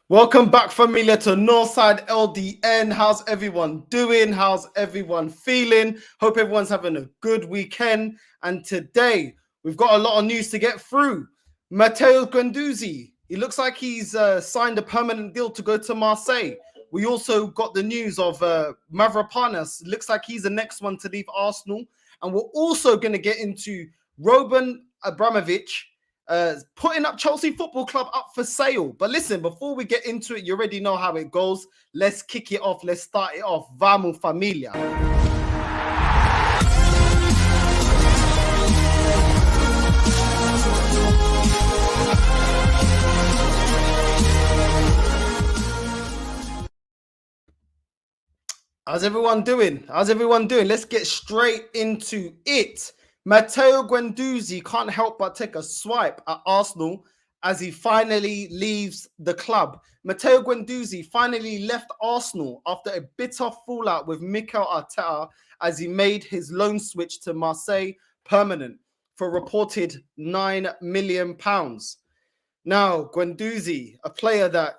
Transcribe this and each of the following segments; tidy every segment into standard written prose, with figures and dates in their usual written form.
Welcome back, familia, to Northside LDN. How's everyone doing? How's everyone feeling? Hope everyone's having a good weekend. And today, we've got a lot of news to get through. Matteo Guendouzi, he looks like he's signed a permanent deal to go to Marseille. We also got the news of Mavropanos. Looks like he's the next one to leave Arsenal. And we're also going to get into Roman Abramovich putting up Chelsea Football Club up for sale. But listen, before we get into it, you already know how it goes. Let's kick it off. Let's start it off. Vamos, familia. How's everyone doing? Let's get straight into it. Matteo Guendouzi can't help but take a swipe at Arsenal as he finally leaves the club. Matteo Guendouzi finally left Arsenal after a bitter fallout with Mikel Arteta as he made his loan switch to Marseille permanent for reported £9 million. Now, Guendouzi, a player that,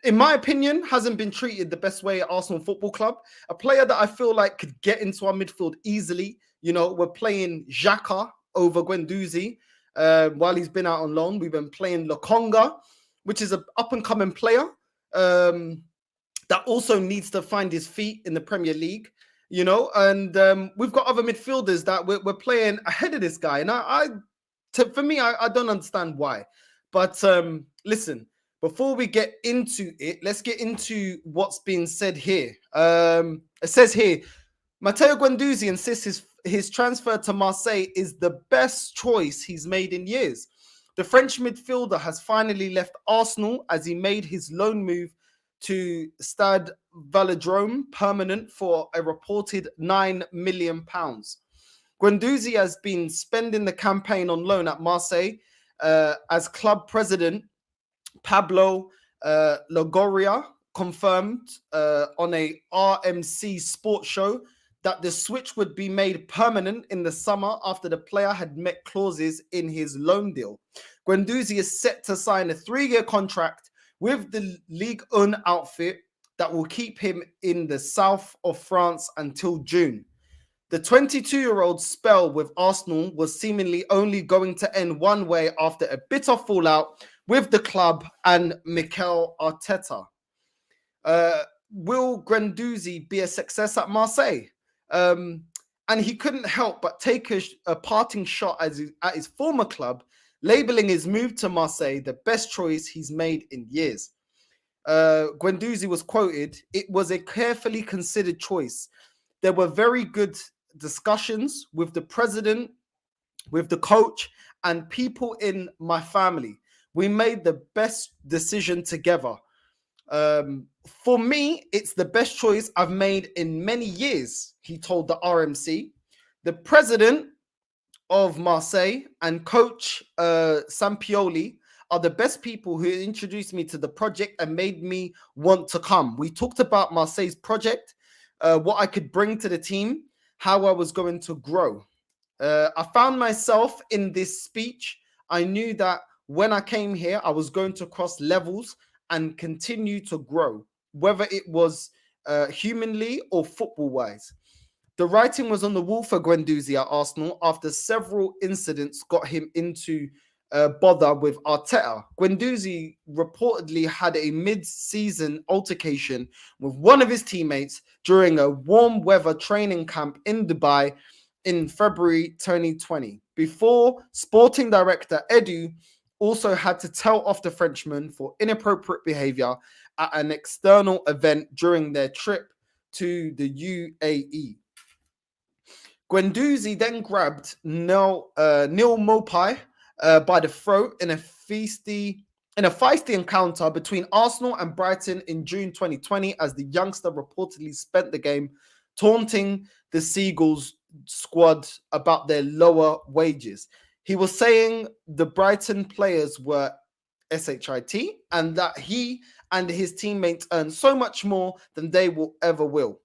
in my opinion, hasn't been treated the best way at Arsenal Football Club. A player that I feel like could get into our midfield easily. We're playing Xhaka over Guendouzi while he's been out on loan. We've been playing Lokonga, which is an up-and-coming player that also needs to find his feet in the Premier League. And we've got other midfielders that we're playing ahead of this guy. And for me, I don't understand why. But listen, before we get into it, let's get into what's being said here. It says here, Matteo Guendouzi insists his transfer to Marseille is the best choice he's made in years. The French midfielder has finally left Arsenal as he made his loan move to Stade Velodrome permanent for a reported £9 million. Guendouzi has been spending the campaign on loan at Marseille as club president Pablo Longoria confirmed on a RMC sports show that the switch would be made permanent in the summer after the player had met clauses in his loan deal. Guendouzi is set to sign a 3-year contract with the Ligue 1 outfit that will keep him in the south of France until June. The 22-year-old's spell with Arsenal was seemingly only going to end one way after a bitter fallout with the club and Mikel Arteta. Will Guendouzi be a success at Marseille? And he couldn't help but take a parting shot at his former club, labeling his move to Marseille the best choice he's made in years. Guendouzi was quoted, "It was a carefully considered choice. There were very good discussions with the president, with the coach, and people in my family. We made the best decision together. For me, it's the best choice I've made in many years," he told the RMC. The president of Marseille and coach Sampioli are the best people who introduced me to the project and made me want to come. We talked about Marseille's project, what I could bring to the team, how I was going to grow. I found myself in this speech. I knew that when I came here, I was going to cross levels and continue to grow, whether it was humanly or football-wise. The writing was on the wall for Guendouzi at Arsenal after several incidents got him into bother with Arteta. Guendouzi reportedly had a mid-season altercation with one of his teammates during a warm weather training camp in Dubai in February 2020, before sporting director Edu also had to tell off the Frenchman for inappropriate behavior at an external event during their trip to the UAE. Guendouzi then grabbed Neil Maupay by the throat in a feisty encounter between Arsenal and Brighton in June 2020, as the youngster reportedly spent the game taunting the Seagulls squad about their lower wages. He was saying the Brighton players were SHIT and that he and his teammates earn so much more than they will ever will,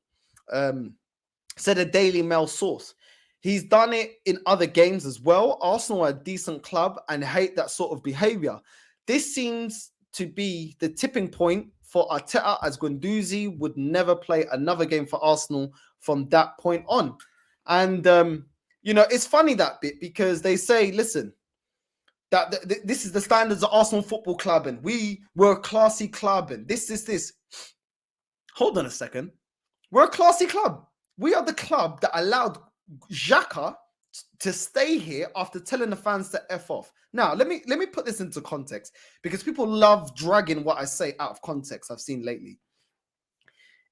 said a Daily Mail source. He's done it in other games as well. Arsenal are a decent club and hate that sort of behavior. This seems to be the tipping point for Arteta, as Guendouzi would never play another game for Arsenal from that point on. And, it's funny that bit, because they say, listen, that this is the standards of Arsenal Football Club, and we were a classy club, and this. Hold on a second. We're a classy club. We are the club that allowed Xhaka to stay here after telling the fans to F off. Now, let me put this into context, because people love dragging what I say out of context, I've seen lately.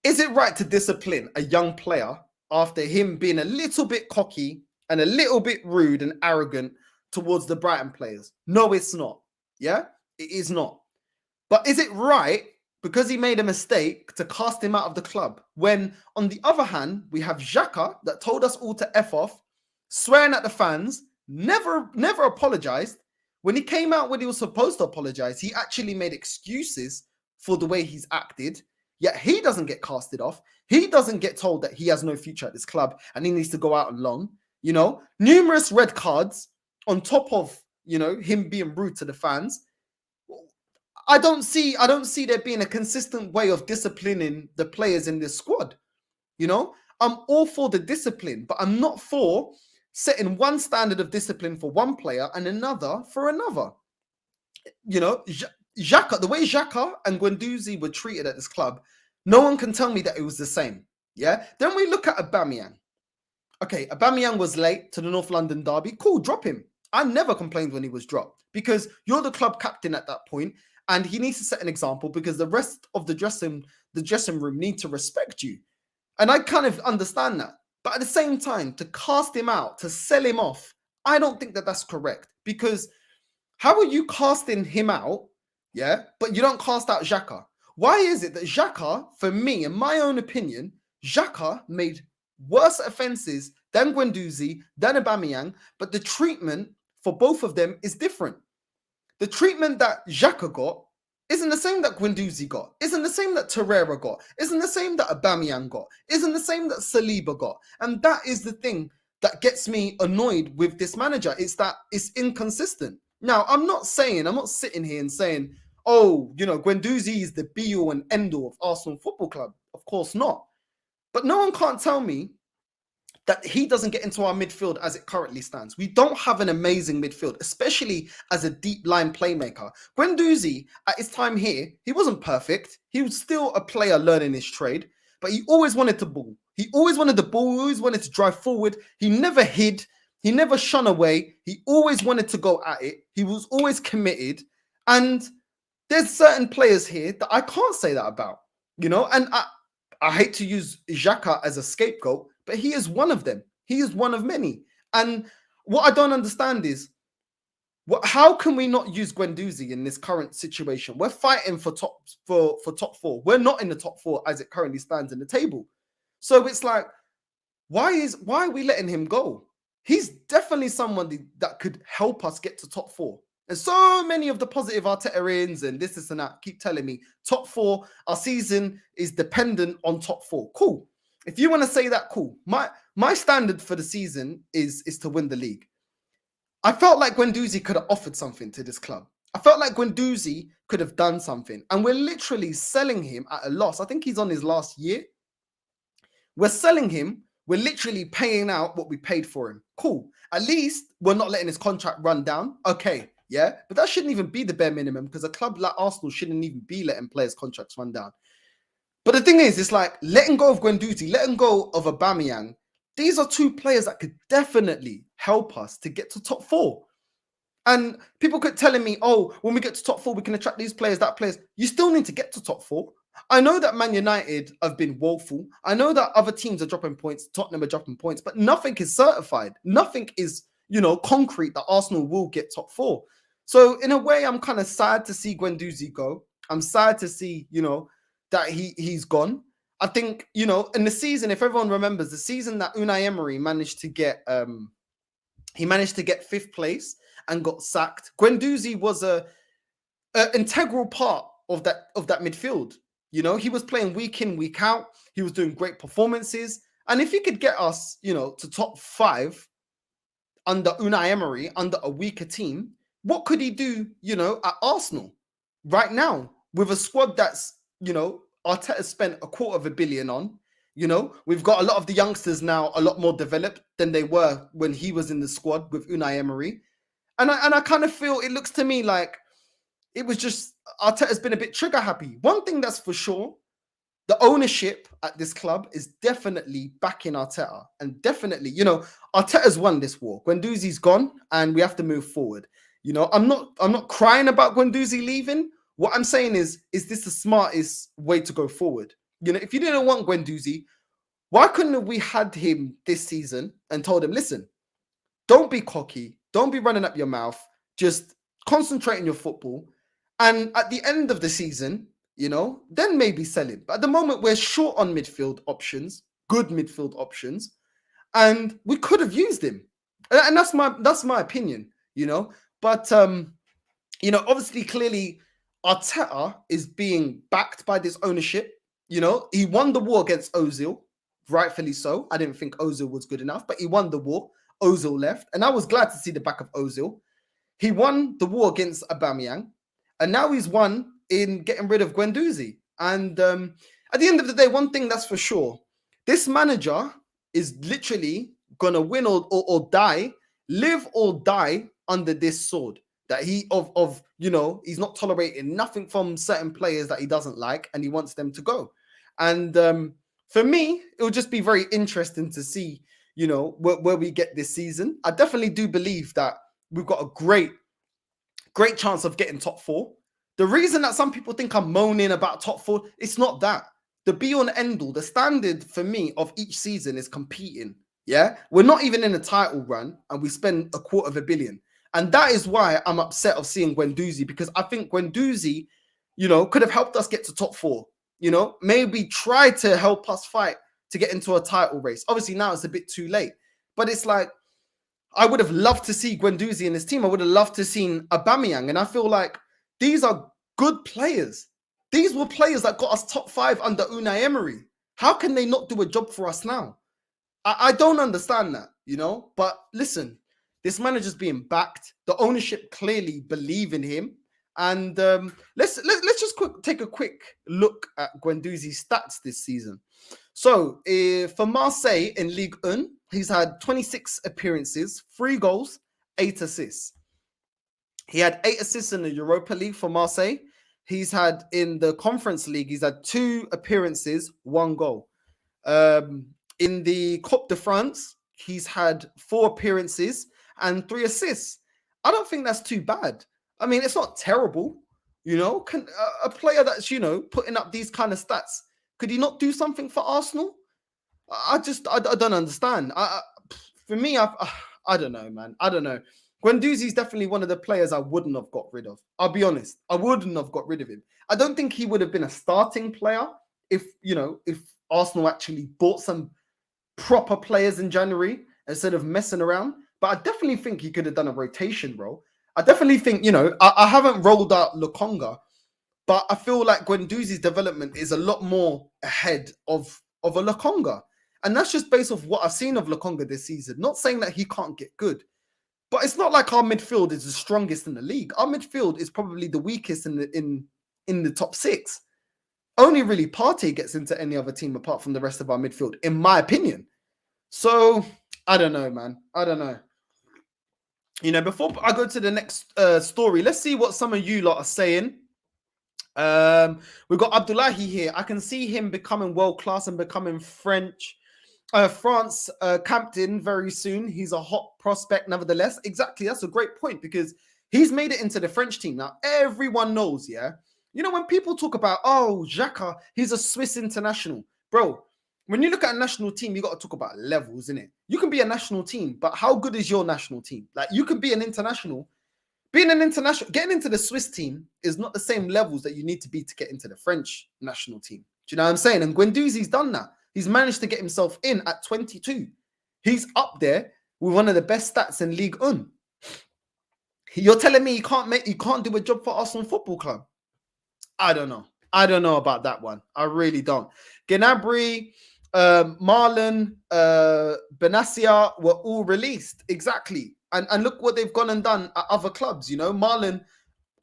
Is it right to discipline a young player after him being a little bit cocky and a little bit rude and arrogant towards the Brighton players? No, it's not. Yeah, it is not. But is it right, because he made a mistake, to cast him out of the club, when, on the other hand, we have Xhaka that told us all to F off, swearing at the fans, never apologized. When he came out when he was supposed to apologize, he actually made excuses for the way he's acted, yet he doesn't get casted off. He doesn't get told that he has no future at this club and he needs to go out on loan. Numerous red cards on top of, him being rude to the fans. I don't see there being a consistent way of disciplining the players in this squad. I'm all for the discipline, but I'm not for setting one standard of discipline for one player and another for another. Xhaka, the way Xhaka and Guendouzi were treated at this club, no one can tell me that it was the same. Yeah. Then we look at Aubameyang. Okay, Aubameyang was late to the North London derby. Cool, drop him. I never complained when he was dropped, because you're the club captain at that point, and he needs to set an example, because the rest of the dressing room need to respect you. And I kind of understand that. But at the same time, to cast him out, to sell him off, I don't think that that's correct. Because how are you casting him out, yeah, but you don't cast out Xhaka? Why is it that Xhaka, for me, in my own opinion, Xhaka made worse offences than Guendouzi, than Aubameyang, but the treatment for both of them is different. The treatment that Xhaka got isn't the same that Guendouzi got, isn't the same that Torreira got, isn't the same that Aubameyang got, isn't the same that Saliba got. And that is the thing that gets me annoyed with this manager. It's that it's inconsistent. Now, I'm not sitting here and saying, Guendouzi is the be-all and end-all of Arsenal Football Club. Of course not. But no one can't tell me that he doesn't get into our midfield as it currently stands. We don't have an amazing midfield, especially as a deep line playmaker. Guendouzi, at his time here, he wasn't perfect. He was still a player learning his trade, but he always wanted to ball. He always wanted the ball. He always wanted to drive forward. He never hid. He never shun away. He always wanted to go at it. He was always committed. And there's certain players here that I can't say that about, and I hate to use Xhaka as a scapegoat, but he is one of them. He is one of many. And what I don't understand is, how can we not use Guendouzi in this current situation? We're fighting for top four. We're not in the top four as it currently stands in the table. So it's like, why are we letting him go? He's definitely someone that could help us get to top four. And so many of the positive Arteta-ins and this and that keep telling me top four, our season is dependent on top four. Cool. If you want to say that, cool. My standard for the season is to win the league. I felt like Guendouzi could have offered something to this club. I felt like Guendouzi could have done something. And we're literally selling him at a loss. I think he's on his last year. We're selling him. We're literally paying out what we paid for him. Cool. At least we're not letting his contract run down. Okay. Yeah. But that shouldn't even be the bare minimum, because a club like Arsenal shouldn't even be letting players' contracts run down. But the thing is, it's like letting go of Guendouzi, letting go of Aubameyang. These are two players that could definitely help us to get to top four. And people keep telling me, when we get to top four, we can attract these players, that players. You still need to get to top four. I know that Man United have been woeful. I know that other teams are dropping points. Tottenham are dropping points, but nothing is certified. Nothing is, concrete that Arsenal will get top four. So in a way, I'm kind of sad to see Guendouzi go. I'm sad to see, that he's gone. I think, in the season, if everyone remembers, the season that Unai Emery managed to get, fifth place and got sacked. Guendouzi was an integral part of that midfield. He was playing week in, week out. He was doing great performances. And if he could get us, to top 5 under Unai Emery, under a weaker team, what could he do, at Arsenal? right now with a squad that's, Arteta spent $250 million on. We've got a lot of the youngsters now a lot more developed than they were when he was in the squad with Unai Emery. And I kind of feel it looks to me like it was just Arteta's been a bit trigger happy. One thing that's for sure, the ownership at this club is definitely backing Arteta. And definitely, Arteta's won this war. Guendouzi's gone and we have to move forward. I'm not crying about Guendouzi leaving. What I'm saying is this the smartest way to go forward? If you didn't want Guendouzi, why couldn't we had him this season and told him, listen, don't be cocky, don't be running up your mouth, just concentrate on your football. And at the end of the season, then maybe sell him. But at the moment, we're short on midfield options, good midfield options, and we could have used him. And that's my opinion, But obviously, clearly, Arteta is being backed by this ownership. He won the war against Ozil, rightfully so. I didn't think Ozil was good enough, but he won the war. Ozil left, and I was glad to see the back of Ozil. He won the war against Aubameyang, and now he's won in getting rid of Guendouzi. And at the end of the day, one thing that's for sure, this manager is literally gonna win or die, live or die under this sword. That he's not tolerating nothing from certain players that he doesn't like, and he wants them to go. And for me, it will just be very interesting to see, where we get this season. I definitely do believe that we've got a great chance of getting top four. The reason that some people think I'm moaning about top four, it's not that. The be on end all, the standard for me of each season is competing. Yeah, we're not even in a title run, and we spend $250 million. And that is why I'm upset of seeing Guendouzi, because I think Guendouzi, could have helped us get to top four. Maybe try to help us fight to get into a title race. Obviously, now it's a bit too late. But it's like, I would have loved to see Guendouzi in his team. I would have loved to have seen Aubameyang. And I feel like these are good players. These were players that got us top 5 under Unai Emery. How can they not do a job for us now? I don't understand that, But listen, this manager's being backed. The ownership clearly believe in him. And let's just take a quick look at Guendouzi's stats this season. So for Marseille in Ligue 1, he's had 26 appearances, 3 goals, 8 assists. He had 8 assists in the Europa League for Marseille. He's had in the Conference League, he's had 2 appearances, 1 goal. In the Coupe de France, he's had 4 appearances and 3 assists. I don't think that's too bad. I mean, it's not terrible. Can a player that's, putting up these kind of stats, could he not do something for Arsenal? I don't understand. For me, I don't know, man. I don't know. Guendouzi is definitely one of the players I wouldn't have got rid of. I'll be honest. I wouldn't have got rid of him. I don't think he would have been a starting player if Arsenal actually bought some proper players in January instead of messing around. But I definitely think he could have done a rotation role. I definitely think, I haven't rolled out Lokonga, but I feel like Guendouzi's development is a lot more ahead of a Lokonga. And that's just based off what I've seen of Lokonga this season. Not saying that he can't get good, but it's not like our midfield is the strongest in the league. Our midfield is probably the weakest in the top 6. Only really Partey gets into any other team apart from the rest of our midfield, in my opinion. So, I don't know, man. I don't know. Before I go to the next story, let's see what some of you lot are saying. We've got Abdullahi here. I can see him becoming world-class and becoming France captain very soon. He's a hot prospect nevertheless. Exactly, that's a great point, because he's made it into the French team. Now, everyone knows, yeah? When people talk about, Xhaka, he's a Swiss international. Bro, when you look at a national team, you got to talk about levels, innit? You can be a national team, but how good is your national team? Like, you can be an international. Being an international, getting into the Swiss team is not the same levels that you need to be to get into the French national team. Do you know what I'm saying? And Guendouzi's done that. He's managed to get himself in at 22. He's up there with one of the best stats in Ligue 1. You're telling me he can't do a job for Arsenal Football Club? I don't know. I don't know about that one. I really don't. Gnabry, Marlon, Benacia were all released. Exactly. And look what they've gone and done at other clubs. Marlon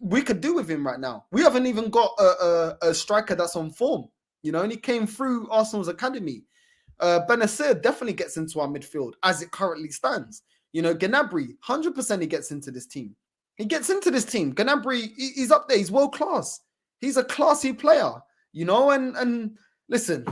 we could do with him right now. We haven't even got a striker that's on form, and he came through Arsenal's academy. Benacer definitely gets into our midfield as it currently stands. Gnabry, 100% he gets into this team. Gnabry, he's up there. He's world class. He's a classy player, and listen,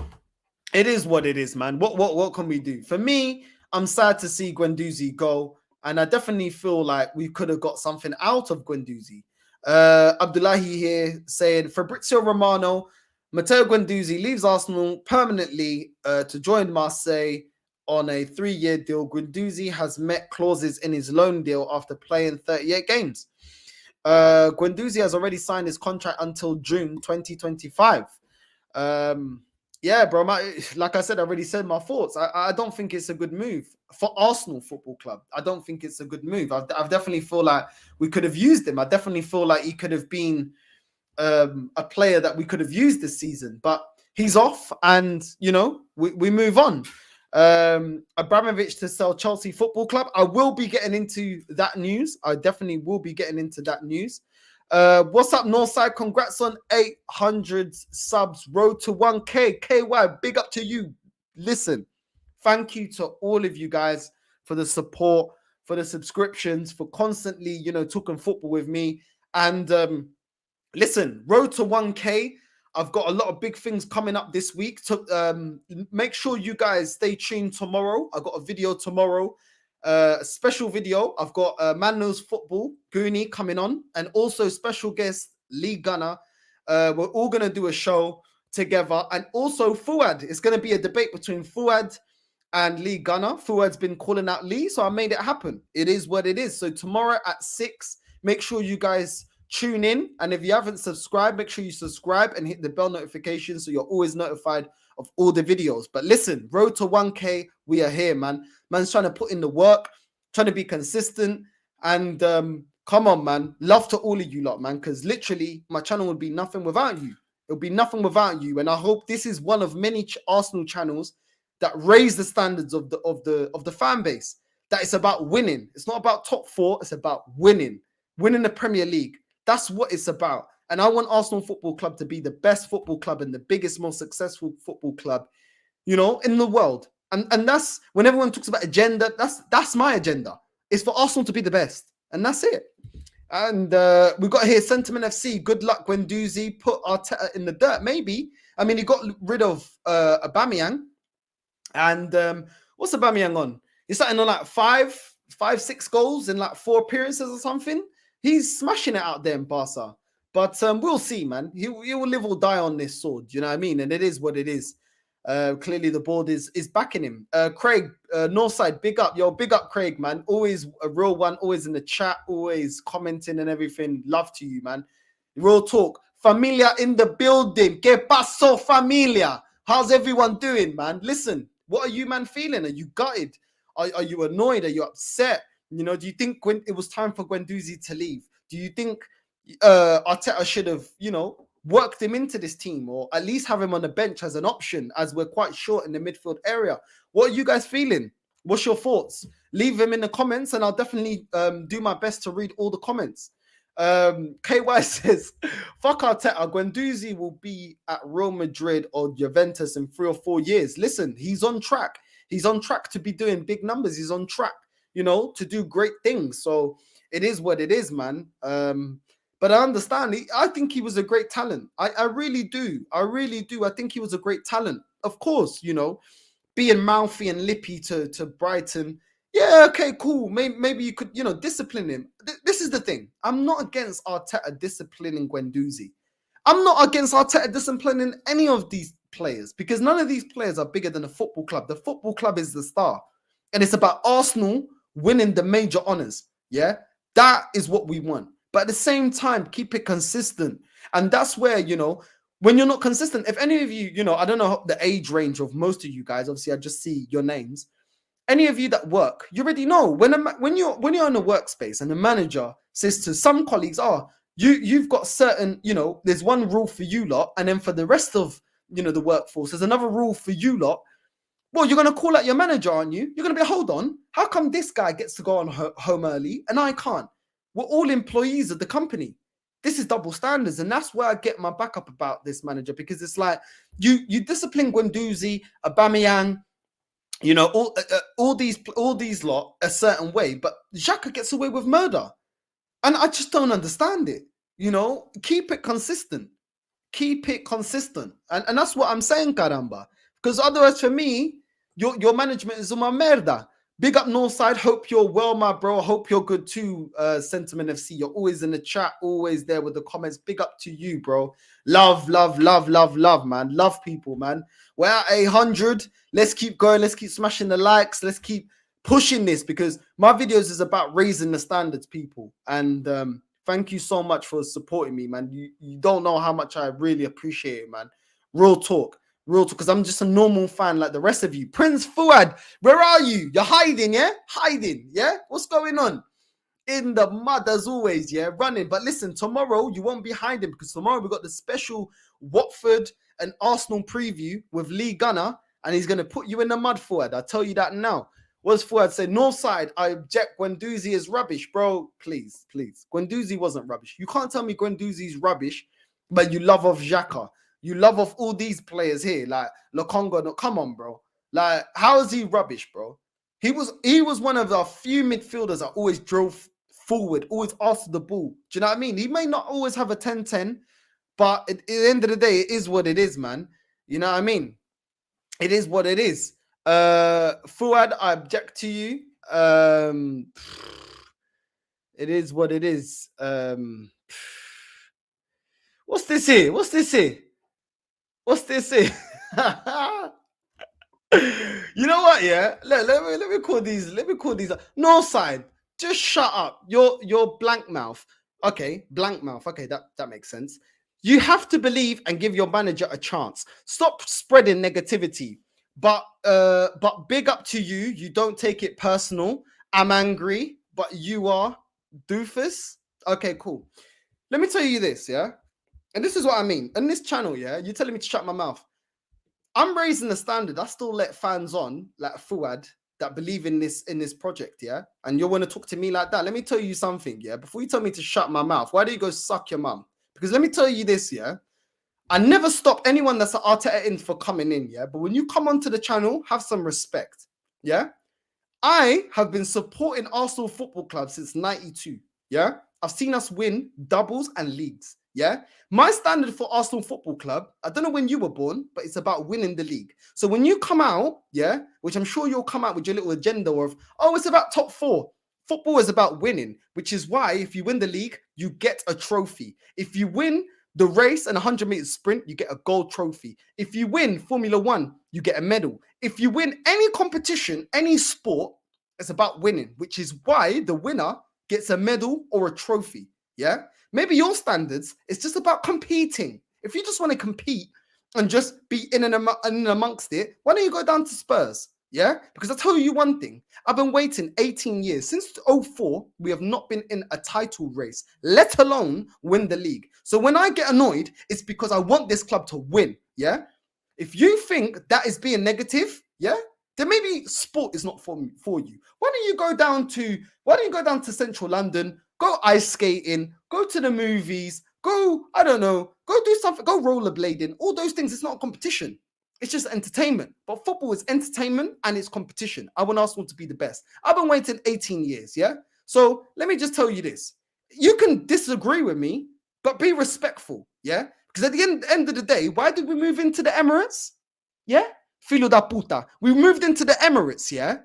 it is what it is, man. What can we do? For me, I'm sad to see Guendouzi go, and I definitely feel like we could have got something out of Guendouzi. Abdullahi here saying Fabrizio Romano, Matteo Guendouzi leaves Arsenal permanently to join Marseille on a 3-year deal. Guendouzi has met clauses in his loan deal after playing 38 games. Guendouzi has already signed his contract until June 2025. Yeah, bro. Like I said, I already said my thoughts. I don't think it's a good move for Arsenal Football Club. I don't think it's a good move. I definitely feel like we could have used him. I definitely feel like he could have been a player that we could have used this season. But he's off, and we move on. Abramovich to sell Chelsea Football Club. I will be getting into that news. I definitely will be getting into that news. What's up, Northside? Congrats on 800 subs. Road to 1K. KY, big up to you. Listen, thank you to all of you guys for the support, for the subscriptions, for constantly, talking football with me. And listen, road to 1K. I've got a lot of big things coming up this week. So make sure you guys stay tuned tomorrow. I've got a video tomorrow. A special video. I've got Man Knows Football, Goonie coming on, and also special guest Lee Gunner. We're all going to do a show together. And also Fuad. It's going to be a debate between Fuad and Lee Gunner. Fuad's been calling out Lee, so I made it happen. It is what it is. So tomorrow at 6, make sure you guys tune in. And if you haven't subscribed, make sure you subscribe and hit the bell notification so you're always notified of all the videos. But listen, road to 1K, we are here, man. Man's trying to put in the work, trying to be consistent. And come on, man. Love to all of you lot, man, because literally my channel would be nothing without you. It'll be nothing without you. And I hope this is one of many Arsenal channels that raise the standards of the fan base. That it's about winning. It's not about top 4. It's about winning the Premier League. That's what it's about. And I want Arsenal Football Club to be the best football club and the biggest, most successful football club, in the world. And that's when everyone talks about agenda. That's my agenda. It's for Arsenal to be the best, and that's it. And we've got here Sentiment FC. Good luck, Guendouzi. Put Arteta in the dirt, maybe. I mean, he got rid of Aubameyang, and what's Aubameyang on? He's starting on like 6 goals in like 4 appearances or something. He's smashing it out there in Barca. But we'll see, man. He will live or die on this sword. You know what I mean? And it is what it is. Clearly, the board is backing him. Craig, Northside, big up. Yo, big up, Craig, man. Always a real one. Always in the chat. Always commenting and everything. Love to you, man. Real talk. Familia in the building. Que paso, familia? How's everyone doing, man? Listen, what are you, man, feeling? Are you gutted? Are you annoyed? Are you upset? Do you think it was time for Guendouzi to leave? Do you think Arteta should have, worked him into this team, or at least have him on the bench as an option, as we're quite short in the midfield area? What are you guys feeling? What's your thoughts? Leave them in the comments, and I'll definitely do my best to read all the comments. KY says, fuck Arteta, Guendouzi will be at Real Madrid or Juventus in 3 or 4 years. Listen, he's on track. He's on track to be doing big numbers. He's on track, to do great things. So it is what it is, man. But I understand. I think he was a great talent. I really do. I really do. I think he was a great talent. Of course, being mouthy and lippy to Brighton. Yeah, okay, cool. Maybe you could, discipline him. This is the thing. I'm not against Arteta disciplining Guendouzi. I'm not against Arteta disciplining any of these players, because none of these players are bigger than a football club. The football club is the star. And it's about Arsenal winning the major honours. Yeah, that is what we want. But at the same time, keep it consistent. And that's where, when you're not consistent, if any of you, I don't know the age range of most of you guys, obviously I just see your names. Any of you that work, you already know when you're in a workspace and the manager says to some colleagues, you've got certain, there's one rule for you lot. And then for the rest of, the workforce, there's another rule for you lot. Well, you're going to call out your manager, aren't you? You're going to be, hold on, how come this guy gets to go on home early and I can't? We're all employees of the company. This is double standards, and that's where I get my back up about this manager, because it's like you discipline Guendouzi, Aubameyang, you know, all these lot a certain way, but Xhaka gets away with murder, and I just don't understand it. You know, keep it consistent. Keep it consistent. And that's what I'm saying, caramba. Because otherwise, for me, your management is uma merda. Big up Northside. Hope you're well, my bro. Hope you're good too, Sentiment FC. You're always in the chat, always there with the comments. Big up to you, bro. Love, love, love, love, love, man. Love people, man. We're at 100. Let's keep going. Let's keep smashing the likes. Let's keep pushing this, because my videos is about raising the standards, people. And thank you so much for supporting me, man. You don't know how much I really appreciate it, man. Real talk, because I'm just a normal fan like the rest of you. Prince Fuad, where are you? You're hiding, yeah? Hiding, yeah? What's going on? In the mud as always, yeah? Running. But listen, tomorrow you won't be hiding, because tomorrow we got the special Watford and Arsenal preview with Lee Gunner, and he's going to put you in the mud, Fuad. I'll tell you that now. What's Fuad say? Northside, I object. Guendouzi is rubbish, bro. Please, please. Guendouzi wasn't rubbish. You can't tell me Guendouzi's rubbish, but you love of Xhaka. You love of all these players here, like Lokonga. No, come on, bro. Like, how is he rubbish, bro? He was one of the few midfielders that always drove forward, always asked the ball. Do you know what I mean? He may not always have a 10-10, but at the end of the day, it is what it is, man. You know what I mean? It is what it is. Fuad, I object to you. It is what it is. What's this here? What's this here? What's this here? You know what? Yeah, let me call these. Let me call these. Northside, just shut up. You're blank mouth. Okay, blank mouth. Okay, that makes sense. You have to believe and give your manager a chance. Stop spreading negativity. But big up to you. You don't take it personal. I'm angry, but you are doofus. Okay, cool. Let me tell you this, yeah? And this is what I mean. In this channel, yeah, you're telling me to shut my mouth. I'm raising the standard. I still let fans on, like Fuad, that believe in this project, yeah? And you want to talk to me like that. Let me tell you something, yeah? Before you tell me to shut my mouth, why do you go suck your mum? Because let me tell you this, yeah? I never stop anyone that's an Arteta in for coming in, yeah? But when you come onto the channel, have some respect, yeah? I have been supporting Arsenal Football Club since 92, yeah? I've seen us win doubles and leagues, yeah? My standard for Arsenal Football Club, I don't know when you were born, but it's about winning the league. So when you come out, yeah, which I'm sure you'll come out with your little agenda of, oh, it's about top 4. Football is about winning, which is why if you win the league, you get a trophy. If you win the race and 100-meter sprint, you get a gold trophy. If you win Formula 1, you get a medal. If you win any competition, any sport, it's about winning, which is why the winner gets a medal or a trophy, yeah? Maybe your standards is just about competing. If you just want to compete and just be in and amongst it, why don't you go down to Spurs, yeah? Because I'll tell you one thing. I've been waiting 18 years. Since 2004, we have not been in a title race, let alone win the league. So when I get annoyed, it's because I want this club to win, yeah? If you think that is being negative, yeah, then maybe sport is not for you. Why don't you go down to Central London, go ice skating, go to the movies, go, I don't know, go do something, go rollerblading, all those things. It's not a competition. It's just entertainment. But football is entertainment and it's competition. I want Arsenal to be the best. I've been waiting 18 years, yeah? So let me just tell you this. You can disagree with me, but be respectful, yeah? Because at the end of the day, why did we move into the Emirates? Yeah? Filo da puta. We moved into the Emirates, yeah?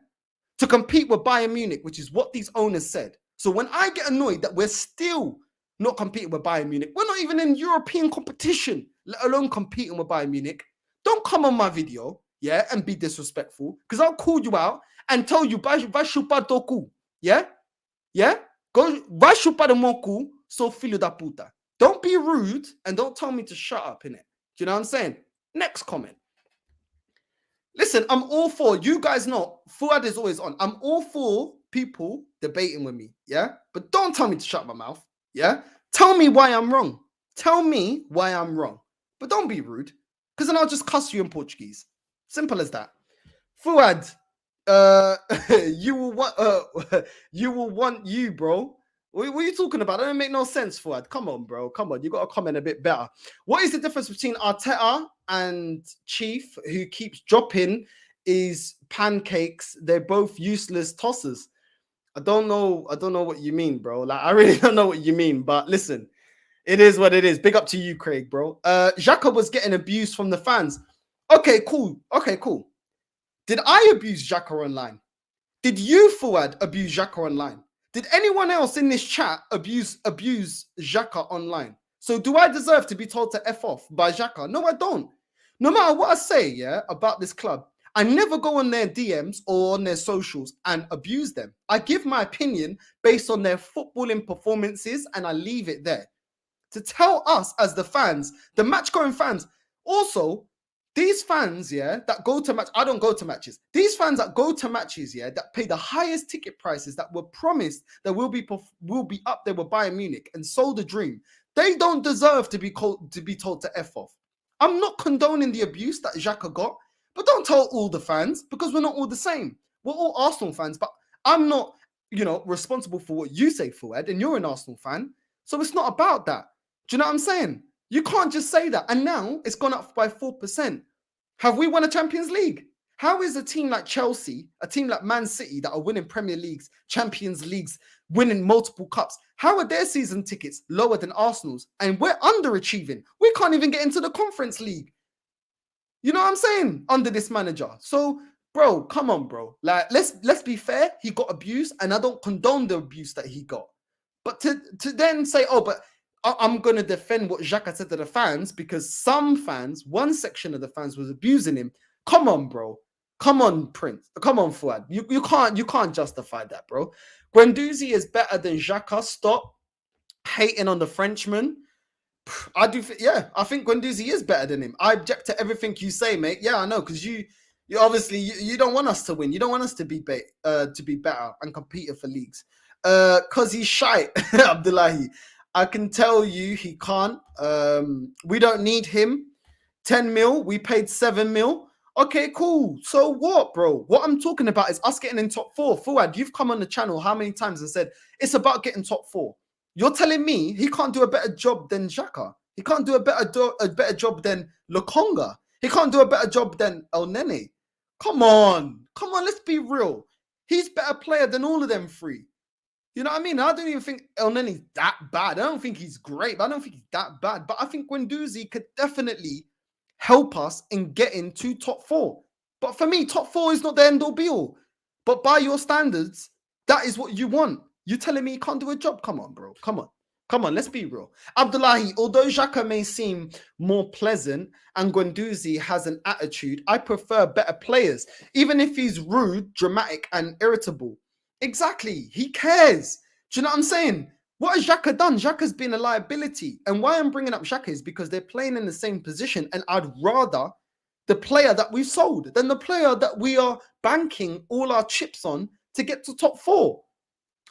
To compete with Bayern Munich, which is what these owners said. So when I get annoyed that we're still not competing with Bayern Munich, we're not even in European competition, let alone competing with Bayern Munich. Don't come on my video, yeah, and be disrespectful, because I'll call you out and tell you, vai chupar teu cu, yeah? Yeah? Go, vai chupar o meu cu, so filho da puta. Don't be rude and don't tell me to shut up, innit? Do you know what I'm saying? Next comment. Listen, I'm all for, you guys know, Fuad is always on. I'm all for people debating with me, yeah? But don't tell me to shut my mouth, yeah? Tell me why I'm wrong. Tell me why I'm wrong. But don't be rude, because then I'll just cuss you in Portuguese. Simple as that. Fuad, you will want you, bro. What are you talking about? That don't make no sense, Fuad. Come on, bro. Come on. You got to comment a bit better. What is the difference between Arteta and Chief, who keeps dropping his pancakes? They're both useless tossers. I don't know what you mean, bro. Like, I really don't know what you mean. But listen, it is what it is. Big up to you, Craig, bro. Xhaka was getting abused from the fans. Okay, cool. Did I abuse Xhaka online? Did you, Fuad, abuse Xhaka online? Did anyone else in this chat abuse Xhaka online? So do I deserve to be told to F off by Xhaka? No, I don't. No matter what I say, yeah, about this club, I never go on their DMs or on their socials and abuse them. I give my opinion based on their footballing performances and I leave it there. To tell us as the fans, the match-going fans, also, these fans, yeah, that go to match, I don't go to matches. These fans that go to matches, yeah, that pay the highest ticket prices that were promised that will be up there with Bayern Munich and sold a dream. They don't deserve to be told to F off. I'm not condoning the abuse that Xhaka got, but don't tell all the fans because we're not all the same. We're all Arsenal fans, but I'm not, responsible for what you say, Fuad, and you're an Arsenal fan. So it's not about that. Do you know what I'm saying? You can't just say that. And now it's gone up by 4%. Have we won a Champions League? How is a team like Chelsea, a team like Man City that are winning Premier Leagues, Champions Leagues, winning multiple cups, how are their season tickets lower than Arsenal's? And we're underachieving. We can't even get into the Conference League. You know what I'm saying? Under this manager. So, bro, come on, bro. Like, let's be fair. He got abused, and I don't condone the abuse that he got. But to then say, oh, but I'm going to defend what Xhaka said to the fans because some fans, one section of the fans was abusing him. Come on, bro. Come on, Prince. Come on, Fuad. You can't justify that, bro. Guendouzi is better than Xhaka. Stop hating on the Frenchman. I think Guendouzi is better than him. I object to everything you say, mate. Yeah, I know, because you obviously you don't want us to win. You don't want us to be better and compete for leagues. Because he's shite, Abdullahi. I can tell you he can't. We don't need him. 10 mil, we paid 7 mil. Okay, cool. So what, bro? What I'm talking about is us getting in top 4. Fuad, you've come on the channel how many times and said it's about getting top 4. You're telling me he can't do a better job than Xhaka. He can't do a better job than Lokonga. He can't do a better job than El Nene. Come on, let's be real. He's a better player than all of them three. You know what I mean? I don't even think El Nene's that bad. I don't think he's great, but I don't think he's that bad. But I think Guendouzi could definitely help us in getting to top 4. But for me, top 4 is not the end-all be-all. But by your standards, that is what you want. You're telling me he can't do a job? Come on, bro. Come on, let's be real. Abdullahi, although Xhaka may seem more pleasant and Guendouzi has an attitude, I prefer better players, even if he's rude, dramatic, and irritable. Exactly. He cares. Do you know what I'm saying? What has Xhaka done? Xhaka's been a liability. And why I'm bringing up Xhaka is because they're playing in the same position. And I'd rather the player that we've sold than the player that we are banking all our chips on to get to top 4.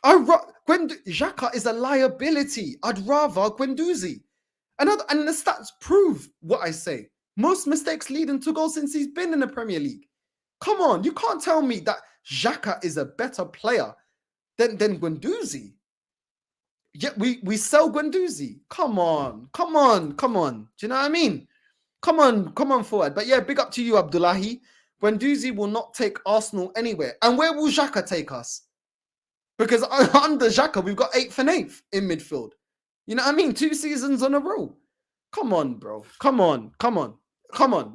Xhaka is a liability. I'd rather Guendouzi. And the stats prove what I say. Most mistakes leading to goals since he's been in the Premier League. Come on, you can't tell me that Xhaka is a better player than Guendouzi. Yet we sell Guendouzi. Come on. Do you know what I mean? Come on forward. But yeah, big up to you, Abdullahi. Guendouzi will not take Arsenal anywhere. And where will Xhaka take us? Because under Xhaka, we've got 8th and 8th in midfield. You know what I mean? 2 seasons on a row. Come on, bro. Come on.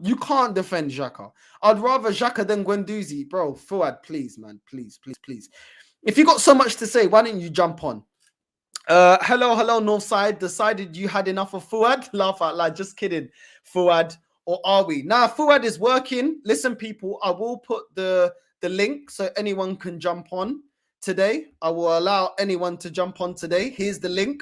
You can't defend Xhaka. I'd rather Xhaka than Guendouzi. Bro, Fuad, please, man. Please. If you got so much to say, why don't you jump on? Hello, Northside. Decided you had enough of Fuad? Laugh out loud. Just kidding, Fuad. Or are we? Nah, Fuad is working. Listen, people, I will put the link so anyone can jump on today. I will allow anyone to jump on today. Here's the link.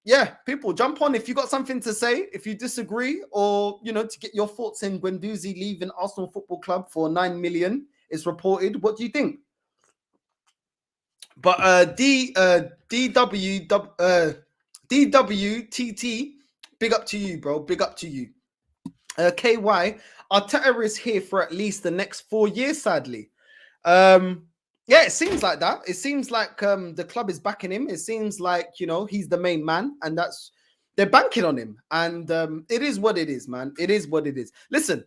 Yeah, people, jump on if you got something to say, if you disagree, or to get your thoughts in Guendouzi leaving Arsenal Football Club for 9 million is reported. What do you think? But DWTT, big up to you, bro. Big up to you. KY, Arteta is here for at least the next 4 years, sadly. Yeah, it seems like that. It seems like the club is backing him. It seems like, he's the main man, and they're banking on him. And it is what it is, man. It is what it is. Listen,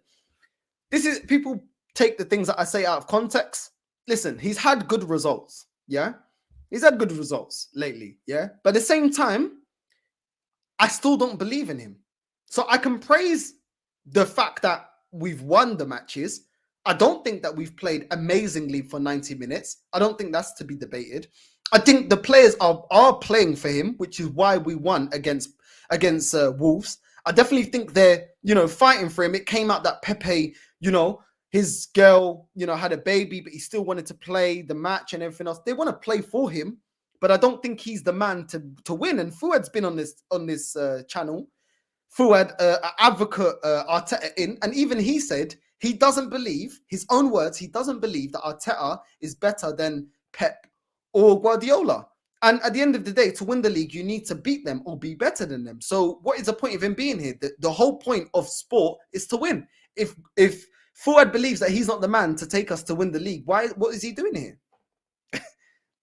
people take the things that I say out of context. Listen, he's had good results. Yeah. He's had good results lately. Yeah. But at the same time, I still don't believe in him. So I can praise the fact that we've won the matches. I don't think that we've played amazingly for 90 minutes. I don't think that's to be debated. I think the players are playing for him, which is why we won against Wolves. I definitely think they're, fighting for him. It came out that Pepe, his girl, had a baby, but he still wanted to play the match and everything else. They want to play for him, but I don't think he's the man to win. And Fuad's been on this channel. Fuad, advocate Arteta in, and even he said he doesn't believe, his own words, he doesn't believe that Arteta is better than Pep or Guardiola. And at the end of the day, to win the league, you need to beat them or be better than them. So what is the point of him being here? The whole point of sport is to win. If Fuad believes that he's not the man to take us to win the league, what is he doing here?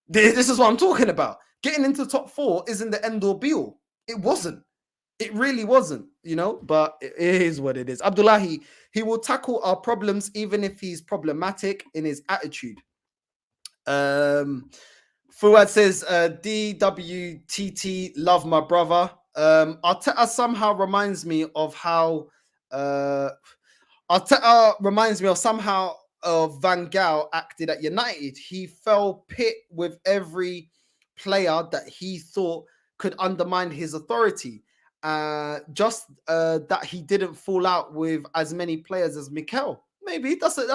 This is what I'm talking about. Getting into the top 4 isn't the end or be all. It wasn't. It really wasn't, but it is what it is. Abdullahi, he will tackle our problems even if he's problematic in his attitude. Fuad says, DWTT, love my brother. Arteta somehow reminds me of how Van Gaal acted at United. He fell pit with every player that he thought could undermine his authority. Just that he didn't fall out with as many players as Mikel. Maybe that's a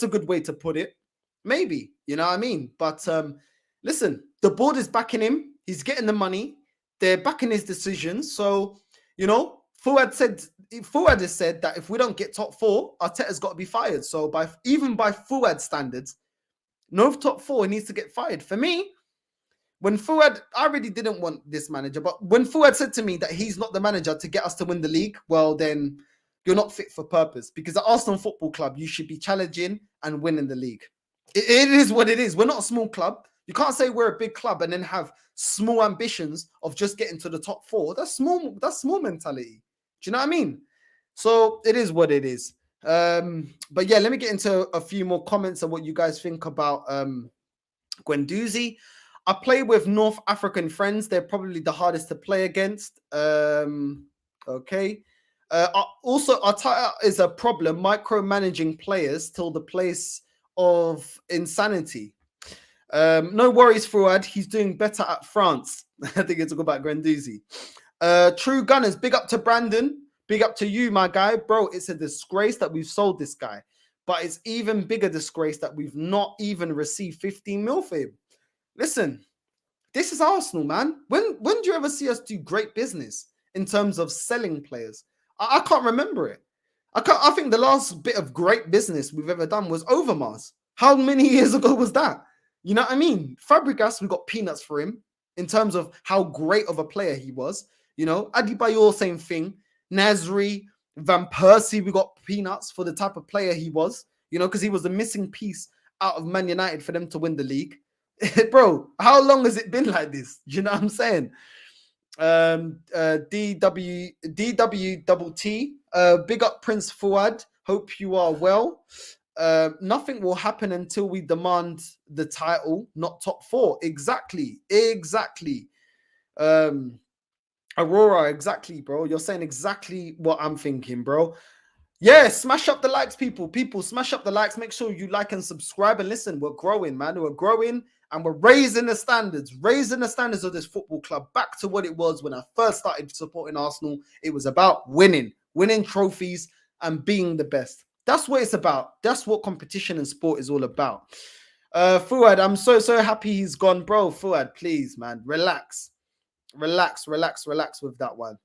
good way to put it. Maybe, you know what I mean? But listen, the board is backing him. He's getting the money. They're backing his decisions. So, Fuad has said that if we don't get top 4, Arteta's got to be fired. So even by Fuad standards, no top 4 needs to get fired. For me, when Fuad, I really didn't want this manager, but when Fuad said to me that he's not the manager to get us to win the league, well, then you're not fit for purpose. Because at Arsenal Football Club, you should be challenging and winning the league. It is what it is. We're not a small club. You can't say we're a big club and then have small ambitions of just getting to the top 4. That's small mentality. Do you know what I mean? So it is what it is. But yeah, let me get into a few more comments on what you guys think about Guendouzi. I play with North African friends. They're probably the hardest to play against. Okay. Also, Arteta is a problem micromanaging players till the place of insanity. No worries, Fuad. He's doing better at France. I think it's all about Guendouzi. True Gunners, big up to Brandon. Big up to you, my guy. Bro, it's a disgrace that we've sold this guy. But it's even bigger disgrace that we've not even received 15 mil for him. Listen, this is Arsenal, man. When do you ever see us do great business in terms of selling players? I can't remember it. I think the last bit of great business we've ever done was Overmars. How many years ago was that? You know what I mean? Fabregas, we got peanuts for him in terms of how great of a player he was. Adebayor, same thing. Nasri, Van Persie, we got peanuts for the type of player he was. Because he was the missing piece out of Man United for them to win the league. Bro, how long has it been like this? Do you know what I'm saying? DWTT, big up Prince Fuad. Hope you are well. Nothing will happen until we demand the title, not top 4. Exactly. Aurora, exactly, bro. You're saying exactly what I'm thinking, bro. Yeah, smash up the likes, people. People, smash up the likes. Make sure you like and subscribe. And listen, we're growing, man. We're growing and we're raising the standards of this football club back to what it was when I first started supporting Arsenal. It was about winning trophies and being the best. That's what it's about. That's what competition and sport is all about. Fuad, I'm so happy he's gone, bro. Fuad, please, man, relax with that one.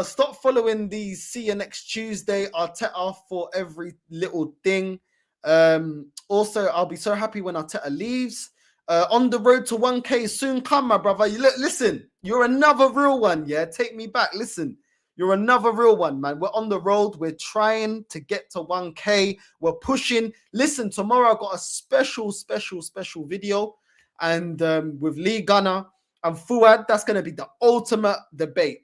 Stop following these. See you next Tuesday. Arteta for every little thing. Also, I'll be so happy when Arteta leaves. On the road to 1K soon come, my brother. Listen, you're another real one. Yeah, take me back. Listen, You're another real one, man. We're on the road. We're trying to get to 1K. We're pushing. Listen, tomorrow I got a special video, and with Lee Gunner and Fuad, that's going to be the ultimate debate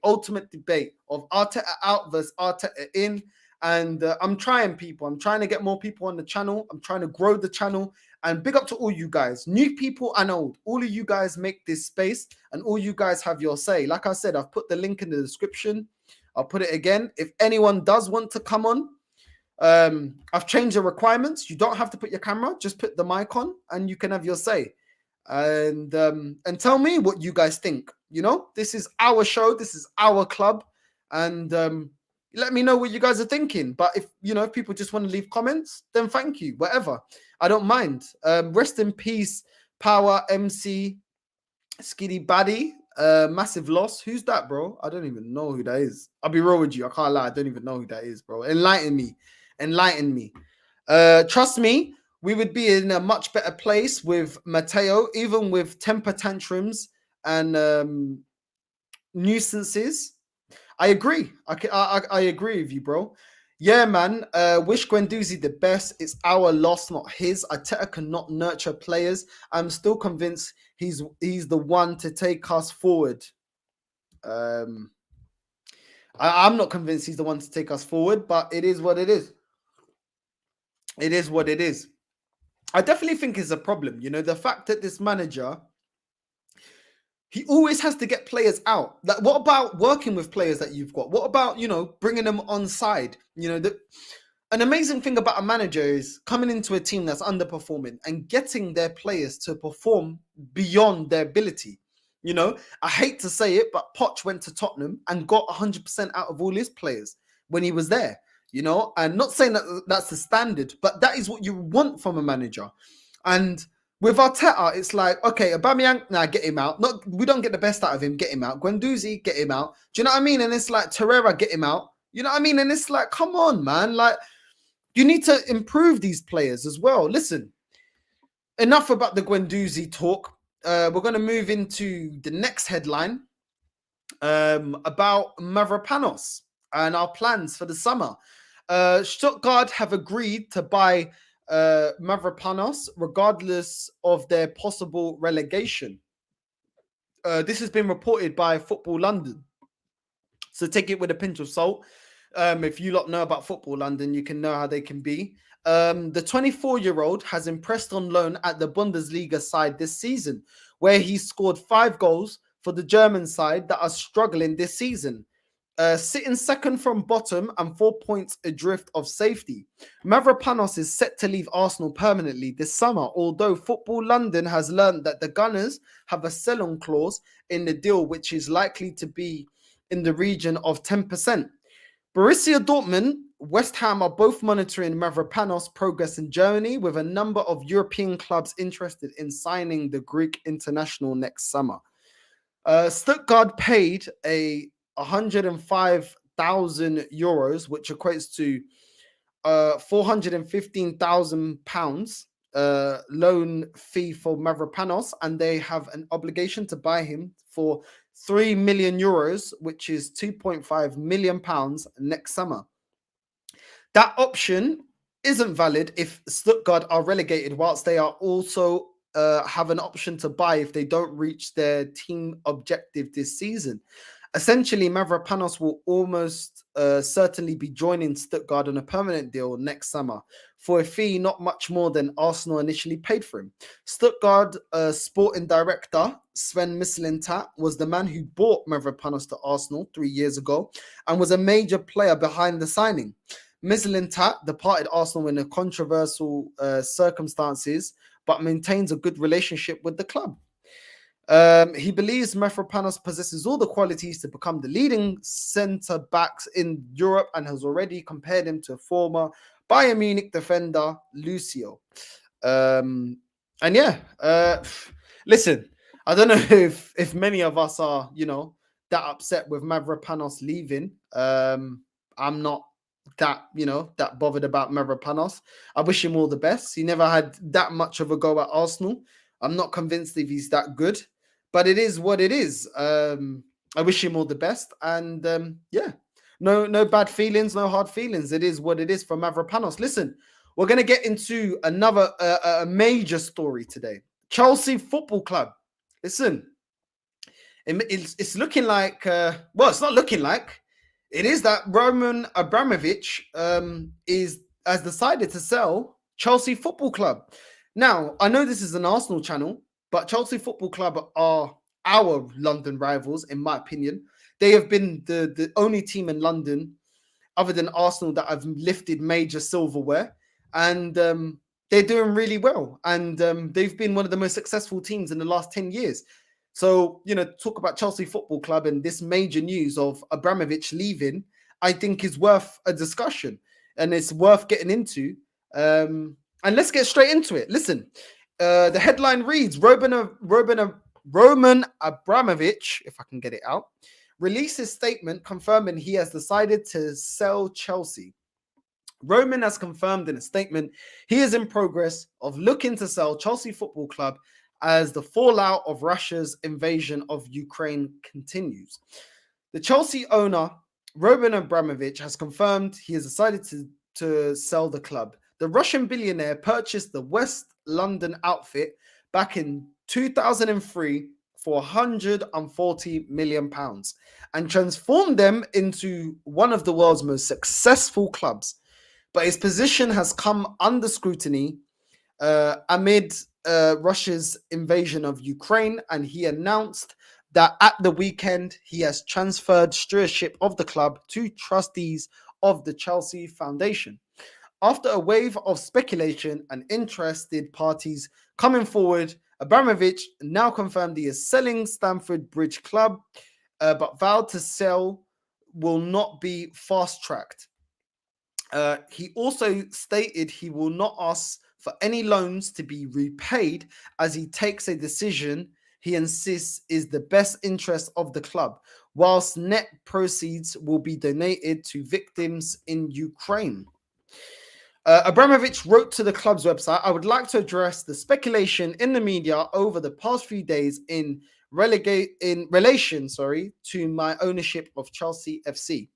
of Arteta out versus Arteta in. And I'm trying, people. I'm trying to get more people on the channel. I'm trying to grow the channel. And big up to all you guys, new people and old. All of you guys make this space, and all you guys have your say. Like I said, I've put the link in the description. I'll put it again. If anyone does want to come on, I've changed the requirements. You don't have to put your camera. Just put the mic on, and you can have your say. And tell me what you guys think. You know, this is our show. This is our club. And let me know what you guys are thinking. But if people just want to leave comments, then thank you. Whatever. I don't mind. Rest in peace, Power MC Skiddy Baddy. Massive loss. Who's that, bro? I don't even know who that is. I'll be real with you. I can't lie. I don't even know who that is, bro. Enlighten me. Trust me, we would be in a much better place with Mateo, even with temper tantrums and nuisances. I agree. I agree with you, bro. Yeah, man. Wish Guendouzi the best. It's our loss, not his. Arteta cannot nurture players. I'm still convinced he's the one to take us forward. I'm not convinced he's the one to take us forward, but it is what it is. It is what it is. I definitely think it's a problem. The fact that this manager, he always has to get players out. Like, what about working with players that you've got? What about, bringing them on side? An amazing thing about a manager is coming into a team that's underperforming and getting their players to perform beyond their ability. I hate to say it, but Poch went to Tottenham and got 100% out of all his players when he was there. And not saying that that's the standard, but that is what you want from a manager. And with Arteta, it's like, okay, Aubameyang, get him out. We don't get the best out of him, get him out. Guendouzi, get him out. Do you know what I mean? And it's like, Torreira, get him out. You know what I mean? And it's like, come on, man. Like, you need to improve these players as well. Listen, enough about the Guendouzi talk. We're going to move into the next headline about Mavropanos and our plans for the summer. Stuttgart have agreed to buy Mavropanos regardless of their possible relegation. This has been reported by Football London, so take it with a pinch of salt. If you lot know about Football London, you can know how they can be. The 24-year-old has impressed on loan at the Bundesliga side this season, where he scored 5 goals for the German side that are struggling this season. Sitting second from bottom and 4 points adrift of safety. Mavropanos is set to leave Arsenal permanently this summer, although Football London has learned that the Gunners have a sell-on clause in the deal, which is likely to be in the region of 10%. Borussia Dortmund, West Ham are both monitoring Mavropanos' progress in Germany, with a number of European clubs interested in signing the Greek international next summer. Stuttgart paid a 105,000 euros, which equates to 415,000 pounds loan fee for Mavropanos, and they have an obligation to buy him for 3 million euros, which is 2.5 million pounds next summer. That option isn't valid if Stuttgart are relegated, whilst they are also have an option to buy if they don't reach their team objective this season. Essentially, Mavropanos will almost certainly be joining Stuttgart on a permanent deal next summer for a fee not much more than Arsenal initially paid for him. Stuttgart sporting director Sven Mislintat was the man who bought Mavropanos to Arsenal 3 years ago and was a major player behind the signing. Mislintat departed Arsenal in a controversial circumstances, but maintains a good relationship with the club. He believes Mavropanos possesses all the qualities to become the leading centre backs in Europe and has already compared him to former Bayern Munich defender Lucio. Listen, I don't know if many of us are, that upset with Mavropanos leaving. I'm not that bothered about Mavropanos. I wish him all the best. He never had that much of a go at Arsenal. I'm not convinced if he's that good. But it is what it is. I wish him all the best. And no bad feelings, no hard feelings. It is what it is for Mavropanos. Listen, we're going to get into another a major story today. Chelsea Football Club. Listen, it's looking like, well, it's not looking like. It is that Roman Abramovich has decided to sell Chelsea Football Club. Now, I know this is an Arsenal channel, but Chelsea Football Club are our London rivals, in my opinion. They have been the only team in London, other than Arsenal, that have lifted major silverware. And they're doing really well. And they've been one of the most successful teams in the last 10 years. So, talk about Chelsea Football Club and this major news of Abramovich leaving, I think is worth a discussion and it's worth getting into. And let's get straight into it. Listen, the headline reads, Roman Abramovich, if I can get it out, released his statement confirming he has decided to sell Chelsea. Roman has confirmed in a statement he is in progress of looking to sell Chelsea Football Club as the fallout of Russia's invasion of Ukraine continues. The Chelsea owner, Roman Abramovich, has confirmed he has decided to sell the club. The Russian billionaire purchased the West London outfit back in 2003 for £140 million and transformed them into one of the world's most successful clubs. But his position has come under scrutiny amid Russia's invasion of Ukraine, and he announced that at the weekend he has transferred stewardship of the club to trustees of the Chelsea Foundation. After a wave of speculation and interested parties coming forward, Abramovich now confirmed he is selling Stamford Bridge Club, but vowed to sell will not be fast-tracked. He also stated he will not ask for any loans to be repaid as he takes a decision he insists is the best interest of the club, whilst net proceeds will be donated to victims in Ukraine. Abramovich wrote to the club's website, I would like to address the speculation in the media over the past few days in relation to my ownership of Chelsea FC.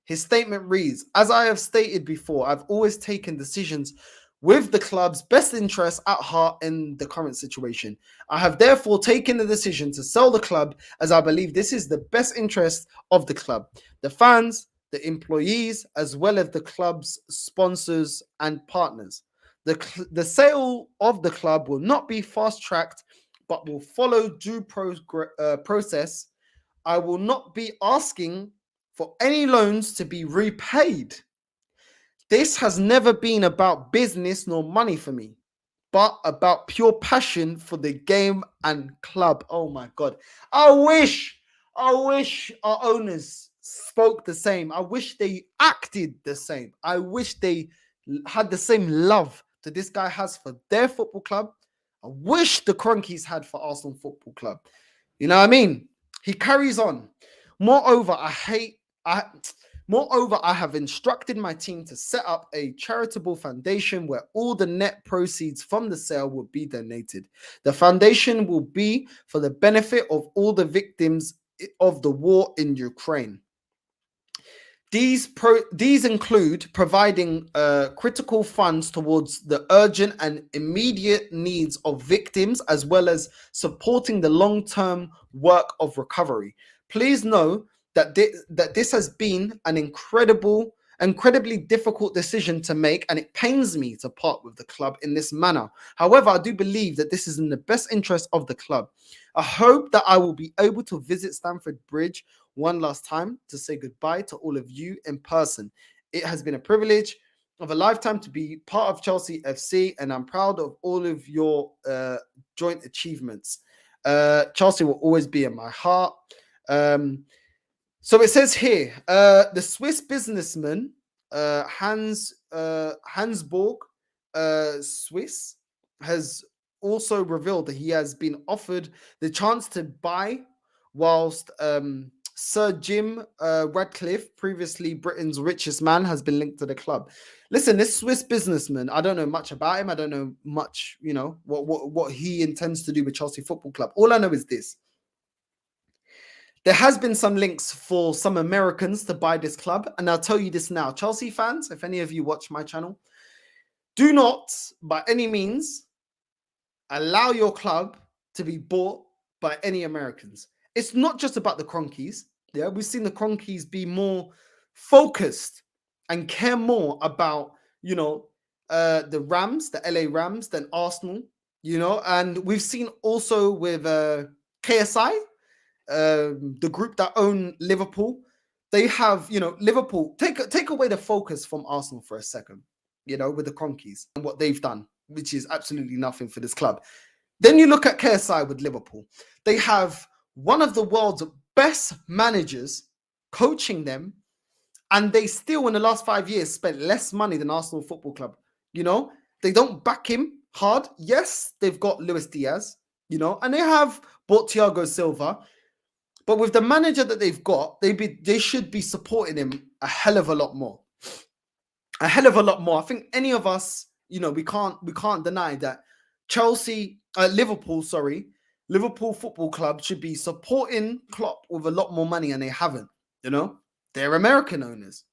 His statement reads, as I have stated before, I've always taken decisions with the club's best interests at heart in the current situation. I have therefore taken the decision to sell the club as I believe this is the best interest of the club, the fans, the employees, as well as the club's sponsors and partners. The sale of the club will not be fast-tracked, but will follow due process. I will not be asking for any loans to be repaid. This has never been about business nor money for me, but about pure passion for the game and club. Oh my God. I wish our owners spoke the same. I wish they acted the same. I wish they had the same love that this guy has for their football club. I wish the Cronkies had for Arsenal Football Club. You know what I mean? He carries on. Moreover, I have instructed my team to set up a charitable foundation where all the net proceeds from the sale will be donated. The foundation will be for the benefit of all the victims of the war in Ukraine. These include providing critical funds towards the urgent and immediate needs of victims, as well as supporting the long-term work of recovery. Please know that this has been an incredibly difficult decision to make, and it pains me to part with the club in this manner. However, I do believe that this is in the best interest of the club. I hope that I will be able to visit Stamford Bridge one last time to say goodbye to all of you in person. It has been a privilege of a lifetime to be part of Chelsea FC, and I'm proud of all of your joint achievements. Chelsea will always be in my heart. So it says here, the Swiss businessman Hansborg Swiss has also revealed that he has been offered the chance to buy, whilst Sir Jim Radcliffe, previously Britain's richest man, has been linked to the club. Listen, this Swiss businessman, I don't know much about him. I don't know much, what he intends to do with Chelsea Football Club. All I know is this. There has been some links for some Americans to buy this club. And I'll tell you this now, Chelsea fans, if any of you watch my channel, do not, by any means, allow your club to be bought by any Americans. It's not just about the Cronkies. Yeah, we've seen the Cronkies be more focused and care more about, the Rams, the LA Rams, than Arsenal, and we've seen also with KSI, the group that own Liverpool, they have, Liverpool, take away the focus from Arsenal for a second, with the Cronkies and what they've done, which is absolutely nothing for this club. Then you look at KSI with Liverpool. They have one of the world's best managers coaching them, and they still, in the last 5 years, spent less money than Arsenal Football Club. They don't back him hard. Yes, they've got Luis Diaz, and they have bought Thiago Silva. But with the manager that they've got, they should be supporting him a hell of a lot more. A hell of a lot more. I think any of us, we can't deny that Liverpool Football Club should be supporting Klopp with a lot more money, and they haven't. They're American owners.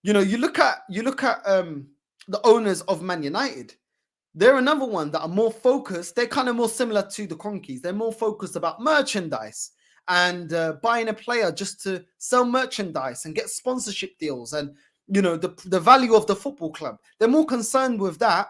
You look at the owners of Man United. They're another one that are more focused. They're kind of more similar to the Cronkies. They're more focused about merchandise and buying a player just to sell merchandise and get sponsorship deals and the value of the football club. They're more concerned with that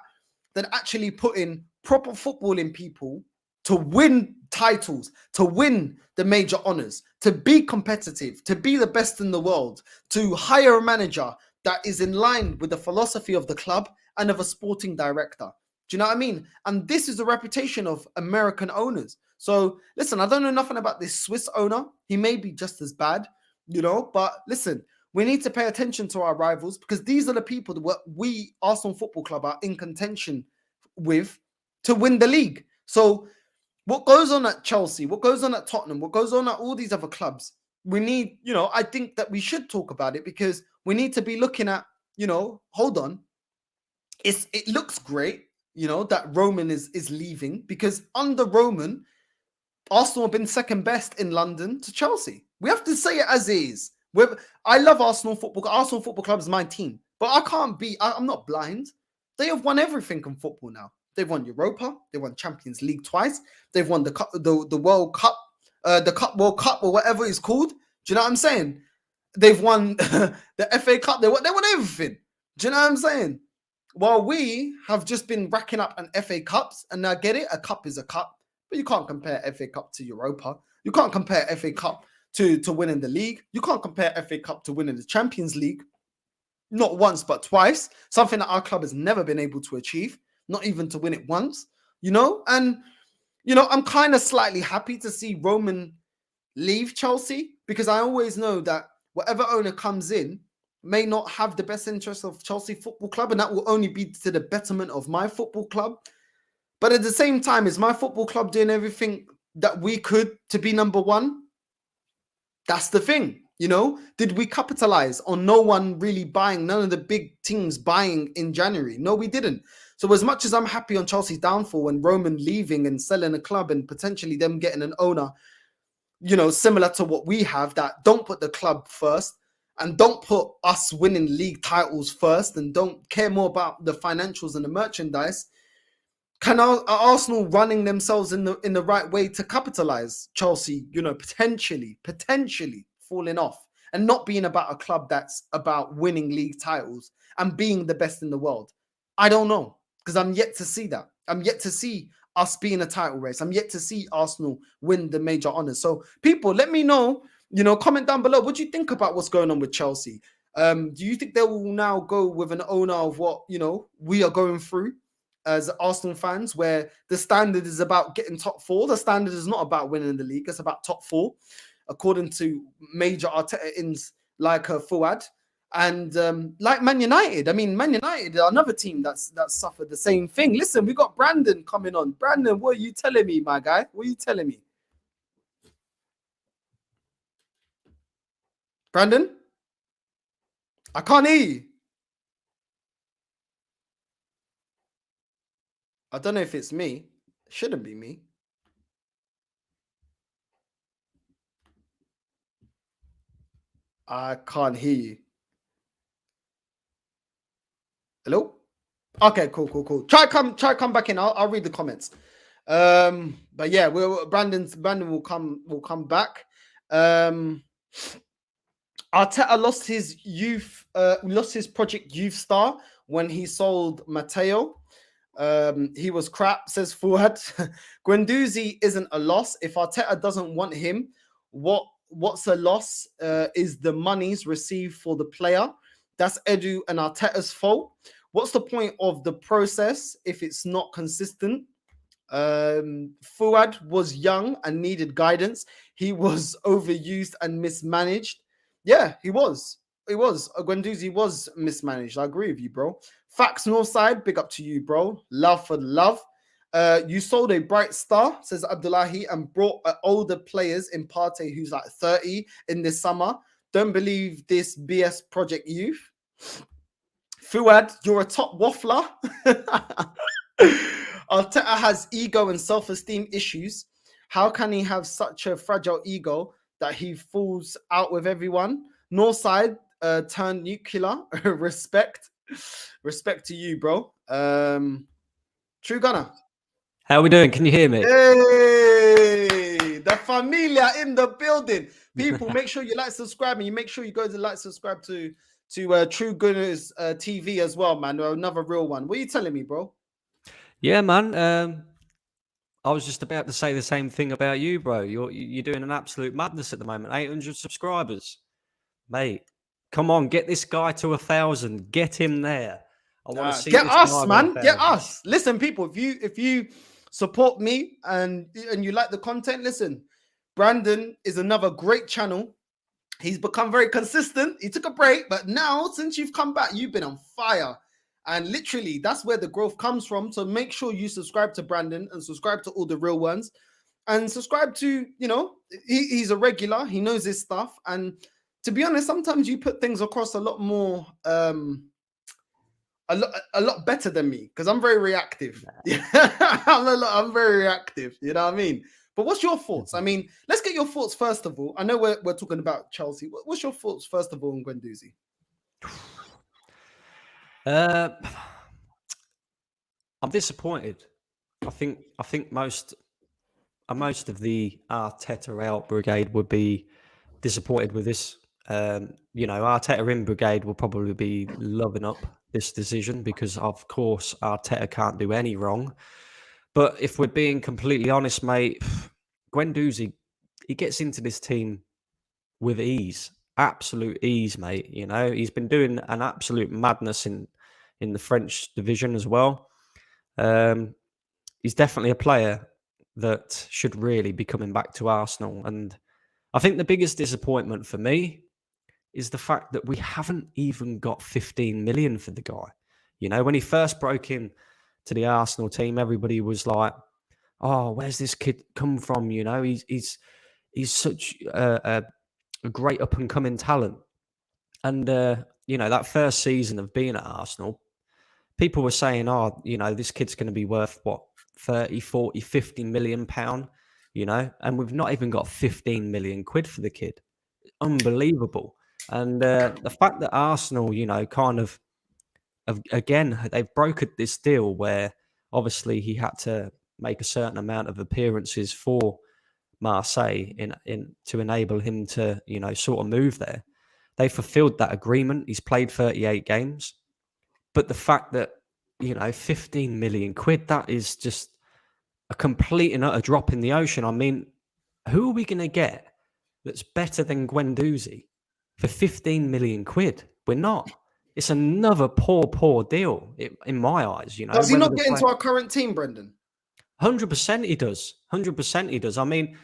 than actually putting proper footballing people to win titles, to win the major honors, to be competitive, to be the best in the world, to hire a manager that is in line with the philosophy of the club and of a sporting director. Do you know what I mean? And this is the reputation of American owners. So listen, I don't know nothing about this Swiss owner. He may be just as bad, but listen, we need to pay attention to our rivals, because these are the people that we, Arsenal Football Club, are in contention with to win the league. So what goes on at Chelsea, what goes on at Tottenham, what goes on at all these other clubs, we need, I think that we should talk about it, because we need to be looking at, hold on. It looks great, that Roman is leaving, because under Roman, Arsenal have been second best in London to Chelsea. We have to say it as is. I love Arsenal Football. Arsenal Football Club is my team, but I'm not blind. They have won everything in football now. They've won Europa. They won Champions League twice. They've won the World Cup, World Cup, or whatever it's called. Do you know what I'm saying? They've won the FA Cup. They won everything. Do you know what I'm saying? While we have just been racking up an FA Cups, and I get it, a cup is a cup, but you can't compare FA Cup to Europa. You can't compare FA Cup to winning the league. You can't compare FA Cup to winning the Champions League. Not once, but twice. Something that our club has never been able to achieve. Not even to win it once, And, I'm kind of slightly happy to see Roman leave Chelsea, because I always know that whatever owner comes in may not have the best interest of Chelsea Football Club, and that will only be to the betterment of my football club. But at the same time, is my football club doing everything that we could to be number one? That's the thing, Did we capitalize on no one really buying, none of the big teams buying in January? No, we didn't. So as much as I'm happy on Chelsea's downfall and Roman leaving and selling a club and potentially them getting an owner, similar to what we have, that don't put the club first and don't put us winning league titles first and don't care more about the financials and the merchandise, are Arsenal running themselves in the right way to capitalize Chelsea, potentially falling off and not being about a club that's about winning league titles and being the best in the world? I don't know, because I'm yet to see that. I'm yet to see us be in a title race. I'm yet to see Arsenal win the major honors. So people, let me know, comment down below. What do you think about what's going on with Chelsea? Do you think they will now go with an owner of what, we are going through as Arsenal fans, where the standard is about getting top four? The standard is not about winning the league. It's about top four, according to major Arteta-ins like Fuad. And like Man United, Man United are another team that's suffered the same thing. Listen, we got Brandon coming on. Brandon, what are you telling me, my guy? What are you telling me? Brandon? I can't hear you. I don't know if it's me. It shouldn't be me. I can't hear you. Hello? Okay, cool. Try come back in. I'll read the comments. But yeah, Brandon will come back. Arteta lost his Project Youth star when he sold Matteo. He was crap, says Fuad. Guendouzi isn't a loss. If Arteta doesn't want him, what's a loss is the monies received for the player. That's Edu and Arteta's fault. What's the point of the process if it's not consistent? Fuad was young and needed guidance. He was overused and mismanaged. Yeah, he was. Guendouzi was mismanaged. I agree with you, bro. Facts Northside, big up to you, bro. Love for the love. You sold a bright star, says Abdullahi, and brought older players in Partey who's like 30 in this summer. Don't believe this BS Project Youth. Fuad, you're a top waffler. Arteta has ego and self-esteem issues. How can he have such a fragile ego that he falls out with everyone? Northside turned nuclear. Respect to you, bro. True Gunner. How are we doing? Can you hear me? Hey, the familia in the building. People, make sure you like, subscribe, and you make sure you go to like, subscribe to True Gooners TV as well, man. Another real one. What are you telling me, bro? Yeah, man. I was just about to say the same thing about you, bro. You're doing an absolute madness at the moment. 800 subscribers, mate. Come on, get this guy to 1,000. Get him there. I want to see get this us, man. 1,000. Get us. Listen, people. If you support me and you like the content, listen. Brandon is another great channel. He's become very consistent. He took a break, but now since you've come back, you've been on fire. And literally, that's where the growth comes from. So make sure you subscribe to Brandon and subscribe to all the real ones. And subscribe to, he's a regular. He knows his stuff. And to be honest, sometimes you put things across a lot more, a lot better than me because I'm very reactive. I'm very reactive. You know what I mean? But what's your thoughts? I mean, let's get your thoughts first of all. I know we're talking about Chelsea. What's your thoughts first of all on Guendouzi? I'm disappointed. I think most of the Arteta out brigade would be disappointed with this. Arteta in brigade will probably be loving up this decision because, of course, Arteta can't do any wrong. But if we're being completely honest, mate, Guendouzi, he gets into this team with ease, absolute ease, mate. He's been doing an absolute madness in the French division as well. He's definitely a player that should really be coming back to Arsenal. And I think the biggest disappointment for me is the fact that we haven't even got 15 million for the guy. When he first broke in to the Arsenal team, everybody was like, "Oh, where's this kid come from?" He's such a great up and coming talent. And that first season of being at Arsenal, people were saying, "Oh, this kid's going to be worth what, 30, 40, 50 million pound." And we've not even got 15 million quid for the kid. Unbelievable. And the fact that Arsenal, kind of again, they've brokered this deal where obviously he had to make a certain amount of appearances for Marseille in to enable him to, sort of move there. They fulfilled that agreement. He's played 38 games. But the fact that, 15 million quid, that is just a complete and utter drop in the ocean. I mean, who are we going to get that's better than Guendouzi for 15 million quid? We're not. It's another poor deal in my eyes. Does he not get into our current team, Brendan? 100% he does. 100% he does. I mean,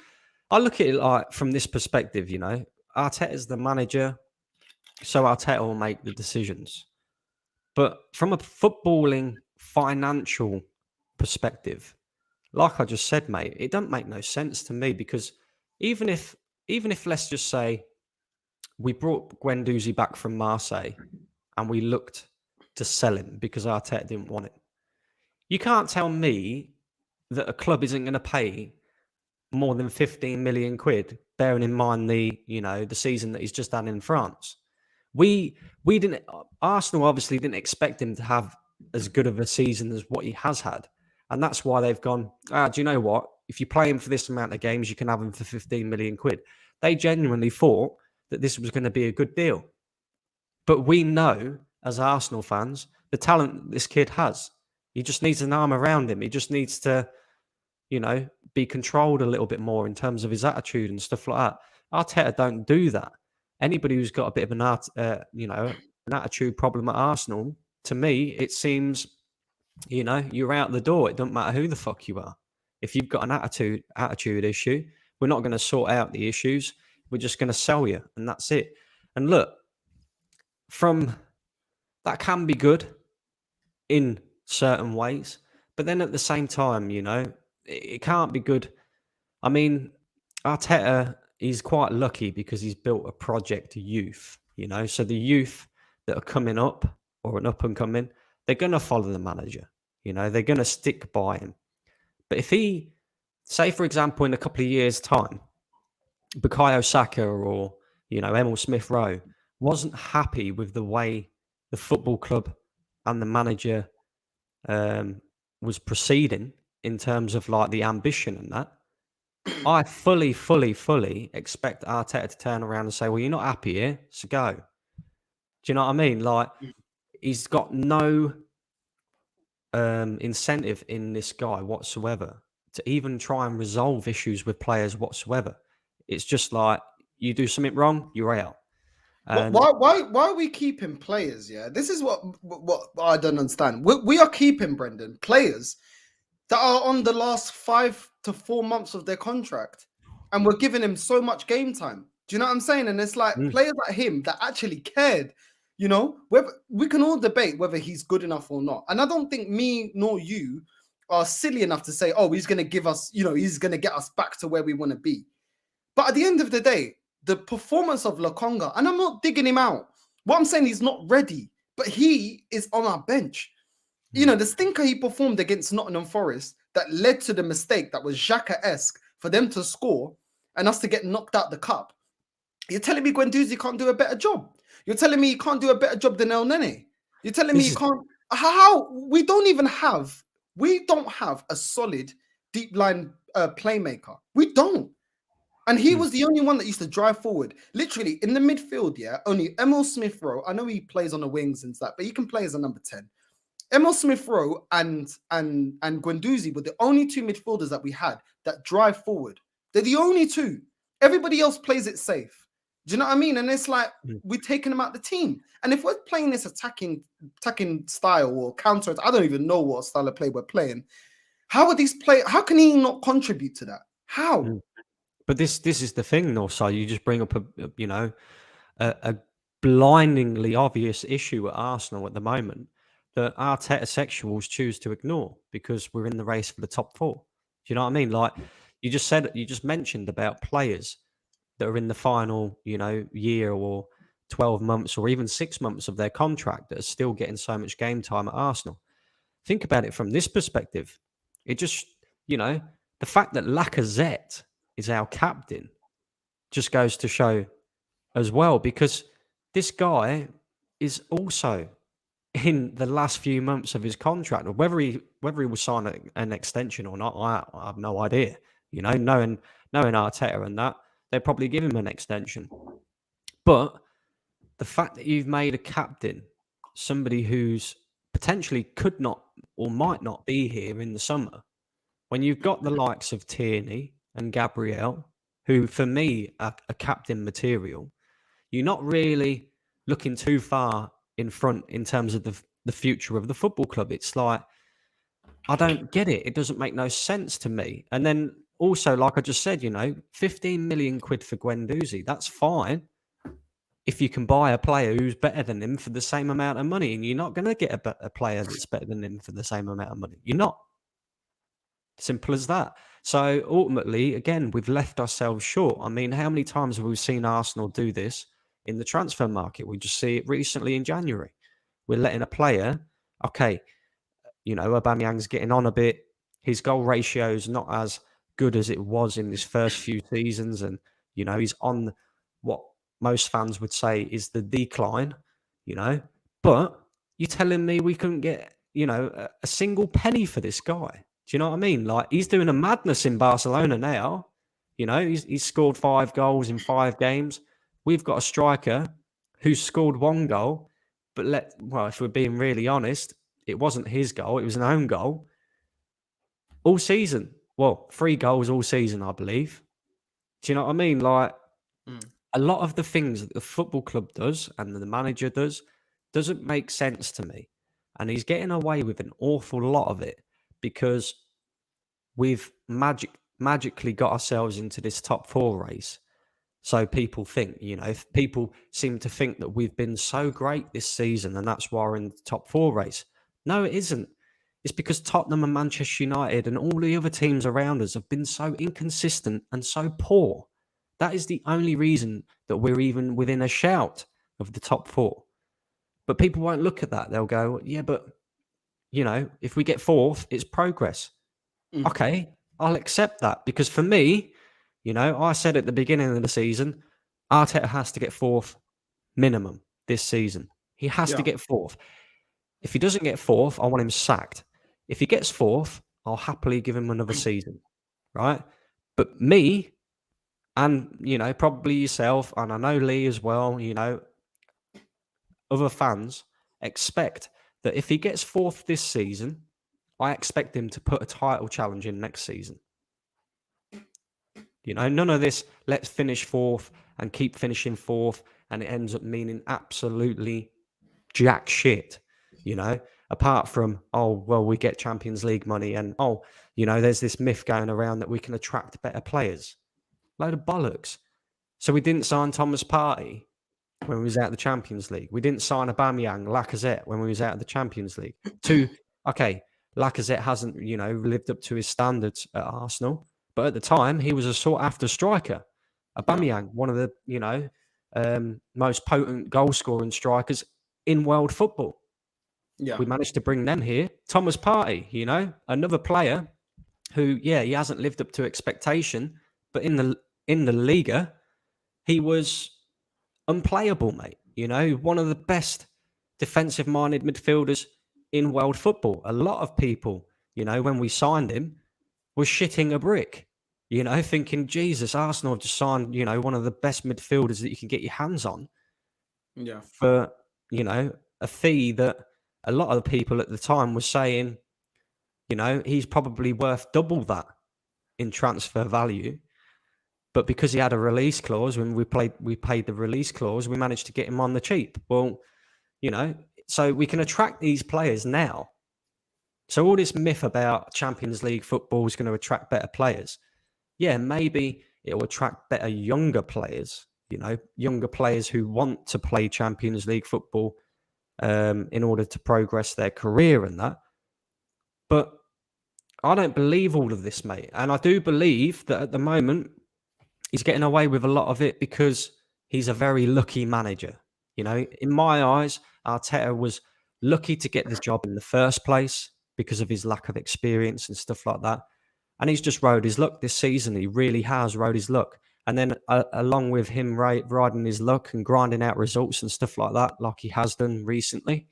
I look at it like from this perspective, Arteta is the manager, so Arteta will make the decisions. But from a footballing financial perspective, like I just said, mate, it doesn't make no sense to me because even if let's just say we brought Guendouzi back from Marseille and we looked to sell him because Arteta didn't want it, you can't tell me that a club isn't going to pay more than 15 million quid, bearing in mind the season that he's just had in France. We didn't. Arsenal obviously didn't expect him to have as good of a season as what he has had, and that's why they've gone. Do you know what? If you play him for this amount of games, you can have him for 15 million quid. They genuinely thought that this was going to be a good deal, but we know as Arsenal fans the talent this kid has. He just needs an arm around him. He just needs to, be controlled a little bit more in terms of his attitude and stuff like that. Arteta don't do that. Anybody who's got a bit of an attitude problem at Arsenal, to me, it seems, you're out the door. It doesn't matter who the fuck you are. If you've got an attitude issue, we're not going to sort out the issues. We're just going to sell you, and that's it. And look, that can be good in certain ways, but then at the same time, it can't be good. I mean, Arteta is quite lucky because he's built a project youth, so the youth that are coming up or an up and coming, they're going to follow the manager, they're going to stick by him. But if he, say, for example, in a couple of years' time, Bukayo Saka or, Emil Smith-Rowe wasn't happy with the way the football club and the manager was proceeding in terms of like the ambition and that, I fully expect Arteta to turn around and say, well, you're not happy here, so go. Do you know what I mean? Like, he's got no incentive in this guy whatsoever to even try and resolve issues with players whatsoever. It's just like, you do something wrong, you're out. Why are we keeping players? Yeah, this is what I don't understand. We are keeping, Brendan, players that are on the last 5 to 4 months of their contract, and we're giving him so much game time. Do you know what I'm saying? And it's like players like him that actually cared. Whether we can all debate whether he's good enough or not, and I don't think me nor you are silly enough to say, "Oh, he's going to give us, he's going to get us back to where we want to be." But at the end of the day, the performance of Lokonga, and I'm not digging him out. What I'm saying, he's not ready, but he is on our bench. The stinker he performed against Nottingham Forest that led to the mistake that was Xhaka-esque for them to score and us to get knocked out the cup. You're telling me Guendouzi can't do a better job? You're telling me he can't do a better job than El Nene? You're telling me he can't? How? We don't have a solid deep line playmaker. We don't. And he was the only one that used to drive forward. Literally, in the midfield, only Emil Smith-Rowe, I know he plays on the wings and stuff, but he can play as a number 10. Emil Smith-Rowe and Guendouzi were the only two midfielders that we had that drive forward. They're the only two. Everybody else plays it safe. Do you know what I mean? And it's like, we're taking them out the team. And if we're playing this attacking style or counter, I don't even know what style of play we're playing. How can he not contribute to that? How? But this is the thing, though. So you just bring up a blindingly obvious issue at Arsenal at the moment that Arteta sexuals choose to ignore because we're in the race for the top 4. Do you know what I mean? Like you just mentioned about players that are in the final, year or 12 months or even 6 months of their contract that are still getting so much game time at Arsenal. Think about it from this perspective. It just, the fact that Lacazette is our captain just goes to show as well, because this guy is also in the last few months of his contract. Whether he will sign an extension or not, I have no idea. Knowing Arteta and that, they'll probably give him an extension. But the fact that you've made a captain somebody who's potentially could not or might not be here in the summer, when you've got the likes of Tierney and Gabriel, who for me are captain material, you're not really looking too far in front in terms of the future of the football club. It's like, I don't get it. It doesn't make no sense to me. And then also, like I just said, 15 million quid for Guendouzi, that's fine if you can buy a player who's better than him for the same amount of money. And you're not going to get a player that's better than him for the same amount of money. You're not. Simple as that. So ultimately, again, we've left ourselves short. I mean, how many times have we seen Arsenal do this in the transfer market? We just see it recently in January. We're letting a player, okay, Aubameyang's getting on a bit. His goal ratio is not as good as it was in his first few seasons, and he's on what most fans would say is the decline. But you're telling me we couldn't get a single penny for this guy? Do you know what I mean? Like, he's doing a madness in Barcelona now. He's scored 5 goals in 5 games. We've got a striker who's scored 1 goal, but if we're being really honest, it wasn't his goal. It was an own goal. All season. Well, 3 goals all season, I believe. Do you know what I mean? Like, a lot of the things that the football club does and the manager does doesn't make sense to me. And he's getting away with an awful lot of it because we've magically got ourselves into this top 4 race. So people think, people seem to think that we've been so great this season and that's why we're in the top 4 race. No, it isn't. It's because Tottenham and Manchester United and all the other teams around us have been so inconsistent and so poor. That is the only reason that we're even within a shout of the top 4. But people won't look at that. They'll go, yeah, but, if we get 4th, it's progress. Okay, I'll accept that. Because for me, I said at the beginning of the season, Arteta has to get 4th minimum this season. He has to get 4th. If he doesn't get 4th, I want him sacked. If he gets 4th, I'll happily give him another season, right? But me, and, probably yourself, and I know Lee as well, other fans expect that if he gets 4th this season, I expect him to put a title challenge in next season. None of this, let's finish 4th and keep finishing 4th, and it ends up meaning absolutely jack shit, apart from, we get Champions League money, and, there's this myth going around that we can attract better players. Load of bollocks. So we didn't sign Thomas Partey when we was out of the Champions League. We didn't sign Aubameyang, Lacazette when we was out of the Champions League. Lacazette hasn't, lived up to his standards at Arsenal, but at the time he was a sought-after striker. Aubameyang, one of the, most potent goal-scoring strikers in world football. Yeah, we managed to bring them here. Thomas Partey, another player who, he hasn't lived up to expectation, but in the Liga, he was unplayable, mate. One of the best defensive-minded midfielders in world football. A lot of people, when we signed him, were shitting a brick, thinking, Jesus, Arsenal have just signed, one of the best midfielders that you can get your hands on. Yeah. For, a fee that a lot of the people at the time were saying, he's probably worth double that in transfer value. But because he had a release clause, when we paid the release clause, we managed to get him on the cheap. Well, so we can attract these players now. So all this myth about Champions League football is going to attract better players. Yeah, maybe it will attract better younger players, younger players who want to play Champions League football in order to progress their career and that. But I don't believe all of this, mate. And I do believe that at the moment, he's getting away with a lot of it because he's a very lucky manager. In my eyes, Arteta was lucky to get this job in the first place because of his lack of experience and stuff like that. And he's just rode his luck this season. He really has rode his luck. And then along with him riding his luck and grinding out results and stuff like that, like he has done recently,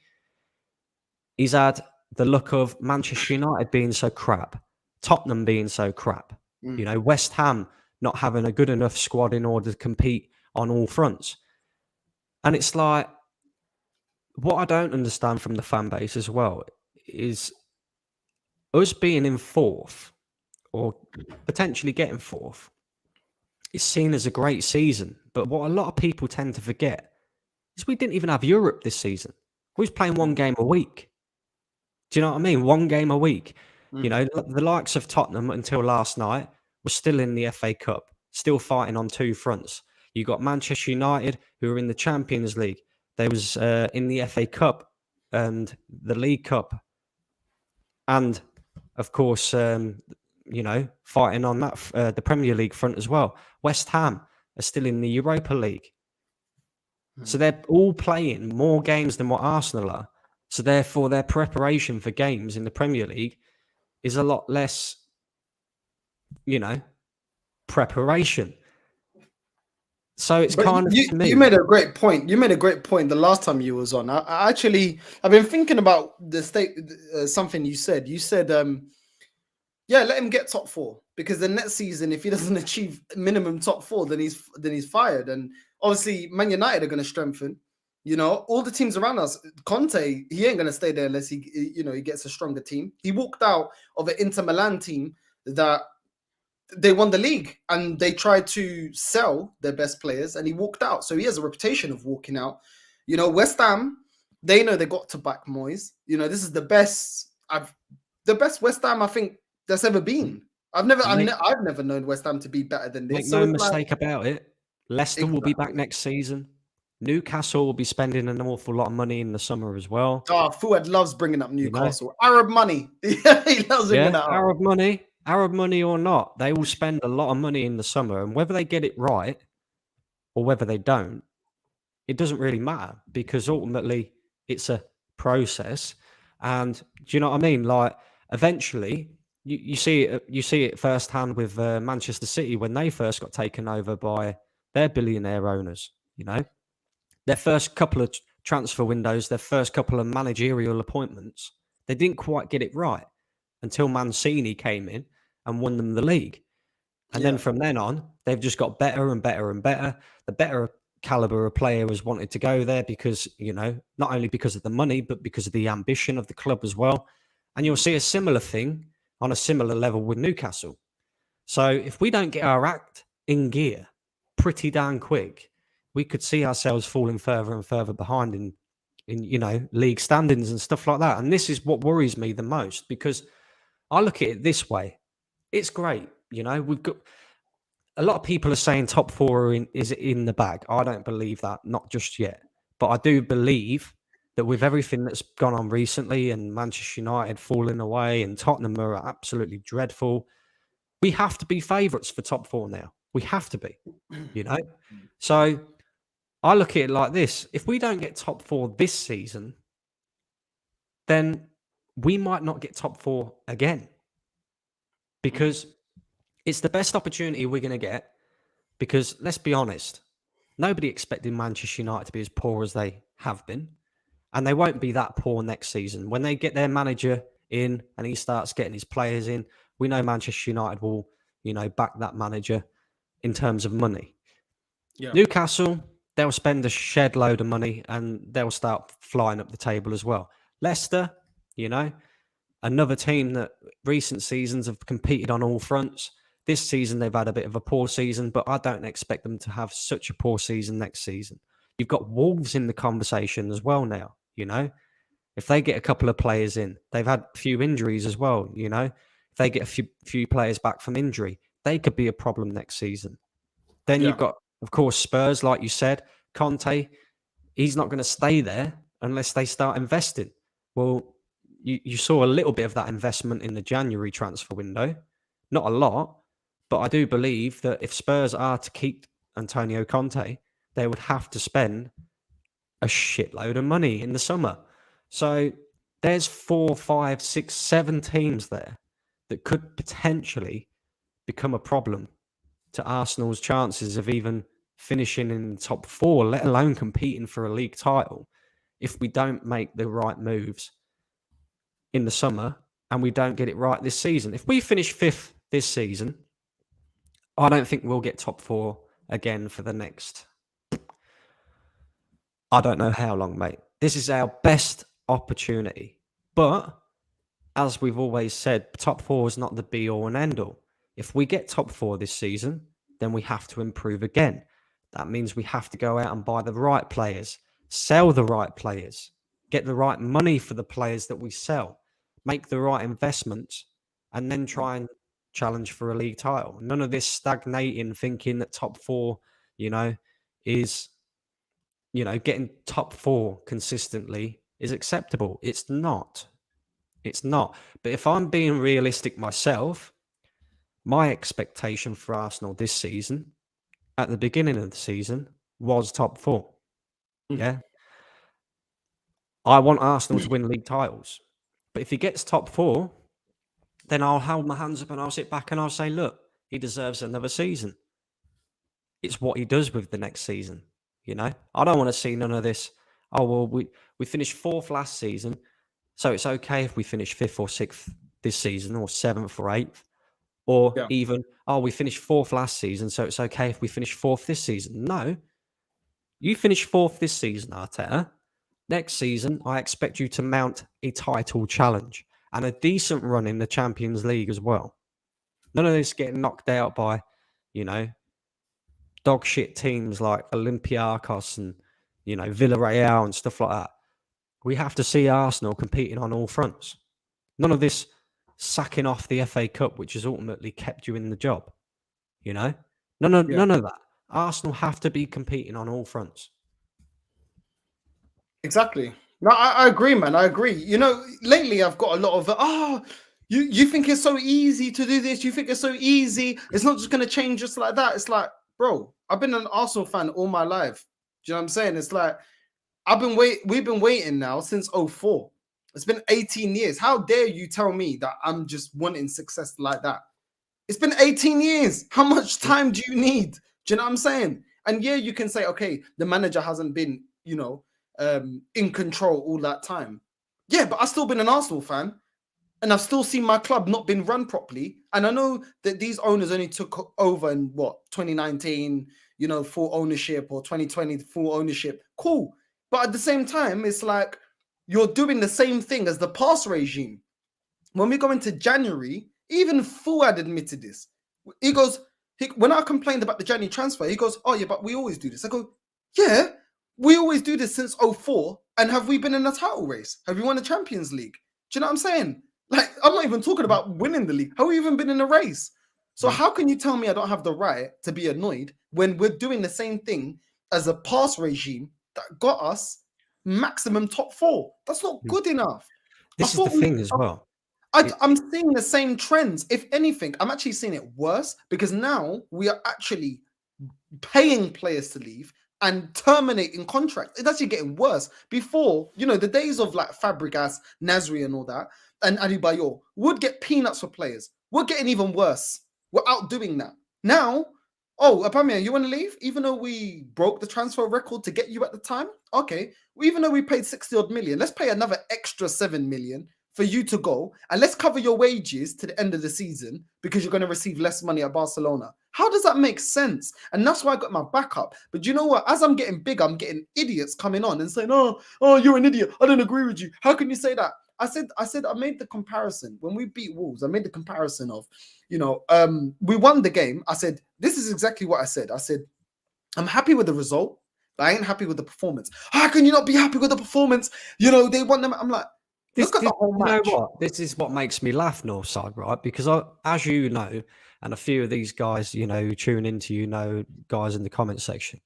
he's had the luck of Manchester United being so crap, Tottenham being so crap, West Ham not having a good enough squad in order to compete on all fronts. And it's like, what I don't understand from the fan base as well is us being in 4th or potentially getting 4th is seen as a great season. But what a lot of people tend to forget is we didn't even have Europe this season. We was playing 1 game a week. Do you know what I mean? 1 game a week. The likes of Tottenham until last night were still in the FA Cup, still fighting on 2 fronts. You got Manchester United, who are in the Champions League. They was in the FA Cup and the League Cup. And, of course, fighting on that the Premier League front as well. West Ham are still in the Europa League. So they're all playing more games than what Arsenal are. So therefore, their preparation for games in the Premier League is a lot less preparation. So it's But kind of to me. you made a great point. You made a great point the last time you was on. I've been thinking about the state. Something you said. You said, yeah, let him get top four, because the next season, if he doesn't achieve minimum top four, then he's fired. And obviously, Man United are going to strengthen. All the teams around us. Conte, he ain't going to stay there unless he gets a stronger team. He walked out of an Inter Milan team that they won the league, and they tried to sell their best players, and he walked out. So he has a reputation of walking out. West Ham, they know they got to back Moyes. This is the best West Ham I think that's ever been. I've never known West Ham to be better than this. Make no mistake about it. Leicester will be back next season. Newcastle will be spending an awful lot of money in the summer as well. Fuad loves bringing up Newcastle. Arab money. He loves bringing that up. Arab money or not, they will spend a lot of money in the summer, and whether they get it right or whether they don't, it doesn't really matter, because ultimately it's a process. And do you know what I mean? Like, eventually, you see it firsthand with Manchester City when they first got taken over by their billionaire owners. Their first couple of transfer windows, their first couple of managerial appointments, they didn't quite get it right until Mancini came in and won them the league. And then from then on, they've just got better and better and better. The better caliber of player has wanted to go there because, not only because of the money, but because of the ambition of the club as well. And you'll see a similar thing on a similar level with Newcastle. So if we don't get our act in gear pretty darn quick, we could see ourselves falling further and further behind in league standings and stuff like that. And this is what worries me the most, because I look at it this way. It's great. We've got a lot of people are saying top four is in the bag. I don't believe that, not just yet. But I do believe that with everything that's gone on recently, and Manchester United falling away and Tottenham are absolutely dreadful, we have to be favourites for top four now. We have to be, So I look at it like this. If we don't get top four this season, then we might not get top four again, because it's the best opportunity we're going to get. Because let's be honest, nobody expected Manchester United to be as poor as they have been, and they won't be that poor next season. When they get their manager in and he starts getting his players in, we know Manchester United will, back that manager in terms of money. Yeah. Newcastle, they'll spend a shed load of money and they'll start flying up the table as well. Leicester, another team that recent seasons have competed on all fronts. This season, they've had a bit of a poor season, but I don't expect them to have such a poor season next season. You've got Wolves in the conversation as well now, If they get a couple of players in, they've had a few injuries as well, If they get a few players back from injury, they could be a problem next season. Then you've got, of course, Spurs, like you said. Conte, he's not going to stay there unless they start investing. Well, you saw a little bit of that investment in the January transfer window. Not a lot, but I do believe that if Spurs are to keep Antonio Conte, they would have to spend a shitload of money in the summer. So there's 4, 5, 6, 7 teams there that could potentially become a problem to Arsenal's chances of even finishing in the top 4, let alone competing for a league title, if we don't make the right moves in the summer and we don't get it right this season. If we finish 5th this season, I don't think we'll get top 4 again for the next, I don't know how long, mate. This is our best opportunity. But as we've always said, top 4 is not the be-all and end-all. If we get top 4 this season, then we have to improve again. That means we have to go out and buy the right players, sell the right players, get the right money for the players that we sell, make the right investments, and then try and challenge for a league title. None of this stagnating, thinking that top 4, is, getting top 4 consistently is acceptable. It's not. It's not. But if I'm being realistic myself, my expectation for Arsenal this season, at the beginning of the season, was top 4. Yeah. I want Arsenal to win league titles. But if he gets top 4, then I'll hold my hands up and I'll sit back and I'll say, look, he deserves another season. It's what he does with the next season. You know, I don't want to see none of this. Oh, well, we finished 4th last season, so it's okay if we finish 5th or 6th this season, or 7th or 8th, or Yeah. even, oh, we finished 4th last season, so it's okay if we finish 4th this season. No, you finish 4th this season, Arteta. Next season, I expect you to mount a title challenge and a decent run in the Champions League as well. None of this getting knocked out by, you know, dog shit teams like Olympiacos and, you know, Villarreal and stuff like that. We have to see Arsenal competing on all fronts. None of this sacking off the FA Cup, which has ultimately kept you in the job. You know, none of that. Arsenal have to be competing on all fronts. Exactly. No, I agree, man. I agree. You know, lately I've got a lot of you think it's so easy to do this? You think it's so easy? It's not just going to change just like that. It's like, bro, I've been an Arsenal fan all my life. Do you know what I'm saying? It's like we've been waiting now since 04. It's been 18 years. How dare you tell me that I'm just wanting success like that? It's been 18 years. How much time do you need? Do you know what I'm saying? And yeah, you can say, okay, the manager hasn't been, you know, in control all that time. Yeah, but I've still been an Arsenal fan, and I've still seen my club not been run properly. And I know that these owners only took over in 2019, you know, full ownership, or 2020 full ownership. Cool. But at the same time, it's like you're doing the same thing as the past regime. When we go into January, even Fuad admitted this. He goes, when I complained about the January transfer, he goes, oh yeah, but we always do this. I go, yeah, we always do this since 04. And have we been in a title race? Have we won the Champions League? Do you know what I'm saying? Like, I'm not even talking about winning the league. Have we even been in a race? So how can you tell me I don't have the right to be annoyed when we're doing the same thing as a past regime that got us maximum top 4? That's not good enough. This is the thing as well. I'm seeing the same trends. If anything, I'm actually seeing it worse, because now we are actually paying players to leave and terminating contracts. It's actually getting worse. Before, you know, the days of like Fabregas, Nasri and all that, and Adebayor would get peanuts for players. We're getting even worse. We're outdoing that. Now, oh, Aubameyang, you want to leave? Even though we broke the transfer record to get you at the time? Okay. Even though we paid 60 odd million, let's pay another extra 7 million for you to go, and let's cover your wages to the end of the season because you're going to receive less money at Barcelona. How does that make sense? And that's why I got my backup. But you know what? As I'm getting big, I'm getting idiots coming on and saying, oh, you're an idiot. I don't agree with you. How can you say that? I made the comparison when we beat Wolves. I made the comparison of, you know, we won the game. I said, this is exactly what I said. I said, I'm happy with the result, but I ain't happy with the performance. How can you not be happy with the performance? You know, they won them. I'm like, look at the whole match. You know what? This is what makes me laugh, Northside, right? Because as you know, and a few of these guys, you know, who tune into, you know, guys in the comment section,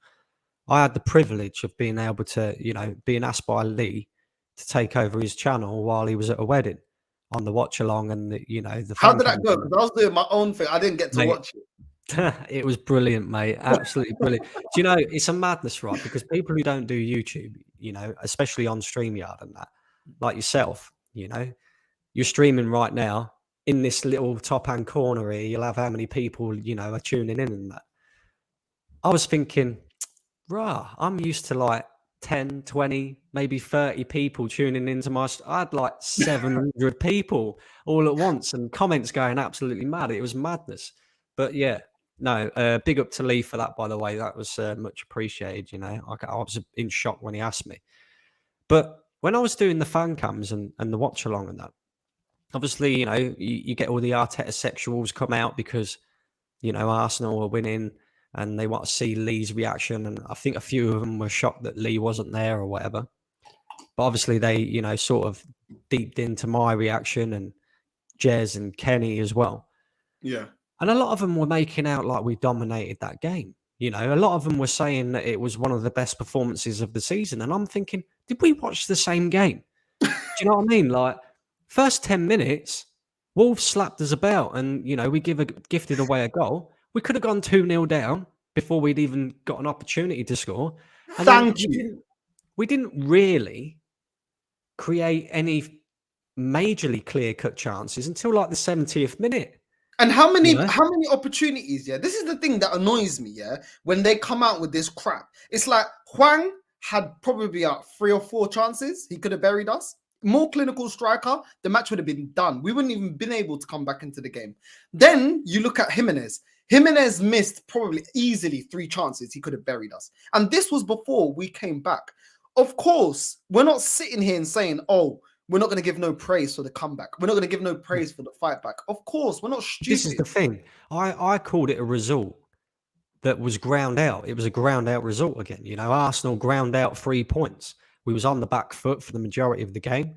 I had the privilege of being able to, you know, being asked by Lee to take over his channel while he was at a wedding on the watch along, and the, you know, the. How did that go? Because I was doing my own thing. I didn't get to watch it. It was brilliant, mate. Absolutely brilliant. Do you know, it's a madness, right? Because people who don't do YouTube, you know, especially on StreamYard and that, like yourself, you know, you're streaming right now in this little top hand corner here. You'll have how many people, you know, are tuning in and that. I was thinking, rah, I'm used to like 10, 20, maybe 30 people tuning into my. I had like 700 people all at once and comments going absolutely mad. It was madness. But yeah, no, big up to Lee for that, by the way. That was much appreciated. You know, I was in shock when he asked me. But when I was doing the fan cams and the watch along and that, obviously, you know, you get all the Arteta sexuals come out because, you know, Arsenal are winning and they want to see Lee's reaction. And I think a few of them were shocked that Lee wasn't there or whatever. But obviously they, you know, sort of deeped into my reaction, and Jez and Kenny as well. Yeah. And a lot of them were making out like we dominated that game. You know, a lot of them were saying that it was one of the best performances of the season. And I'm thinking, did we watch the same game? Do you know what I mean? Like, first 10 minutes, Wolves slapped us about and, you know, we gifted away a goal. We could have gone 2-0 down before we'd even got an opportunity to score. And Thank you. We didn't really create any majorly clear-cut chances until like the 70th minute. And how many You know? opportunities? Yeah, this is the thing that annoys me. Yeah, when they come out with this crap, it's like Huang had probably 3 or 4 chances. He could have buried us. More clinical striker, the match would have been done. We wouldn't even been able to come back into the game. Then you look at Jimenez. Jimenez missed probably easily 3 chances. He could have buried us. And this was before we came back. Of course, we're not sitting here and saying, oh, we're not going to give no praise for the comeback. We're not going to give no praise for the fight back. Of course, we're not stupid. This is the thing. I called it a result that was ground out. It was a ground out result again. You know, Arsenal ground out 3 points. We was on the back foot for the majority of the game,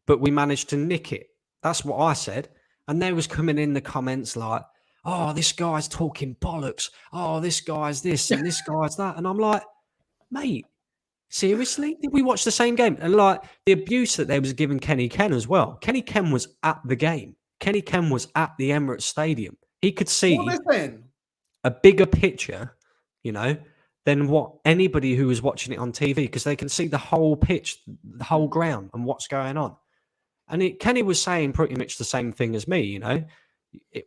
but we managed to nick it. That's what I said. And they was coming in the comments like, oh, this guy's talking bollocks. Oh, this guy's this and this guy's that. And I'm like, mate, seriously? Did we watch the same game? And like the abuse that they was giving Kenny Ken as well. Kenny Ken was at the game. Kenny Ken was at the Emirates Stadium. He could see a bigger picture, you know, than what anybody who was watching it on TV, because they can see the whole pitch, the whole ground and what's going on. And Kenny was saying pretty much the same thing as me, you know.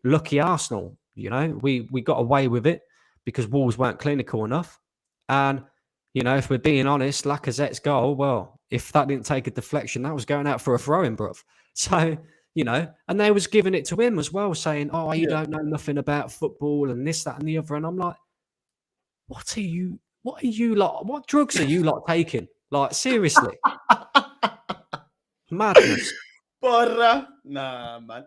Lucky Arsenal, you know, we got away with it because Wolves weren't clinical enough. And, you know, if we're being honest, Lacazette's goal, well, if that didn't take a deflection, that was going out for a throw-in, bruv. So, you know, and they was giving it to him as well, saying, oh, you don't know nothing about football and this, that, and the other. And I'm like, what are you lot, what drugs are you lot taking? Like, seriously. Madness. Porra. Nah, man.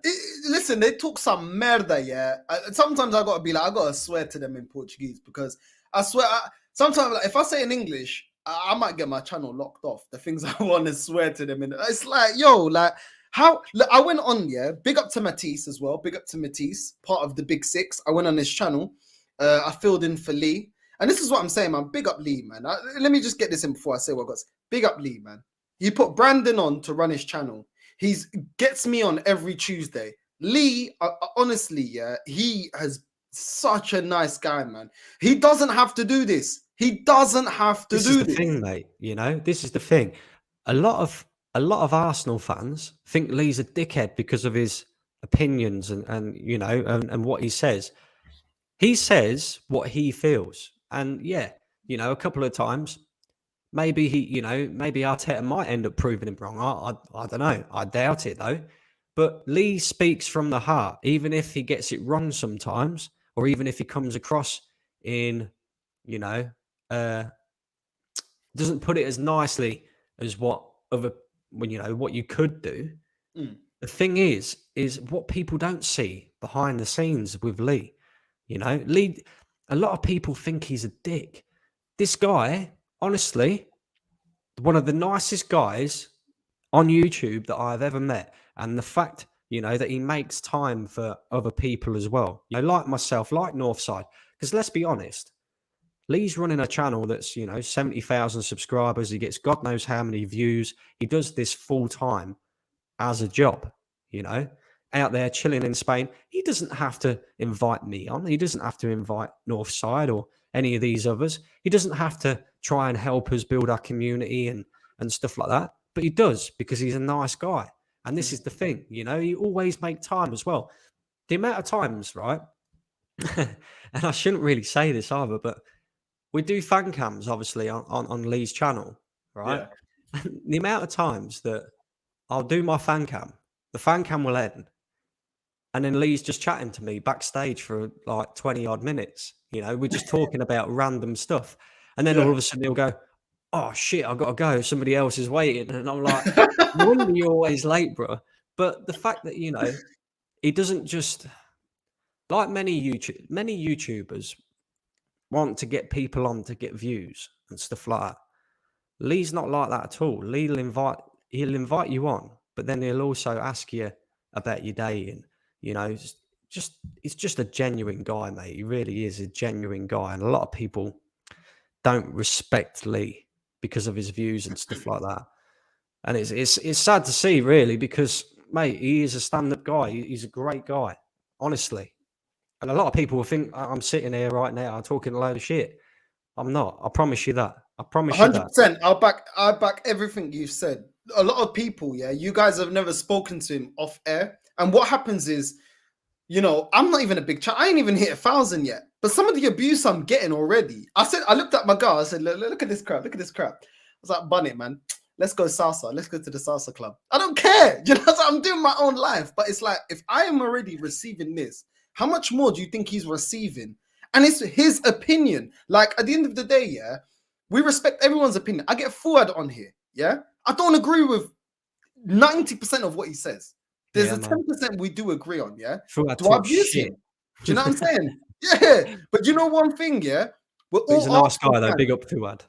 Listen, they talk some merda, yeah. Sometimes I gotta be like, I gotta swear to them in Portuguese, because I swear, sometimes like, if I say in English, I might get my channel locked off. The things I want to swear to them in, it's like, yo, like, how? Look, I went on, yeah. Big up to Matisse as well. Big up to Matisse, part of the Big Six. I went on his channel. I filled in for Lee, and this is what I'm saying, man. Big up Lee, man. Let me just get this in before I say what I got. Big up Lee, man. He put Brandon on to run his channel. He gets me on every Tuesday. Lee, honestly, yeah, he has such a nice guy, man. He doesn't have to do this. He doesn't have to do this. This is the thing, mate. You know, this is the thing. A lot of Arsenal fans think Lee's a dickhead because of his opinions and you know, and what he says. He says what he feels. And yeah, you know, a couple of times, maybe maybe Arteta might end up proving him wrong. I don't know. I doubt it though. But Lee speaks from the heart, even if he gets it wrong sometimes, or even if he comes across in, you know, doesn't put it as nicely as what you could do. The thing is what people don't see behind the scenes with Lee. You know, Lee, a lot of people think he's a dick. This guy, honestly, one of the nicest guys on YouTube that I've ever met. And the fact, you know, that he makes time for other people as well. You know, like myself, like Northside. Because let's be honest, Lee's running a channel that's, you know, 70,000 subscribers. He gets God knows how many views. He does this full time as a job, you know, out there chilling in Spain. He doesn't have to invite me on. He doesn't have to invite Northside or any of these others. He doesn't have to try and help us build our community and stuff like that. But he does, because he's a nice guy. And this is the thing, you know, you always make time as well. The amount of times, right? And I shouldn't really say this either, but we do fan cams, obviously, on Lee's channel, right? Yeah. The amount of times that I'll do my fan cam, the fan cam will end, and then Lee's just chatting to me backstage for like 20 odd minutes. You know, we're just talking about random stuff. And then all of a sudden he'll go, oh shit, I've got to go. Somebody else is waiting. And I'm like, no wonder you're always late, bro. But the fact that, you know, he doesn't just, like many YouTubers want to get people on to get views and stuff like that. Lee's not like that at all. He'll invite you on, but then he'll also ask you about your day, and you know, he's just a genuine guy, mate. He really is a genuine guy, and a lot of people don't respect Lee because of his views and stuff like that. And it's sad to see, really, because mate, he is a stand-up guy. He's a great guy, honestly. And a lot of people will think I'm sitting here right now, I'm talking a load of shit. I'm not. I promise you that. I promise 100%. You that. 100%. I back everything you've said. A lot of people, yeah, you guys have never spoken to him off air. And what happens is, you know, I'm not even a big I ain't even hit 1,000 yet. But some of the abuse I'm getting already. I looked at my girl. I said, look at this crap. Look at this crap. I was like, Bunny, man, let's go salsa. Let's go to the salsa club. I don't care. You know, I'm doing my own life. But it's like, if I am already receiving this, how much more do you think he's receiving? And it's his opinion. Like, at the end of the day, yeah, we respect everyone's opinion. I get Fuad on here, yeah? I don't agree with 90% of what he says. There's a 10% we do agree on, yeah? Do I abuse him? Do you know what I'm saying? Yeah. But you know one thing, yeah? He's a nice guy, though. Big up Fuad.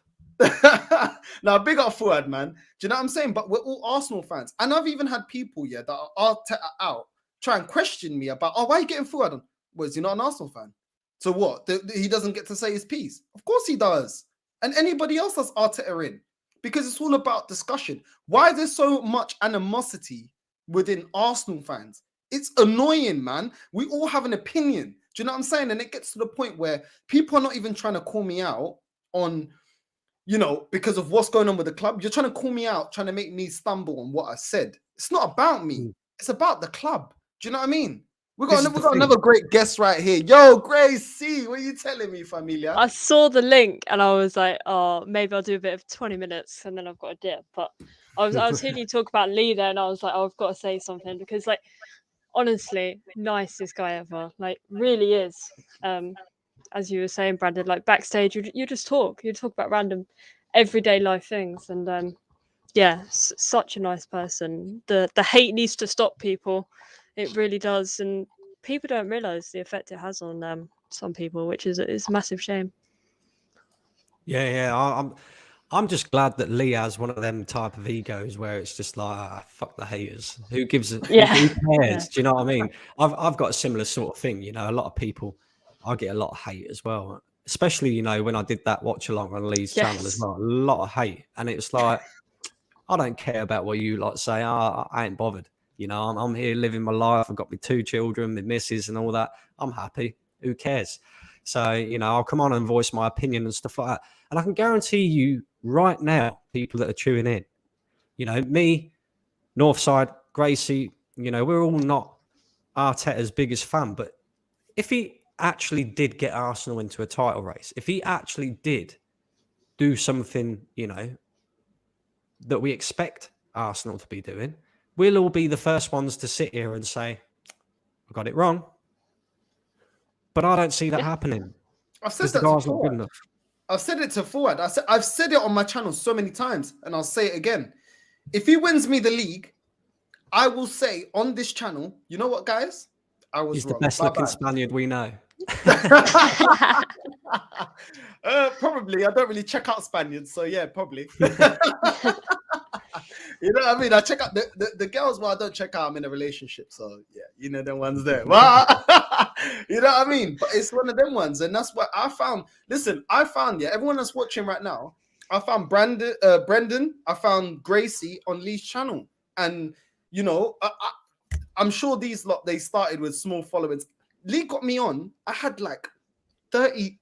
Now, big up Fuad, man. Do you know what I'm saying? But we're all Arsenal fans. And I've even had people, yeah, that are out try and question me about, why are you getting Fuad on? Well, is he not an Arsenal fan? So what? He doesn't get to say his piece? Of course he does. And anybody else that's Arteta in. Because it's all about discussion. Why there's so much animosity within Arsenal fans? It's annoying, man. We all have an opinion. Do you know what I'm saying? And it gets to the point where people are not even trying to call me out on, you know, because of what's going on with the club. You're trying to call me out, trying to make me stumble on what I said. It's not about me. It's about the club. Do you know what I mean? We've got another great guest right here. Yo, Gracie, what are you telling me, familia? I saw the link and I was like, oh, maybe I'll do a bit of 20 minutes and then I've got a dip. But I was hearing you talk about Lee there and I was like, oh, I've got to say something because, like, honestly, nicest guy ever. Like, really is. As you were saying, Brandon, like backstage, you just talk. You talk about random everyday life things. And yeah, such a nice person. The hate needs to stop, people. It really does. And people don't realize the effect it has on some people, which is a massive shame. Yeah. I'm just glad that Lee has one of them type of egos where it's just like, fuck the haters. Who gives it? Yeah. Who cares? Do you know what I mean? I've got a similar sort of thing. You know, a lot of people, I get a lot of hate as well. Especially, you know, when I did that watch along on Lee's channel as well, a lot of hate. And it's like, I don't care about what you like say. I ain't bothered. You know, I'm here living my life. I've got my 2 children, my missus and all that. I'm happy. Who cares? So, you know, I'll come on and voice my opinion and stuff like that. And I can guarantee you right now, people that are tuning in, you know, me, Northside, Gracie, you know, we're all not Arteta's biggest fan. But if he actually did get Arsenal into a title race, if he actually did do something, you know, that we expect Arsenal to be doing, we'll all be the first ones to sit here and say, I got it wrong. But I don't see that happening. I've said that to I've said it to Fuad. I've said it on my channel so many times, and I'll say it again. If he wins me the league, I will say on this channel, you know what, guys? I was wrong. He's the best looking Spaniard we know. Probably. I don't really check out Spaniards, so yeah, probably. You know what I mean? I check out the girls, well, I don't check out. I'm in a relationship, so yeah, you know the ones there. Well, you know what I mean? But it's one of them ones, and that's what I found. Listen, everyone that's watching right now, I found Brendan, I found Gracie on Lee's channel, and you know, I'm sure these lot, they started with small followings. Lee got me on. I had like 30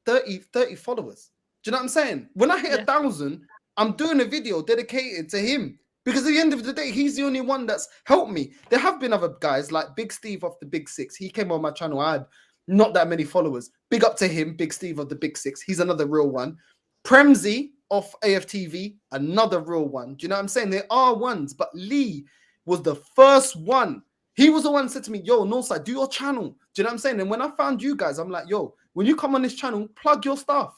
followers. Do you know what I'm saying? When I hit 1,000, I'm doing a video dedicated to him. Because at the end of the day, he's the only one that's helped me. There have been other guys like Big Steve of the Big Six. He came on my channel. I had not that many followers. Big up to him, Big Steve of the Big Six. He's another real one. Premzy of AFTV, another real one. Do you know what I'm saying? There are ones, but Lee was the first one. He was the one who said to me, yo, Northside, do your channel. Do you know what I'm saying? And when I found you guys, I'm like, yo, when you come on this channel, plug your stuff.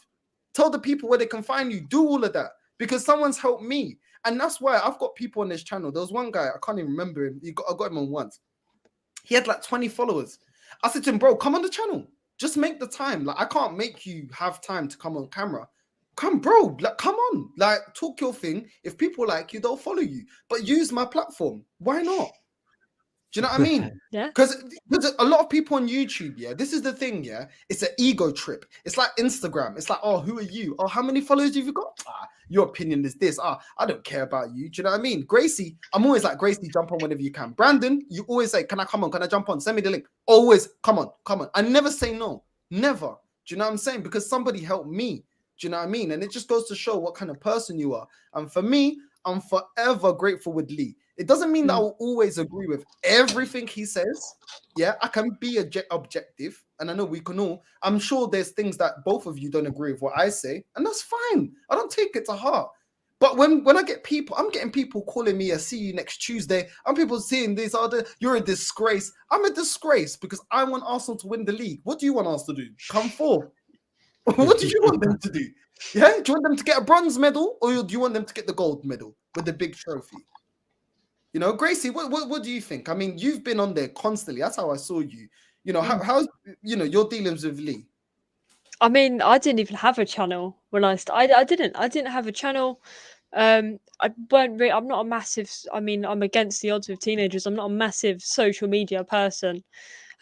Tell the people where they can find you. Do all of that. Because someone's helped me. And that's why I've got people on this channel. There was one guy, I can't even remember him. I got him on once. He had like 20 followers. I said to him, bro, come on the channel. Just make the time. Like, I can't make you have time to come on camera. Come, bro. Like, come on. Like, talk your thing. If people like you, they'll follow you. But use my platform. Why not? Do you know what I mean? Yeah. Because a lot of people on YouTube, yeah, this is the thing, yeah. It's an ego trip. It's like Instagram. It's like, oh, who are you? Oh, how many followers have you got? Your opinion is this. I don't care about you. Do you know what I mean? Gracie, I'm always like, Gracie, jump on whenever you can. Brandon, you always say, can I come on? Can I jump on? Send me the link. Always, come on. I never say no. Never. Do you know what I'm saying? Because somebody helped me. Do you know what I mean? And it just goes to show what kind of person you are. And for me, I'm forever grateful with Lee. It doesn't mean that I will always agree with everything he says. Yeah, I can be objective, and I know we can all. I'm sure there's things that both of you don't agree with what I say, and that's fine. I don't take it to heart. But when I get people, I'm getting people calling me a "see you next Tuesday." I'm people saying this, you're a disgrace. I'm a disgrace because I want Arsenal to win the league. What do you want us to do? Come forth. What do you want them to do? Yeah, do you want them to get a bronze medal, or do you want them to get the gold medal with the big trophy? You know, Gracie, what do you think? I mean, you've been on there constantly. That's how I saw you. You know, how's your dealings with Lee? I mean, I didn't even have a channel when I started. I didn't have a channel. I'm not a massive. I mean, I'm against the odds with teenagers. I'm not a massive social media person,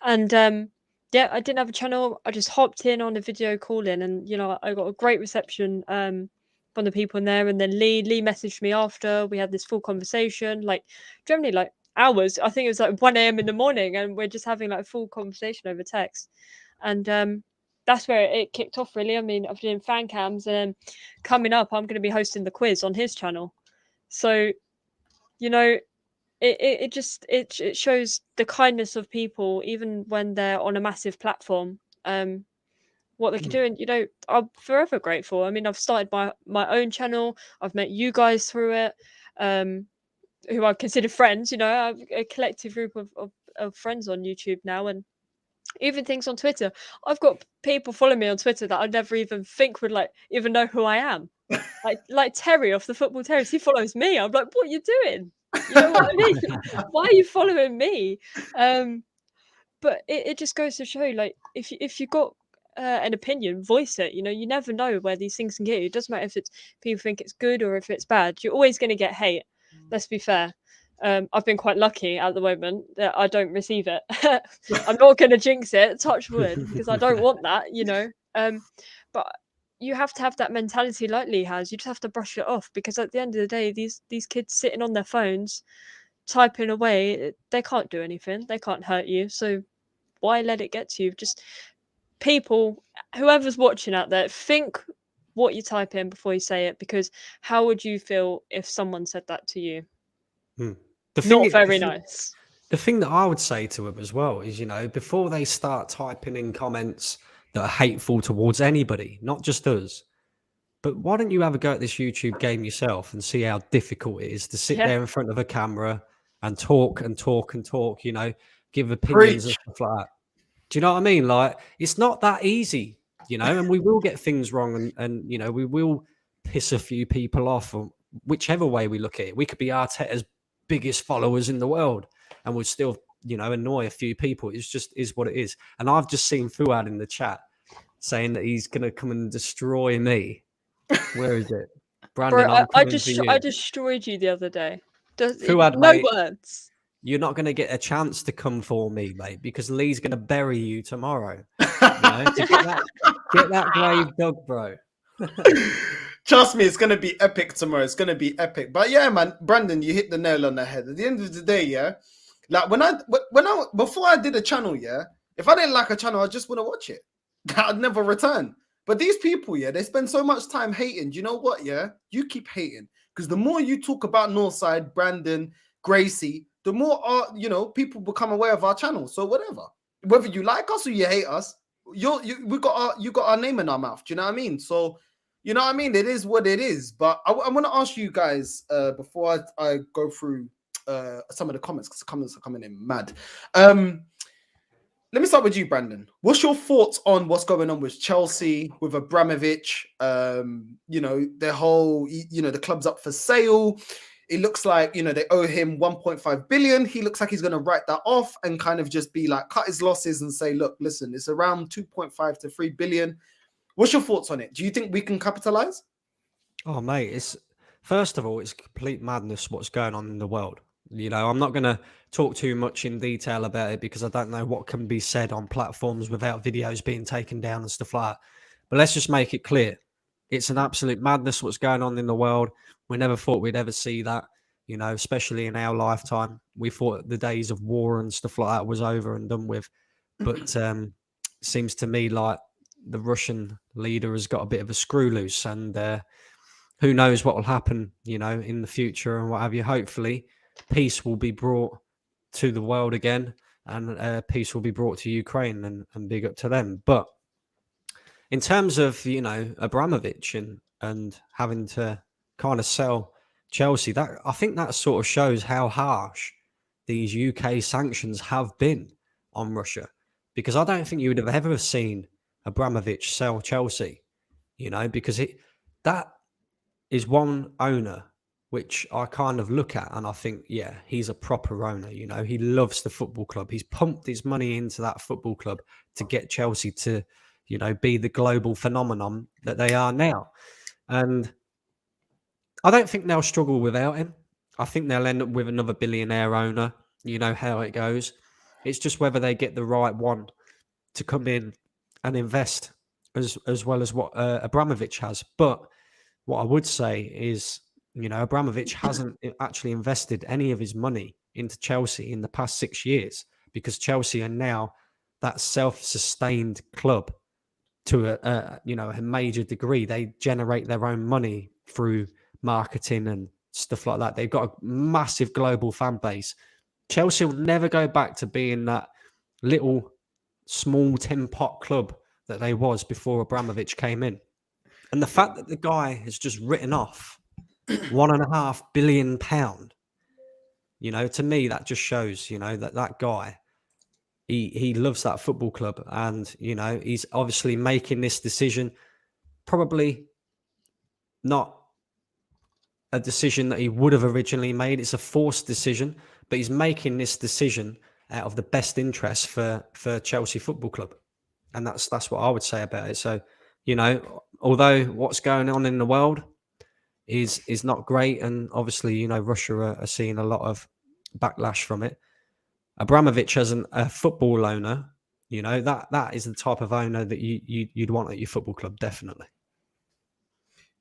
and yeah, I didn't have a channel. I just hopped in on a video call in, and I got a great reception from the people in there. And then Lee messaged me after. We had this full conversation, like generally like hours. I think it was like 1 a.m. in the morning, and we're just having like a full conversation over text. And that's where it kicked off, really. I mean, I've been doing fan cams, and coming up, I'm going to be hosting the quiz on his channel. So, it shows the kindness of people, even when they're on a massive platform. What they can do, and I'm forever grateful. I mean, I've started my own channel. I've met you guys through it, who I consider friends. I have a collective group of friends on YouTube now, and even things on Twitter. I've got people following me on Twitter that I'd never even think would even know who I am. like Terry off the Football Terrace, he follows me. I'm like, what are you doing? You know what I mean? Why are you following me? But it just goes to show, like, if you got an opinion, voice it. You never know where these things can get you. It doesn't matter if it's people think it's good or if it's bad. You're always going to get hate. Let's be fair. I've been quite lucky at the moment that I don't receive it. I'm not going to jinx it, touch wood, because I don't want that, but you have to have that mentality like Lee has. You just have to brush it off, because at the end of the day, these kids sitting on their phones, typing away, they can't do anything. They can't hurt you. So why let it get to you? Just people, whoever's watching out there, think what you type in before you say it, because how would you feel if someone said that to you? Not very nice. The thing that I would say to them as well is, before they start typing in comments that are hateful towards anybody, not just us, but why don't you have a go at this YouTube game yourself and see how difficult it is to sit there in front of a camera and talk and talk and talk, give opinions and stuff like that. Do you know what I mean? Like, it's not that easy, and we will get things wrong, and we will piss a few people off, or whichever way we look at it. We could be Arteta's biggest followers in the world, and we'll still, annoy a few people. It's just is what it is. And I've just seen Fuad in the chat saying that he's going to come and destroy me. Where is it? Brandon, Bro, I destroyed you the other day. Fuad, no mate, words. You're not going to get a chance to come for me, mate, because Lee's going to bury you tomorrow. Get that grave dug, bro. Trust me, it's going to be epic tomorrow. It's going to be epic. But yeah, man, Brandon, you hit the nail on the head. At the end of the day, yeah, like before I did a channel, yeah, if I didn't like a channel, I just wouldn't watch it. I'd never return. But these people, yeah, they spend so much time hating. Do you know what, yeah? You keep hating. Because the more you talk about Northside, Brandon, Gracie, the more people become aware of our channel. So whatever. Whether you like us or you hate us, you got our name in our mouth. Do you know what I mean? So, you know what I mean? It is what it is. But I want to ask you guys before I go through some of the comments, because the comments are coming in mad. Let me start with you, Brandon. What's your thoughts on what's going on with Chelsea, with Abramovich? Their whole, the club's up for sale. It looks like, they owe him 1.5 billion. He looks like he's going to write that off and kind of just be like, cut his losses and say, look, listen, it's around 2.5 to 3 billion. What's your thoughts on it? Do you think we can capitalize? Oh, mate, first of all, it's complete madness what's going on in the world. I'm not going to talk too much in detail about it because I don't know what can be said on platforms without videos being taken down and stuff like that. But let's just make it clear. It's an absolute madness what's going on in the world. We never thought we'd ever see that, especially in our lifetime. We thought the days of war and stuff like that was over and done with. But seems to me like the Russian leader has got a bit of a screw loose, and who knows what will happen, in the future and what have you. Hopefully, peace will be brought to the world again, and peace will be brought to Ukraine, and big up to them. But in terms of, you know, Abramovich and having to kind of sell Chelsea, that I think that sort of shows how harsh these UK sanctions have been on Russia, because I don't think you would have ever seen Abramovich sell Chelsea, you know, because that is one owner which I kind of look at and I think, yeah, he's a proper owner. You know, he loves the football club. He's pumped his money into that football club to get Chelsea to, you know, be the global phenomenon that they are now. And I don't think they'll struggle without him. I think they'll end up with another billionaire owner. You know how it goes. It's just whether they get the right one to come in and invest as well as what Abramovich has. But what I would say is, you know, Abramovich hasn't actually invested any of his money into Chelsea in the past 6 years, because Chelsea are now that self-sustained club to a major degree. They generate their own money through marketing and stuff like that. They've got a massive global fan base. Chelsea will never go back to being that little small tin pot club that they was before Abramovich came in. And the fact that the guy has just written off £1.5 billion, you know, to me, that just shows, you know, that guy, he loves that football club. And, you know, he's obviously making this decision, probably not a decision that he would have originally made. It's a forced decision, but he's making this decision out of the best interest for Chelsea Football Club. And that's what I would say about it. So, you know, although what's going on in the world is not great, and obviously, you know, Russia are seeing a lot of backlash from it, Abramovich as a football owner, you know, that is the type of owner that you'd want at your football club, definitely.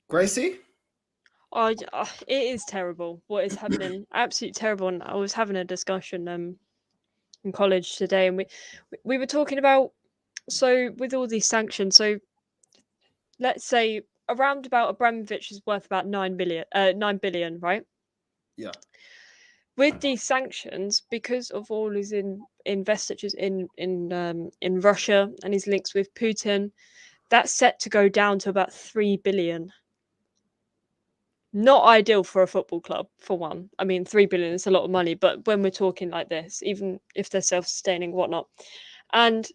Gracie? Oh, it is terrible what is happening. Absolutely terrible. And I was having a discussion in college today, and we were talking about, so with all these sanctions, so let's say around about Abramovich is worth about 9 billion, right? Yeah. With these sanctions, because of all his investitures in Russia and his links with Putin, that's set to go down to about 3 billion. Not ideal for a football club, for one. I mean, 3 billion is a lot of money, but when we're talking like this, even if they're self-sustaining, whatnot. And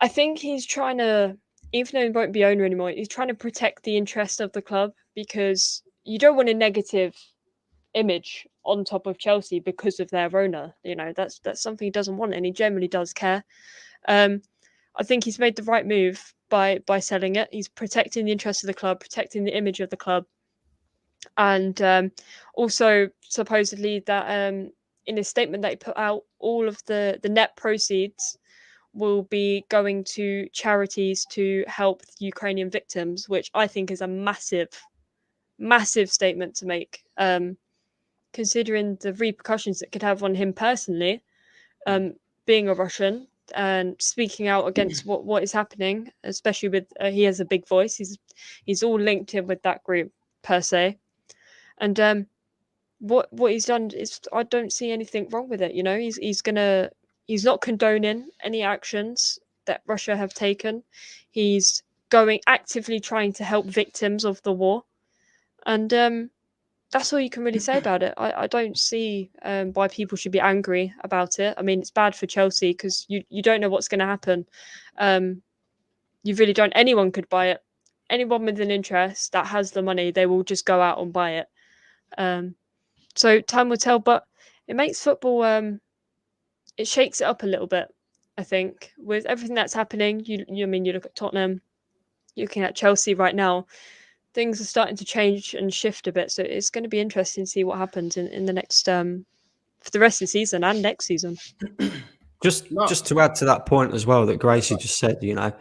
I think he's trying to, even though he won't be owner anymore, he's trying to protect the interest of the club, because you don't want a negative image on top of Chelsea because of their owner. You know, that's something he doesn't want, and he generally does care. I think he's made the right move by selling it. He's protecting the interest of the club, protecting the image of the club. And also supposedly that in a statement that he put out, all of the net proceeds will be going to charities to help Ukrainian victims, which I think is a massive statement to make, considering the repercussions it could have on him personally, being a Russian and speaking out against what is happening, especially with he has a big voice. He's all linked in with that group per se. And what he's done is, I don't see anything wrong with it. You know, he's not condoning any actions that Russia have taken. He's actively trying to help victims of the war, and that's all you can really say about it. I don't see why people should be angry about it. I mean, it's bad for Chelsea because you don't know what's going to happen. You really don't. Anyone could buy it. Anyone with an interest that has the money, they will just go out and buy it. So time will tell, but it makes football, it shakes it up a little bit, I think, with everything that's happening. You look at Tottenham, you're looking at Chelsea right now, things are starting to change and shift a bit. So it's going to be interesting to see what happens in the next, for the rest of the season and next season. Just to add to that point as well that Gracie just said, you know,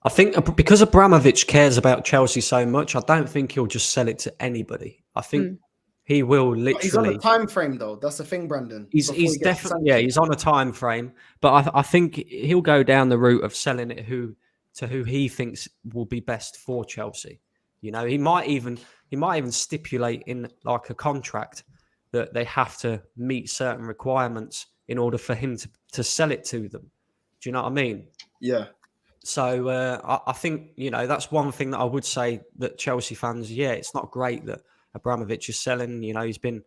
I think because Abramovich cares about Chelsea so much, I don't think he'll just sell it to anybody. I think he will literally. He's on a time frame, though. That's the thing, Brandon. He's definitely he's on a time frame, but I think he'll go down the route of selling it to who he thinks will be best for Chelsea. You know, he might even stipulate in like a contract that they have to meet certain requirements in order for him to sell it to them. Do you know what I mean? Yeah. So I think, you know, that's one thing that I would say that Chelsea fans, it's not great that Abramovich is selling. You know, he's been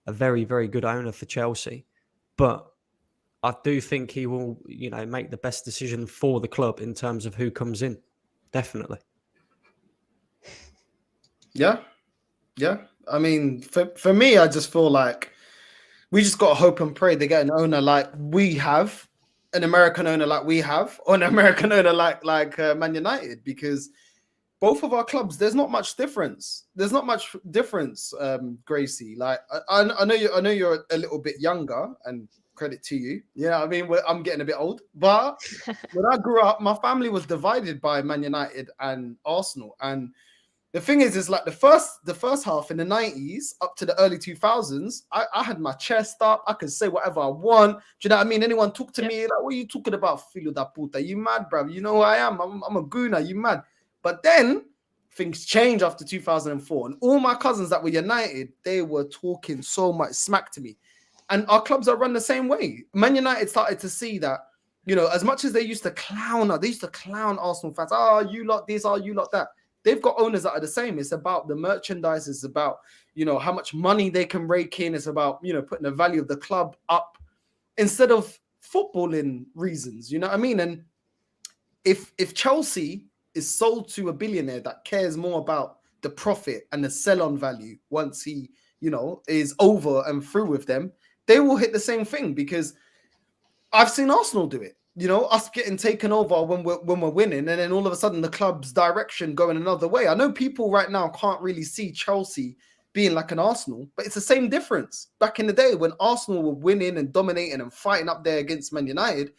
a very, very good owner for Chelsea. But I do think he will, you know, make the best decision for the club in terms of who comes in. Definitely. Yeah. Yeah. I mean, for me, I just feel like we just got to hope and pray they get an owner like we have, an American owner like we have, or an American owner like Man United, because both of our clubs, there's not much difference. There's not much difference, Gracie. Like I know you're a little bit younger, and credit to you. You know what I mean? I'm getting a bit old, but when I grew up, my family was divided by Man United and Arsenal, and the thing is like the first half in the 90s up to the early 2000s, I had my chest up. I could say whatever I want. Do you know what I mean? Anyone talk to me, like, what are you talking about, filo da puta? You mad, bruv? You know who I am. I'm a gooner. You mad? But then things changed after 2004. And all my cousins that were United, they were talking so much smack to me. And our clubs are run the same way. Man United started to see that, you know, as much as they used to clown Arsenal fans. Oh, you lot this, oh, you lot that. They've got owners that are the same. It's about the merchandise. It's about, you know, how much money they can rake in. It's about, you know, putting the value of the club up instead of footballing reasons. You know what I mean? And if Chelsea is sold to a billionaire that cares more about the profit and the sell-on value once he, you know, is over and through with them, they will hit the same thing, because I've seen Arsenal do it. You know, us getting taken over when we're winning, and then all of a sudden the club's direction going another way. I know people right now can't really see Chelsea being like an Arsenal, but it's the same difference. Back in the day when Arsenal were winning and dominating and fighting up there against Man United,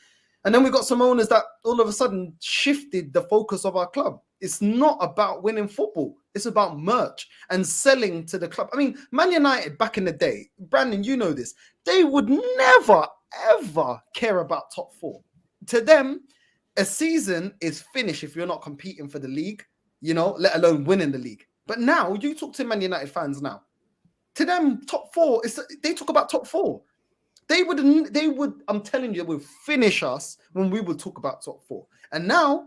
and then we got some owners that all of a sudden shifted the focus of our club. It's not about winning football. It's about merch and selling to the club. I mean, Man United back in the day, Brandon, you know this, they would never, ever care about top four. To them, a season is finished if you're not competing for the league, you know, let alone winning the league. But now you talk to Man United fans now. To them, top four they talk about top four. They would, I'm telling you, would finish us when we would talk about top four. And now,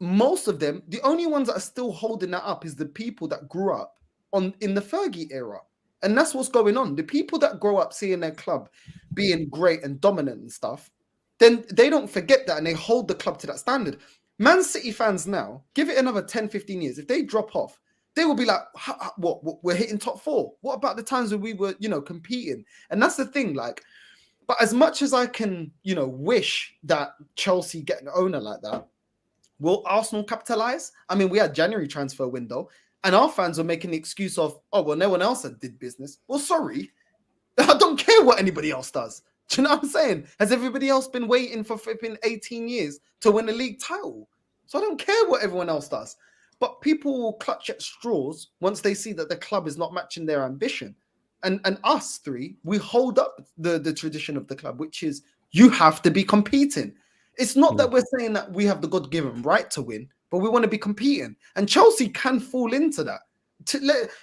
most of them, the only ones that are still holding that up is the people that grew up in the Fergie era. And that's what's going on. The people that grow up seeing their club being great and dominant and stuff, then they don't forget that and they hold the club to that standard. Man City fans now, give it another 10, 15 years. If they drop off, they will be like, what? We're hitting top four. What about the times when we were, you know, competing? And that's the thing, like, but as much as I can, you know, wish that Chelsea get an owner like that, will Arsenal capitalize? I mean, we had January transfer window and our fans were making the excuse of, oh, well, no one else did business. Well, sorry. I don't care what anybody else does. Do you know what I'm saying? Has everybody else been waiting for flipping 18 years to win a league title? So I don't care what everyone else does. But people will clutch at straws once they see that the club is not matching their ambition. And us three, we hold up the tradition of the club, which is you have to be competing. It's not that we're saying that we have the God-given right to win, but we want to be competing. And Chelsea can fall into that.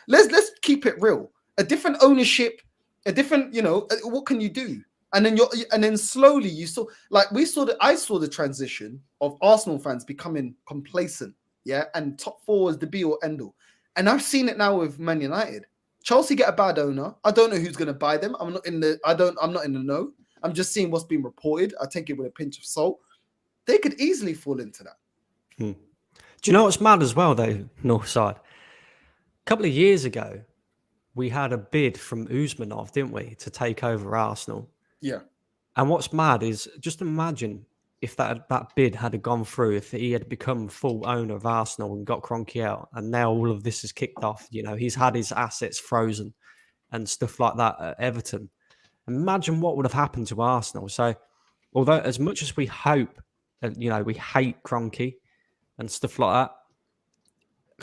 Let's keep it real. A different ownership, a different, you know, what can you do? And then slowly I saw the transition of Arsenal fans becoming complacent, yeah, and top four is the be or end all. And I've seen it now with Man United. Chelsea get a bad owner. I don't know who's going to buy them. I'm not in the know. I'm just seeing what's being reported. I take it with a pinch of salt. They could easily fall into that. Do you know what's mad as well, though, Northside? A couple of years ago, we had a bid from Usmanov, didn't we, to take over Arsenal? Yeah. And what's mad is, just imagine if that bid had gone through, if he had become full owner of Arsenal and got Kroenke out, and now all of this is kicked off. You know, he's had his assets frozen and stuff like that at Everton. Imagine what would have happened to Arsenal. So, although as much as we hope, you know, we hate Kroenke and stuff like that,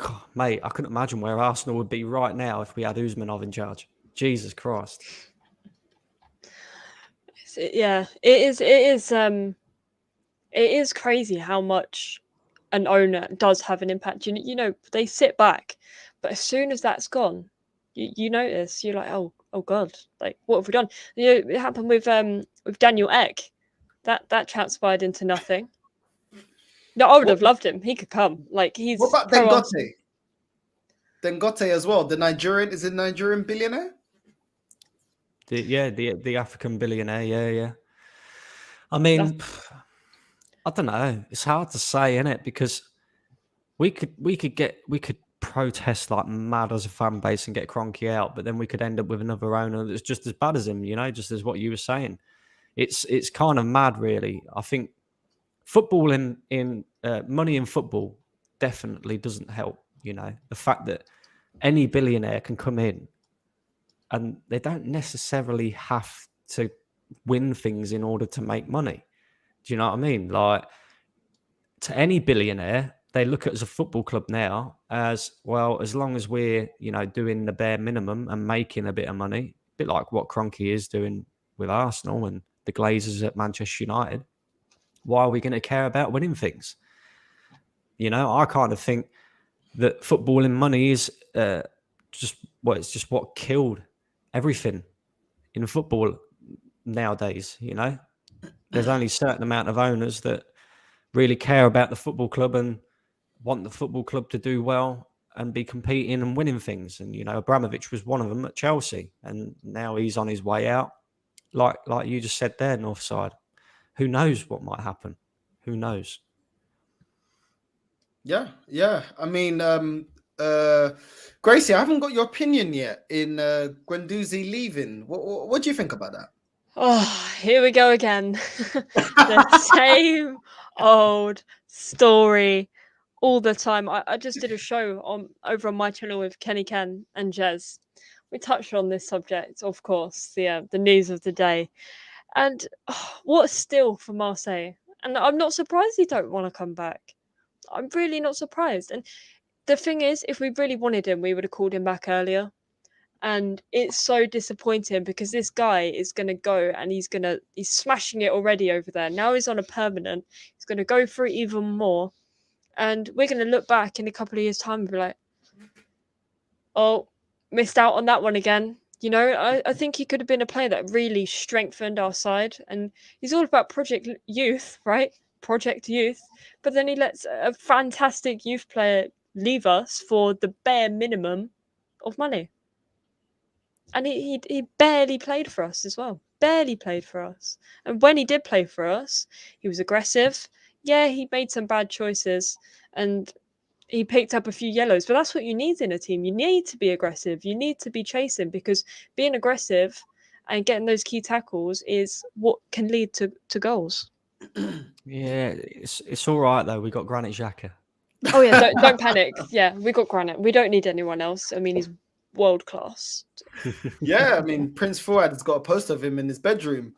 God, mate, I couldn't imagine where Arsenal would be right now if we had Usmanov in charge. Jesus Christ. Yeah, it is crazy how much an owner does have an impact. You know, they sit back, but as soon as that's gone, You notice, you're like, oh god, like what have we done? You know, it happened with Daniel Ek. That transpired into nothing. No, I would have loved him. He could come. Like he's What about pro Dangote? Dangote as well. The Nigerian is a Nigerian billionaire. The African billionaire. Yeah. I mean, I don't know. It's hard to say, isn't it? Because we could protest like mad as a fan base and get Kroenke out, but then we could end up with another owner that's just as bad as him. You know, just as what you were saying. It's kind of mad, really. I think football in money in football definitely doesn't help. You know, the fact that any billionaire can come in and they don't necessarily have to win things in order to make money. Do you know what I mean? Like, to any billionaire, they look at us as a football club now as, well, as long as we're, you know, doing the bare minimum and making a bit of money, a bit like what Kroenke is doing with Arsenal and the Glazers at Manchester United, why are we going to care about winning things? You know, I kind of think that football and money is it's just what killed everything in football nowadays. You know, there's only a certain amount of owners that really care about the football club and want the football club to do well and be competing and winning things. And, you know, Abramovich was one of them at Chelsea, and now he's on his way out. Like you just said there, Northside. Who knows what might happen? Who knows? Yeah. I mean, Gracie, I haven't got your opinion yet in Guendouzi leaving. What do you think about that? Oh, here we go again. The same old story all the time. I just did a show over on my channel with Kenny Ken and Jez. We touched on this subject, of course, the news of the day. And what a steal for Marseille. And I'm not surprised he don't want to come back. I'm really not surprised. And the thing is, if we really wanted him, we would have called him back earlier. And it's so disappointing because this guy is going to go and he's smashing it already over there. Now he's on a permanent. He's going to go for it even more. And we're going to look back in a couple of years' time and be like, oh, missed out on that one again. You know, I think he could have been a player that really strengthened our side. And he's all about Project Youth, right? Project Youth. But then he lets a fantastic youth player leave us for the bare minimum of money. And he barely played for us as well. Barely played for us. And when he did play for us, he was aggressive. Yeah, he made some bad choices. And he picked up a few yellows, but that's what you need in a team. You need to be aggressive. You need to be chasing, because being aggressive and getting those key tackles is what can lead to goals. Yeah, it's all right though. We got Granit Xhaka. Oh yeah, don't panic. Yeah, we got Granit. We don't need anyone else. I mean, he's world class. Yeah, I mean, Prince Fuad has got a poster of him in his bedroom.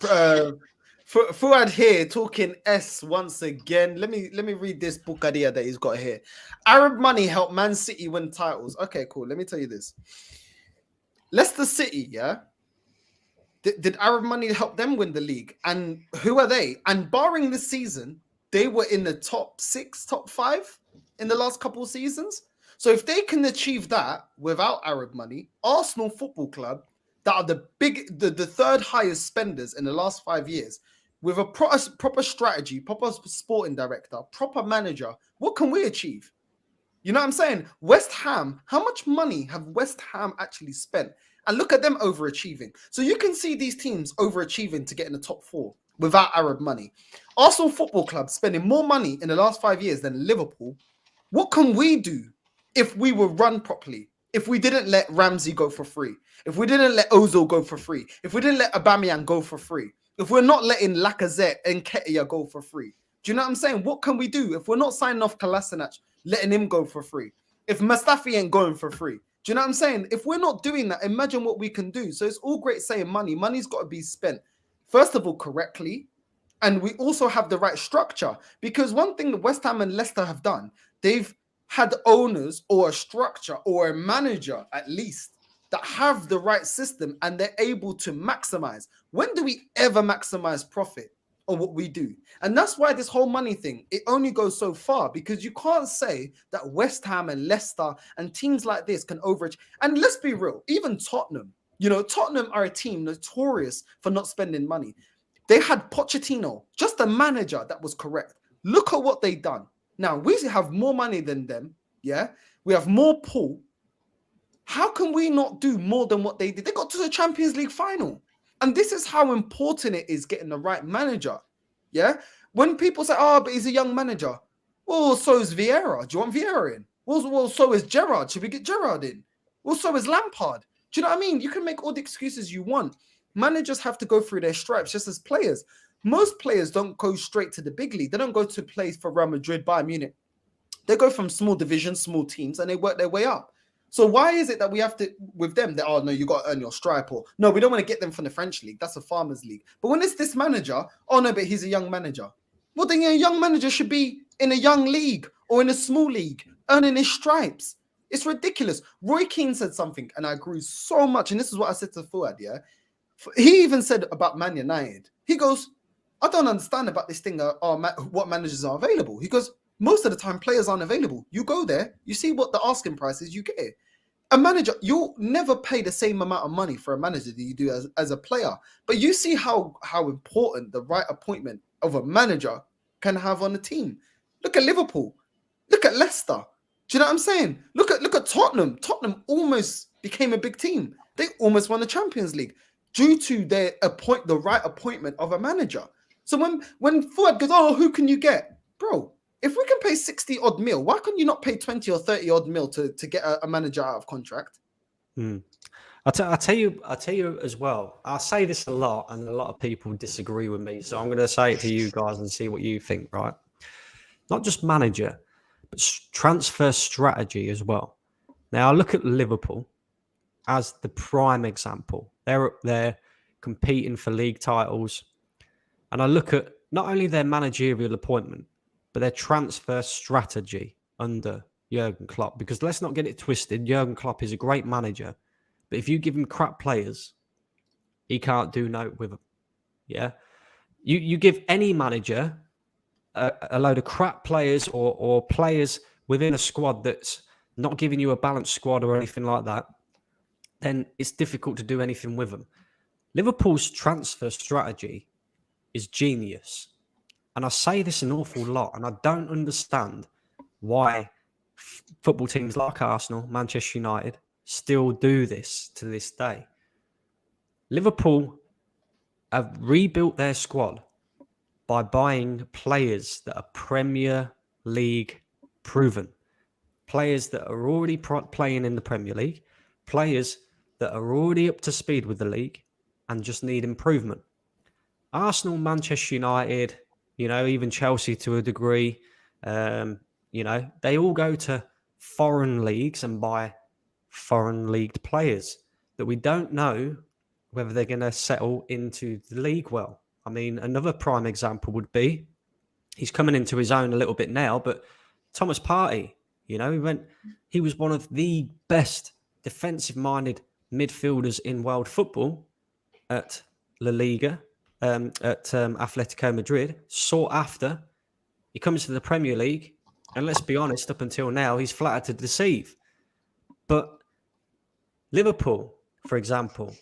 Fuad here talking S once again. Let me read this bukadia that he's got here. Arab money helped Man City win titles. Okay, cool. Let me tell you this. Leicester City, yeah? Did Arab money help them win the league? And who are they? And barring this season, they were in the top 6, top 5 in the last couple of seasons. So if they can achieve that without Arab money, Arsenal Football Club, that are the third highest spenders in the last 5 years, with a proper strategy, proper sporting director, proper manager, what can we achieve? You know what I'm saying? West Ham, how much money have West Ham actually spent? And look at them overachieving. So you can see these teams overachieving to get in the top 4 without Arab money. Arsenal Football Club spending more money in the last 5 years than Liverpool. What can we do if we were run properly? If we didn't let Ramsey go for free? If we didn't let Ozil go for free? If we didn't let Aubameyang go for free? If we're not letting Lacazette and Nketiah go for free? Do you know what I'm saying? What can we do if we're not signing off Kolasinac, letting him go for free? If Mustafi ain't going for free? Do you know what I'm saying? If we're not doing that, imagine what we can do. So it's all great saying money. Money's got to be spent, first of all, correctly. And we also have the right structure. Because one thing that West Ham and Leicester have done, they've had owners or a structure or a manager, at least, that have the right system and they're able to maximize. When do we ever maximize profit? or what we do. And that's why this whole money thing, it only goes so far, because you can't say that West Ham and Leicester and teams like this can overage. And let's be real, even Tottenham, Tottenham are a team notorious for not spending money. They had Pochettino, just a manager that was correct. Look at what they've done. Now, we have more money than them, yeah? We have more pull. How can we not do more than what they did? They got to the Champions League final. And this is how important it is getting the right manager, yeah? When people say, oh, but he's a young manager. Well, so is Vieira. Do you want Vieira in? Well, so is Gerrard. Should we get Gerrard in? Well, so is Lampard. Do you know what I mean? You can make all the excuses you want. Managers have to go through their stripes just as players. Most players don't go straight to the big league. They don't go to play for Real Madrid, Bayern Munich. They go from small divisions, small teams, and they work their way up. So why is it that we have to, with them, that, oh, no, you got to earn your stripe, or no, we don't want to get them from the French league. That's a farmers league. But when it's this manager, oh, no, but he's a young manager. Well, then a young manager should be in a young league or in a small league, earning his stripes. It's ridiculous. Roy Keane said something, and I agree so much. And this is what I said to Fuad, yeah? He even said about Man United. He goes, I don't understand about this thing, what managers are available. He goes, most of the time, players aren't available. You go there, you see what the asking price is, you get it. A manager, you'll never pay the same amount of money for a manager that you do as a player. But you see how important the right appointment of a manager can have on a team. Look at Liverpool. Look at Leicester. Do you know what I'm saying? Look at Tottenham. Tottenham almost became a big team. They almost won the Champions League due to the right appointment of a manager. So when Fuad goes, oh, who can you get? Bro, if we can pay 60 odd mil, why can you not pay 20 or 30 odd mil to get a manager out of contract? I'll tell you as well. I say this a lot, and a lot of people disagree with me. So I'm going to say it to you guys and see what you think, right? Not just manager, but transfer strategy as well. Now, I look at Liverpool as the prime example. They're competing for league titles. And I look at not only their managerial appointment, but their transfer strategy under Jurgen Klopp. Because let's not get it twisted. Jurgen Klopp is a great manager. But if you give him crap players, he can't do no with them. Yeah? You give any manager a load of crap players or players within a squad that's not giving you a balanced squad or anything like that, then it's difficult to do anything with them. Liverpool's transfer strategy is genius. And I say this an awful lot, and I don't understand why football teams like Arsenal, Manchester United, still do this to this day. Liverpool have rebuilt their squad by buying players that are Premier League proven. Players that are already playing in the Premier League. Players that are already up to speed with the league and just need improvement. Arsenal, Manchester United, even Chelsea to a degree, they all go to foreign leagues and buy foreign league players that we don't know whether they're going to settle into the league well. I mean, another prime example would be, he's coming into his own a little bit now, but Thomas Partey, he was one of the best defensive-minded midfielders in world football at La Liga, at Atletico Madrid, sought after. He comes to the Premier League, and let's be honest, up until now, he's flattered to deceive. But Liverpool, for example,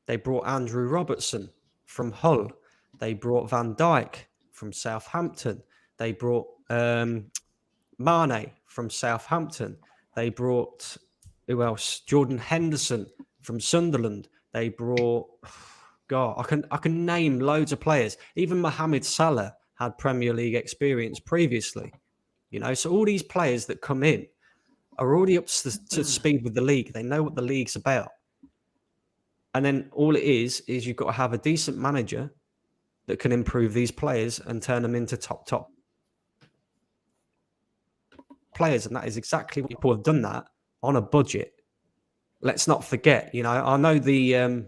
they brought Andrew Robertson from Hull. They brought Van Dijk from Southampton. They brought Mane from Southampton. They brought, who else? Jordan Henderson from Sunderland. They brought, God, I can name loads of players. Even Mohamed Salah had Premier League experience previously. So all these players that come in are already up to speed with the league. They know what the league's about. And then all it is you've got to have a decent manager that can improve these players and turn them into top players. And that is exactly what people have done that on a budget. Let's not forget, I know the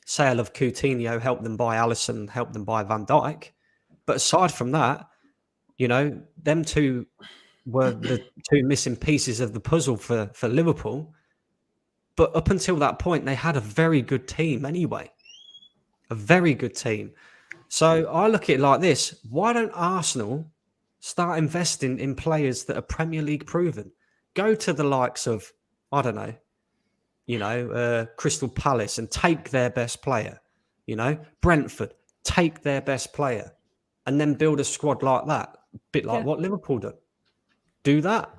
sale of Coutinho helped them buy Alisson, helped them buy Van Dijk. But aside from that, them two were the two missing pieces of the puzzle for Liverpool. But up until that point, they had a very good team anyway. A very good team. So I look at it like this: why don't Arsenal start investing in players that are Premier League proven? Go to the likes of, I don't know, Crystal Palace and take their best player. Brentford, take their best player, and then build a squad like that. A bit like what Liverpool do that.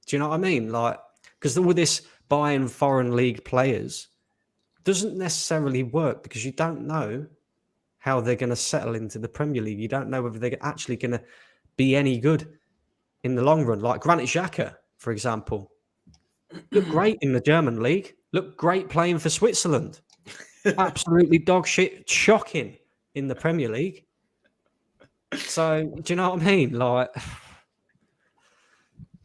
Do you know what I mean? Like, because all this buying foreign league players doesn't necessarily work because you don't know how they're going to settle into the Premier League. You don't know whether they're actually going to be any good in the long run. Like Granit Xhaka, for example, looked great in the German league. Looked great playing for Switzerland. Absolutely dog shit, shocking in the Premier League. So, do you know what I mean? Like,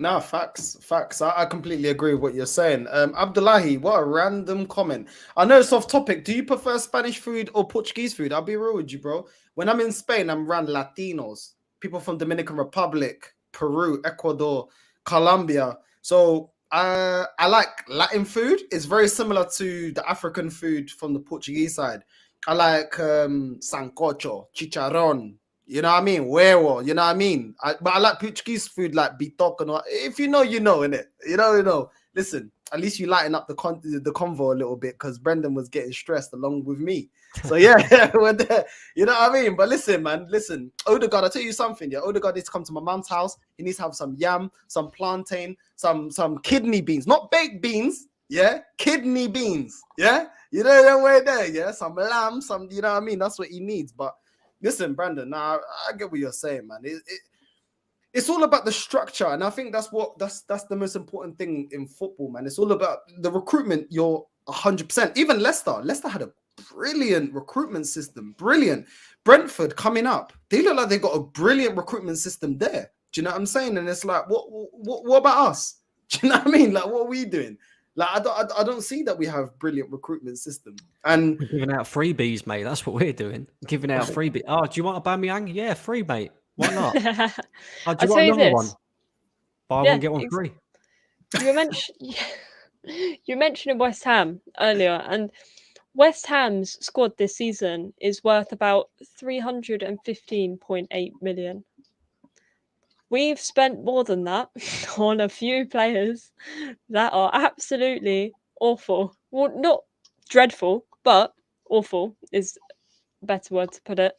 No, facts. I completely agree with what you're saying. Abdullahi, what a random comment. I know it's off topic. Do you prefer Spanish food or Portuguese food? I'll be real with you, bro. When I'm in Spain, I'm around Latinos, people from Dominican Republic, Peru, Ecuador, Colombia. So I like Latin food. It's very similar to the African food from the Portuguese side. I like sancocho, chicharrón. You know what I mean? Huevo, you know what I mean? But I like Portuguese food like bitok and all. If you know, you know, innit? You know. Listen, at least you lighten up the convo a little bit because Brendan was getting stressed along with me. So yeah, we're there. You know what I mean? But listen, man, Odegaard, I'll tell you something. Yeah, Odegaard needs to come to my mum's house. He needs to have some yam, some plantain, some kidney beans. Not baked beans, yeah? Kidney beans, yeah? You know that way there, yeah? Some lamb, you know what I mean? That's what he needs, but listen, Brandon, I get what you're saying, man. It's all about the structure, and I think that's the most important thing in football, man. It's all about the recruitment. You're 100%. Even Leicester had a brilliant recruitment system. Brilliant. Brentford coming up, they look like they got a brilliant recruitment system there. Do you know what I'm saying? And it's like, what about us? Do you know what I mean? Like, what are we doing? Like, I don't see that we have brilliant recruitment system. And we're giving out freebies, mate. That's what we're doing. Giving out freebies. Oh, do you want a Bamiyang? Yeah, free, mate. Why not? Oh, do you want another one? Buy one, get one free. You mentioned West Ham earlier, and West Ham's squad this season is worth about 315.8 million. We've spent more than that on a few players that are absolutely awful. Well, not dreadful, but awful is a better word to put it.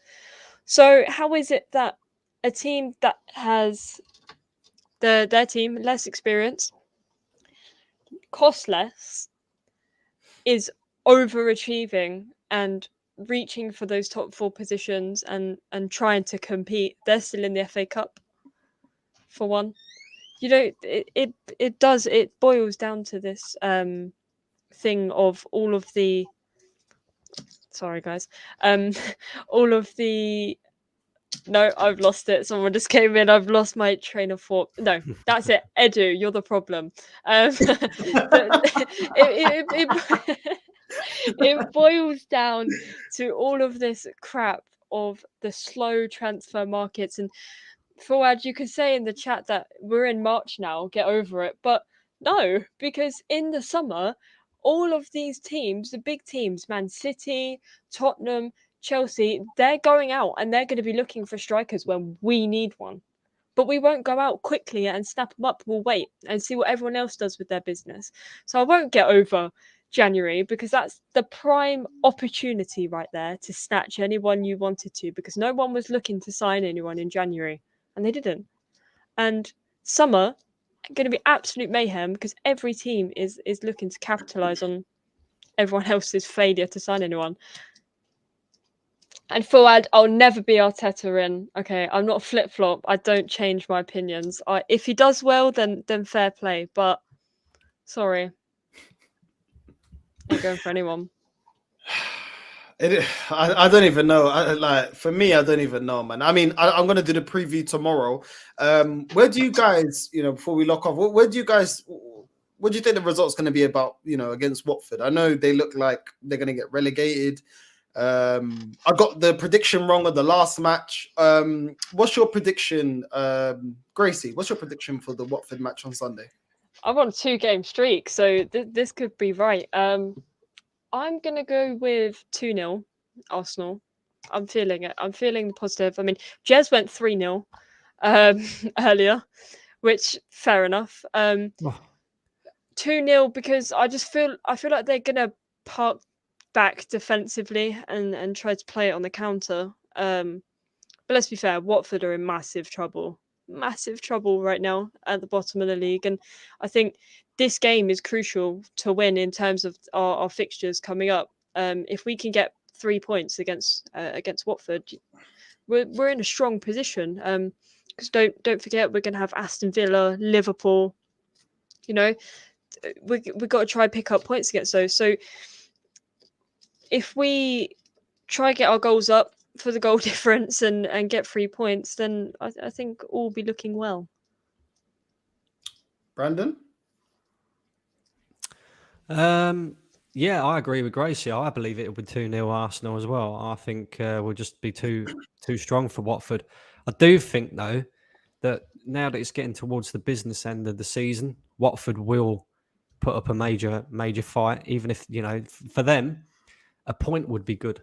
So how is it that a team that has their team less experience, cost less, is overachieving and reaching for those top 4 positions and trying to compete? They're still in the FA Cup, for one. You know, it boils down to this thing of all of the, sorry guys, all of the, no, I've lost it. Someone just came in. I've lost my train of thought. No, that's it. Edu, you're the problem. It boils down to all of this crap of the slow transfer markets. And Fawad, you could say in the chat that we're in March now, get over it. But no, because in the summer, all of these teams, the big teams, Man City, Tottenham, Chelsea, they're going out and they're going to be looking for strikers when we need one. But we won't go out quickly and snap them up. We'll wait and see what everyone else does with their business. So I won't get over January because that's the prime opportunity right there to snatch anyone you wanted to, because no one was looking to sign anyone in January and they didn't. And summer going to be absolute mayhem because every team is looking to capitalize on everyone else's failure to sign anyone. And Fuad, I'll never be Arteta in. Okay, I'm not a flip-flop. I don't change my opinions. If he does well, then fair play. But sorry, ain't going for anyone. I don't even know. For me, I don't even know, man. I mean, I'm gonna do the preview tomorrow. Where do you guys, before we lock off, what do you think the result's going to be about? Against Watford. I know they look like they're going to get relegated. I got the prediction wrong of the last match. What's your prediction, Gracie? What's your prediction for the Watford match on Sunday? I'm on a 2-game streak, so this could be right. I'm going to go with 2-0 Arsenal. I'm feeling it. I'm feeling the positive. I mean, Jez went 3-0 earlier, which fair enough. 2-0 because I feel like they're gonna park back defensively and try to play it on the counter. But let's be fair, Watford are in massive trouble right now at the bottom of the league, and I think this game is crucial to win in terms of our fixtures coming up. If we can get 3 points against Watford, we're in a strong position. Because don't forget, we're going to have Aston Villa, Liverpool. You know, we got to try and pick up points against those. So if we try and get our goals up for the goal difference and get 3 points, then I think all will be looking well. Brandon? Yeah, I agree with Gracie. I believe it will be 2-0 Arsenal as well. I think we'll just be too strong for Watford. I do think, though, that now that it's getting towards the business end of the season, Watford will put up a major fight, even if, for them, a point would be good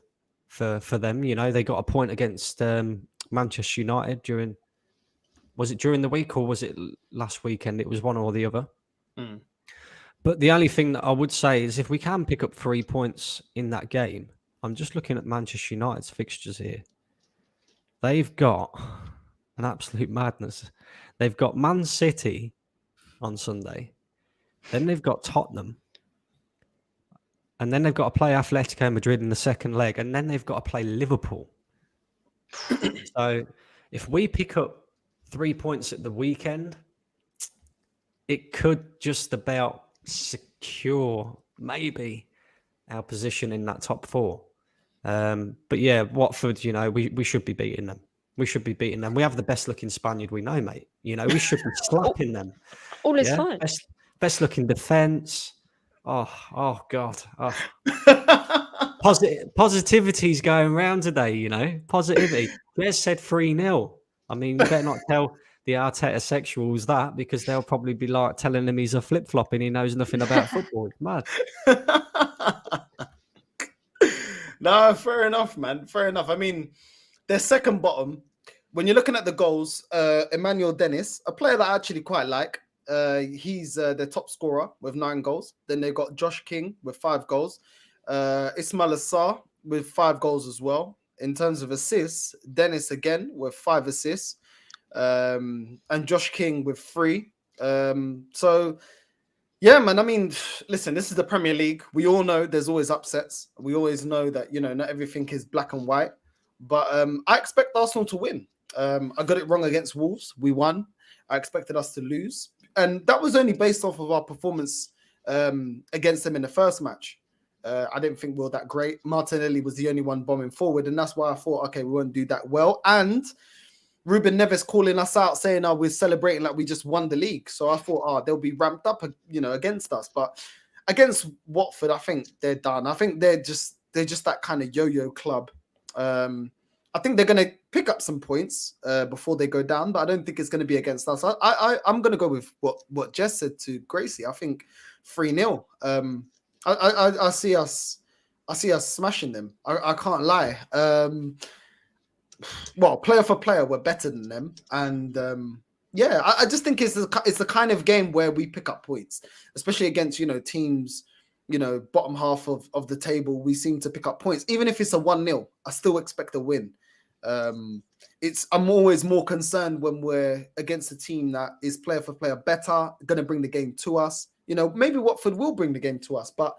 for them. They got a point against Manchester United during the week or was it last weekend? It was one or the other. Mm. But the only thing that I would say is if we can pick up 3 points in that game, I'm just looking at Manchester United's fixtures here. They've got an absolute madness. They've got Man City on Sunday. Then they've got Tottenham. And then they've got to play Atletico Madrid in the second leg. And then they've got to play Liverpool. So if we pick up 3 points at the weekend, it could just about secure maybe our position in that top 4. But yeah, Watford, we should be beating them. We should be beating them. We have the best looking Spaniard we know, mate. We should be slapping them. All is fine. Best looking defence. Oh God. Oh. Positivity's going around today, Positivity. Jez said 3-0. I mean, you better not tell the Arteta sexuals that because they'll probably be like telling him he's a flip-flop and he knows nothing about football. It's mad. No, fair enough, man. Fair enough. I mean, their second bottom, when you're looking at the goals, Emmanuel Dennis, a player that I actually quite like. He's their top scorer with 9 goals. Then they've got Josh King with 5 goals. Ismail Assar with 5 goals as well. In terms of assists, Dennis again with 5 assists. And Josh King with 3. So, yeah, man. I mean, listen, this is the Premier League. We all know there's always upsets. We always know that, not everything is black and white. But I expect Arsenal to win. I got it wrong against Wolves. We won. I expected us to lose. And that was only based off of our performance against them in the first match. I didn't think we were that great. Martinelli was the only one bombing forward. And that's why I thought, okay, we won't do that well. And Ruben Neves calling us out saying, we're celebrating like we just won the league. So I thought, they'll be ramped up, against us. But against Watford, I think they're done. I think they're just that kind of yo-yo club. I think they're going to pick up some points before they go down, but I don't think it's going to be against us. I'm going to go with what Jess said to Gracie. I think 3-0. I see us smashing them. I can't lie. Well, player for player, we're better than them, and I just think it's the kind of game where we pick up points, especially against teams. Bottom half of the table, we seem to pick up points. Even if it's a 1-0, I still expect a win. I'm always more concerned when we're against a team that is player for player better, going to bring the game to us. Maybe Watford will bring the game to us, but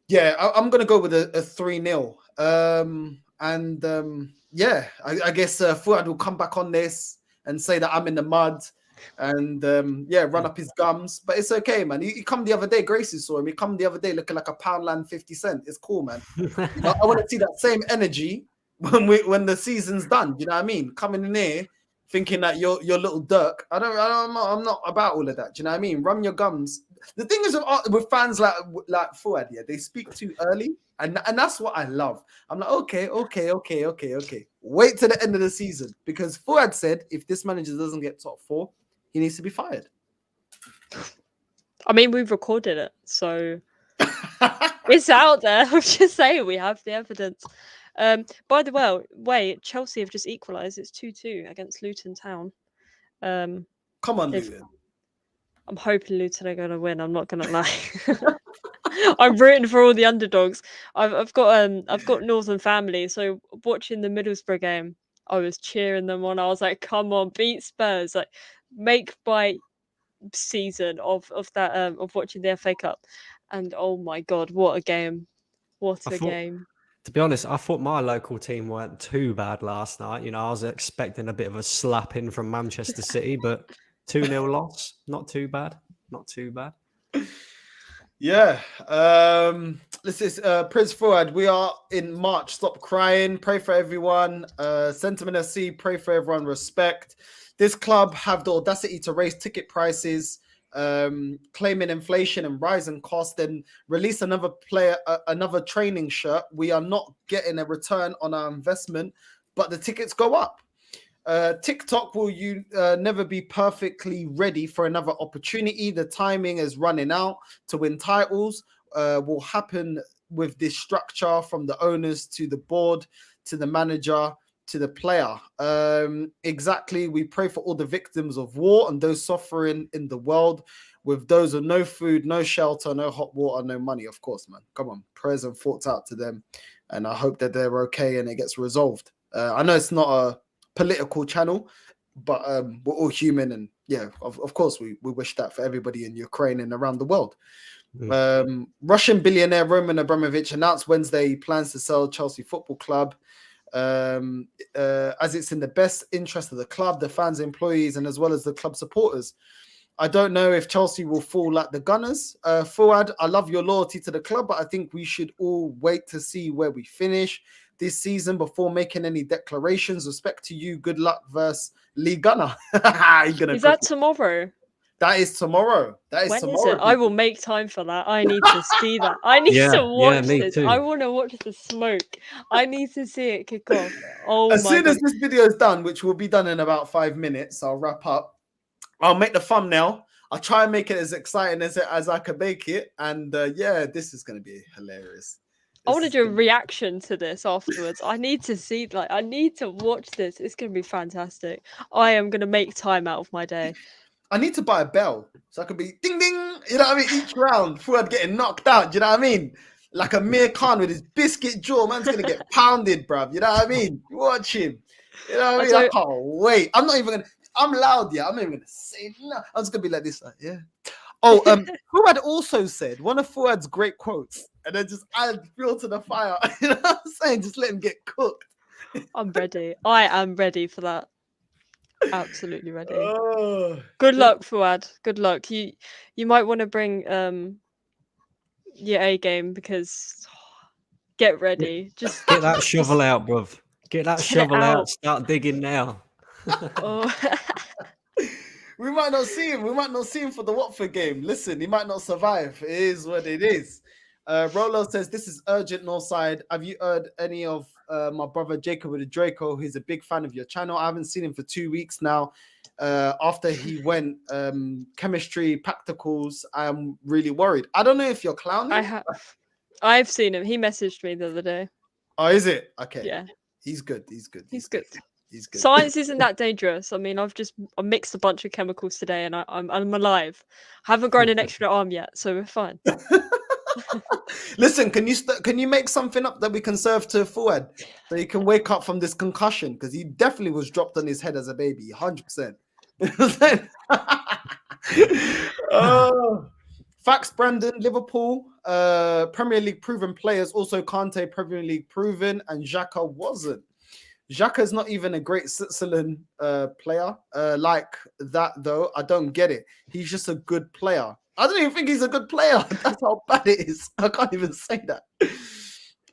yeah, I'm going to go with a 3-0. I guess Fuad will come back on this and say that I'm in the mud and run up his gums, but it's okay, man. He come the other day, Gracie saw him. He come the other day looking like a Poundland 50 Cent. It's cool, man. I want to see that same energy when the season's done. You know what I mean? Coming in here thinking that you're little Dirk. I'm not about all of that. Do you know what I mean? Run your gums. The thing is with fans like Fuad, yeah, they speak too early, and that's what I love. I'm like, okay. Wait till the end of the season, because Fuad said if this manager doesn't get top 4, he needs to be fired. I mean, we've recorded it, so it's out there. I'm just saying we have the evidence. By the way, Chelsea have just equalised. It's 2-2 against Luton Town. Come on, Luton. I'm hoping Luton are going to win. I'm not going to lie. I'm rooting for all the underdogs. I've got Northern family, so watching the Middlesbrough game, I was cheering them on. I was like, "Come on, beat Spurs! Like, make my season of that of watching the FA Cup." And oh my god, what a game! What a game! To be honest, I thought my local team weren't too bad last night. You know, I was expecting a bit of a slapping from Manchester City, but 2-0 loss, not too bad. Not too bad. Yeah. This is Prince Fuad. We are in March. Stop crying. Pray for everyone. Sentiment SC, pray for everyone. Respect. This club have the audacity to raise ticket prices, claiming inflation and rising costs, and release another another training shirt. We are not getting a return on our investment, but the tickets go up. TikTok, will you never be perfectly ready for another opportunity? The timing is running out to win titles. Will happen with this structure, from the owners to the board to the manager to the player. Exactly. We pray for all the victims of war and those suffering in the world, with those with no food, no shelter, no hot water, no money. Of course, man. Come on. Prayers and thoughts out to them. And I hope that they're okay and it gets resolved. I know it's not a political channel, but we're all human, and yeah, of course we wish that for everybody in Ukraine and around the world. Russian billionaire Roman Abramovich announced Wednesday he plans to sell Chelsea Football Club, as it's in the best interest of the club, the fans, employees, and as well as the club supporters. I don't know if Chelsea will fall like the Gunners. Fuad, I love your loyalty to the club, but I think we should all wait to see where we finish this season before making any declarations. Respect to you. Good luck versus Lee Gunner. Is that tomorrow? That is tomorrow. When is it? I will make time for that. I need to see that. I need to watch this. Too. I want to watch the smoke. I need to see it kick off. Oh, as soon as this video is done, which will be done in about 5 minutes, I'll wrap up. I'll make the thumbnail. I'll try and make it as exciting as I can make it. And yeah, this is going to be hilarious. I want to do a reaction to this afterwards. I need to see, I need to watch this. It's going to be fantastic. I am going to make time out of my day. I need to buy a bell so I can be ding ding. You know what I mean? Each round, Fuad getting knocked out. Do you know what I mean? Like Amir Khan with his biscuit jaw, man's gonna get pounded, bruv. You know what I mean? Watch him. You know what I mean? I can't wait. I'm not even gonna. I'm loud, yeah. I'm not even gonna say no. I'm just gonna be like this, yeah. Oh, Fuad also said one of Fuad's great quotes, and then just add fuel to the fire. You know what I'm saying? Just let him get cooked. I'm ready. I am ready for that. Absolutely ready. Oh, good luck, Fuad. Good luck. You might want to bring your A game, because get ready. Just get that shovel out, bruv. Get that shovel out. Start digging now. Oh. We might not see him. We might not see him for the Watford game. Listen, he might not survive. It is what it is. Rolo says, this is urgent, Northside. Have you heard any of my brother Jacob with the Draco? He's a big fan of your channel. I haven't seen him for 2 weeks now. After he went chemistry practicals, I'm really worried. I don't know if you're clowning. I have. I've seen him. He messaged me the other day. Oh, is it? Okay. Yeah. He's good. He's good. He's good. He's good. Science isn't that dangerous. I mean, I mixed a bunch of chemicals today, and I'm alive. I haven't grown an extra arm yet, so we're fine. Listen, can you make something up that we can serve to Fuad so he can wake up from this concussion? Because he definitely was dropped on his head as a baby, 100%. Oh, facts, Brandon. Liverpool, Premier League proven players. Also, Kante, Premier League proven, and Xhaka wasn't. Xhaka's not even a great Switzerland player like that, though. I don't get it. He's just a good player. I don't even think he's a good player. That's how bad it is. I can't even say that.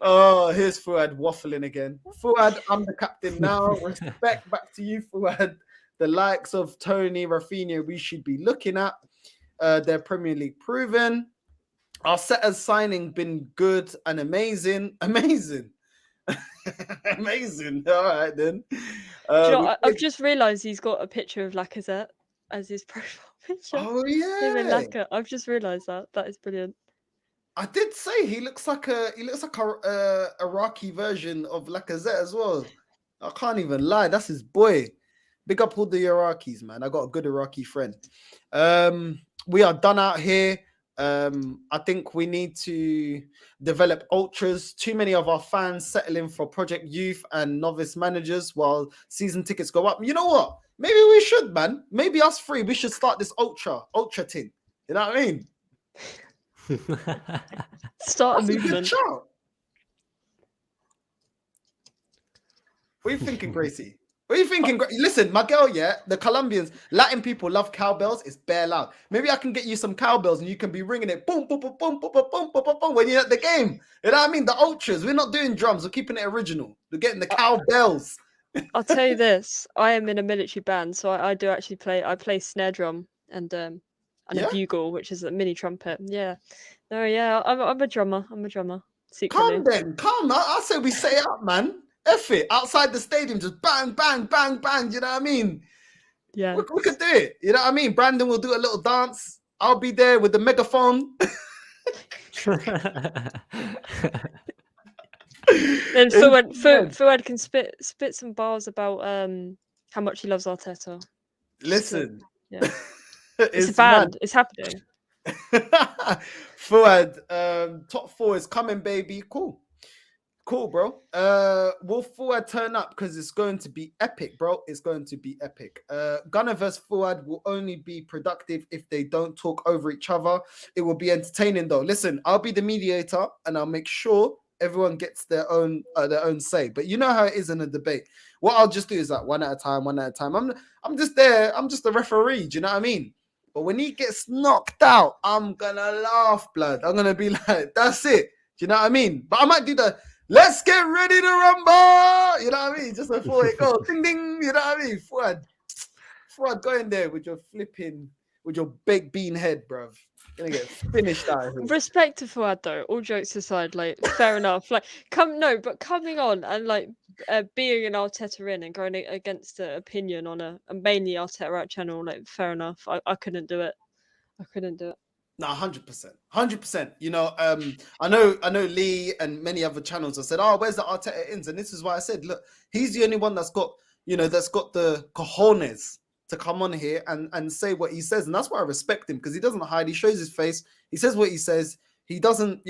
Oh, here's Fuad waffling again. Fuad, I'm the captain now. Respect back to you, Fuad. The likes of Tony, Rafinha, we should be looking at. Their Premier League proven. Our setters signing been good and amazing. Amazing. Amazing. All right, then. I've just realised he's got a picture of Lacazette as his profile picture. Oh, yeah. I've just realised that. That is brilliant. I did say he looks like a Iraqi version of Lacazette as well. I can't even lie. That's his boy. Big up all the Iraqis, man. I got a good Iraqi friend. We are done out here. I think we need to develop ultras. Too many of our fans settling for Project Youth and novice managers while season tickets go up. You know what? Maybe we should, man. Maybe us three, we should start this ultra thing. You know what I mean? Start That's a a good movement. shout. What are you thinking, Gracie? What are you thinking? Listen, my girl, yeah, the Colombians, Latin people love cowbells. It's bare loud. Maybe I can get you some cowbells and you can be ringing it boom, boom, boom, boom, boom, boom, boom, boom, boom, boom when you're at the game. You know what I mean? The ultras. We're not doing drums. We're keeping it original. We're getting the cowbells. I'll tell you this: I am in a military band, so I do actually play. I play snare drum and Yeah? a bugle, which is a mini trumpet. Yeah, no, yeah, I'm a drummer. I'm a drummer. Secretly. Come then, come. I say we set it up, man. F it. Outside the stadium, just bang, bang, bang, bang. You know what I mean? Yeah. We could do it. You know what I mean? Brandon will do a little dance. I'll be there with the megaphone. Then Fuad can spit some bars about how much he loves Arteta. Listen. Yeah. It's a band. Mad. It's happening. Fuad, top 4 is coming, baby. Cool, bro. Will Fuad turn up? Because it's going to be epic, bro. It's going to be epic. Gunner vs Fuad will only be productive if they don't talk over each other. It will be entertaining, though. Listen, I'll be the mediator, and I'll make sure everyone gets their own say. But you know how it is in a debate. What I'll just do is like one at a time. I'm just there. I'm just the referee. Do you know what I mean? But when he gets knocked out, I'm gonna laugh, blood. I'm gonna be like, that's it. Do you know what I mean? But I might do the let's get ready to rumble. You know what I mean? Just before it goes, ding ding. You know what I mean? Fuad, go in there with your baked bean head, bruv. Gonna get finished out here. Respect to Fuad though. All jokes aside, like fair enough. Like coming on and like being an Arteta in and going against the opinion on a mainly Arteta out channel, like fair enough. I couldn't do it. No, 100%. You know, I know Lee and many other channels have said, "Oh, where's the Arteta ins?" And this is why I said, look, he's the only one that's got the cojones to come on here and say what he says, and that's why I respect him because he doesn't hide. He shows his face. He says what he says. He doesn't,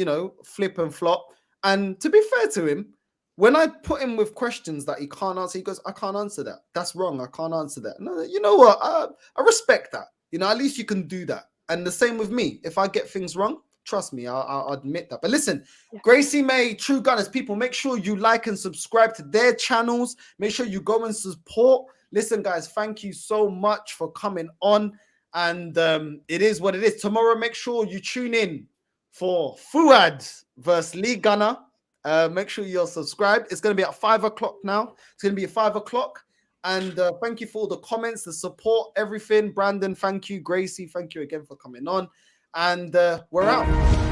flip and flop. And to be fair to him, when I put him with questions that he can't answer, he goes, "I can't answer that. That's wrong. I can't answer that." No, you know what? I respect that. At least you can do that. And the same with me. If I get things wrong, trust me, I'll admit that. But listen, yeah. Gracie May, True Gunners, people, make sure you like and subscribe to their channels. Make sure you go and support. Listen, guys, thank you so much for coming on. And it is what it is. Tomorrow, make sure you tune in for Fuad versus Lee Gunner. Make sure you're subscribed. It's going to be at 5 o'clock now. It's going to be at 5 o'clock. And thank you for all the comments, the support, everything. Brandon, thank you. Gracie, thank you again for coming on. And we're out.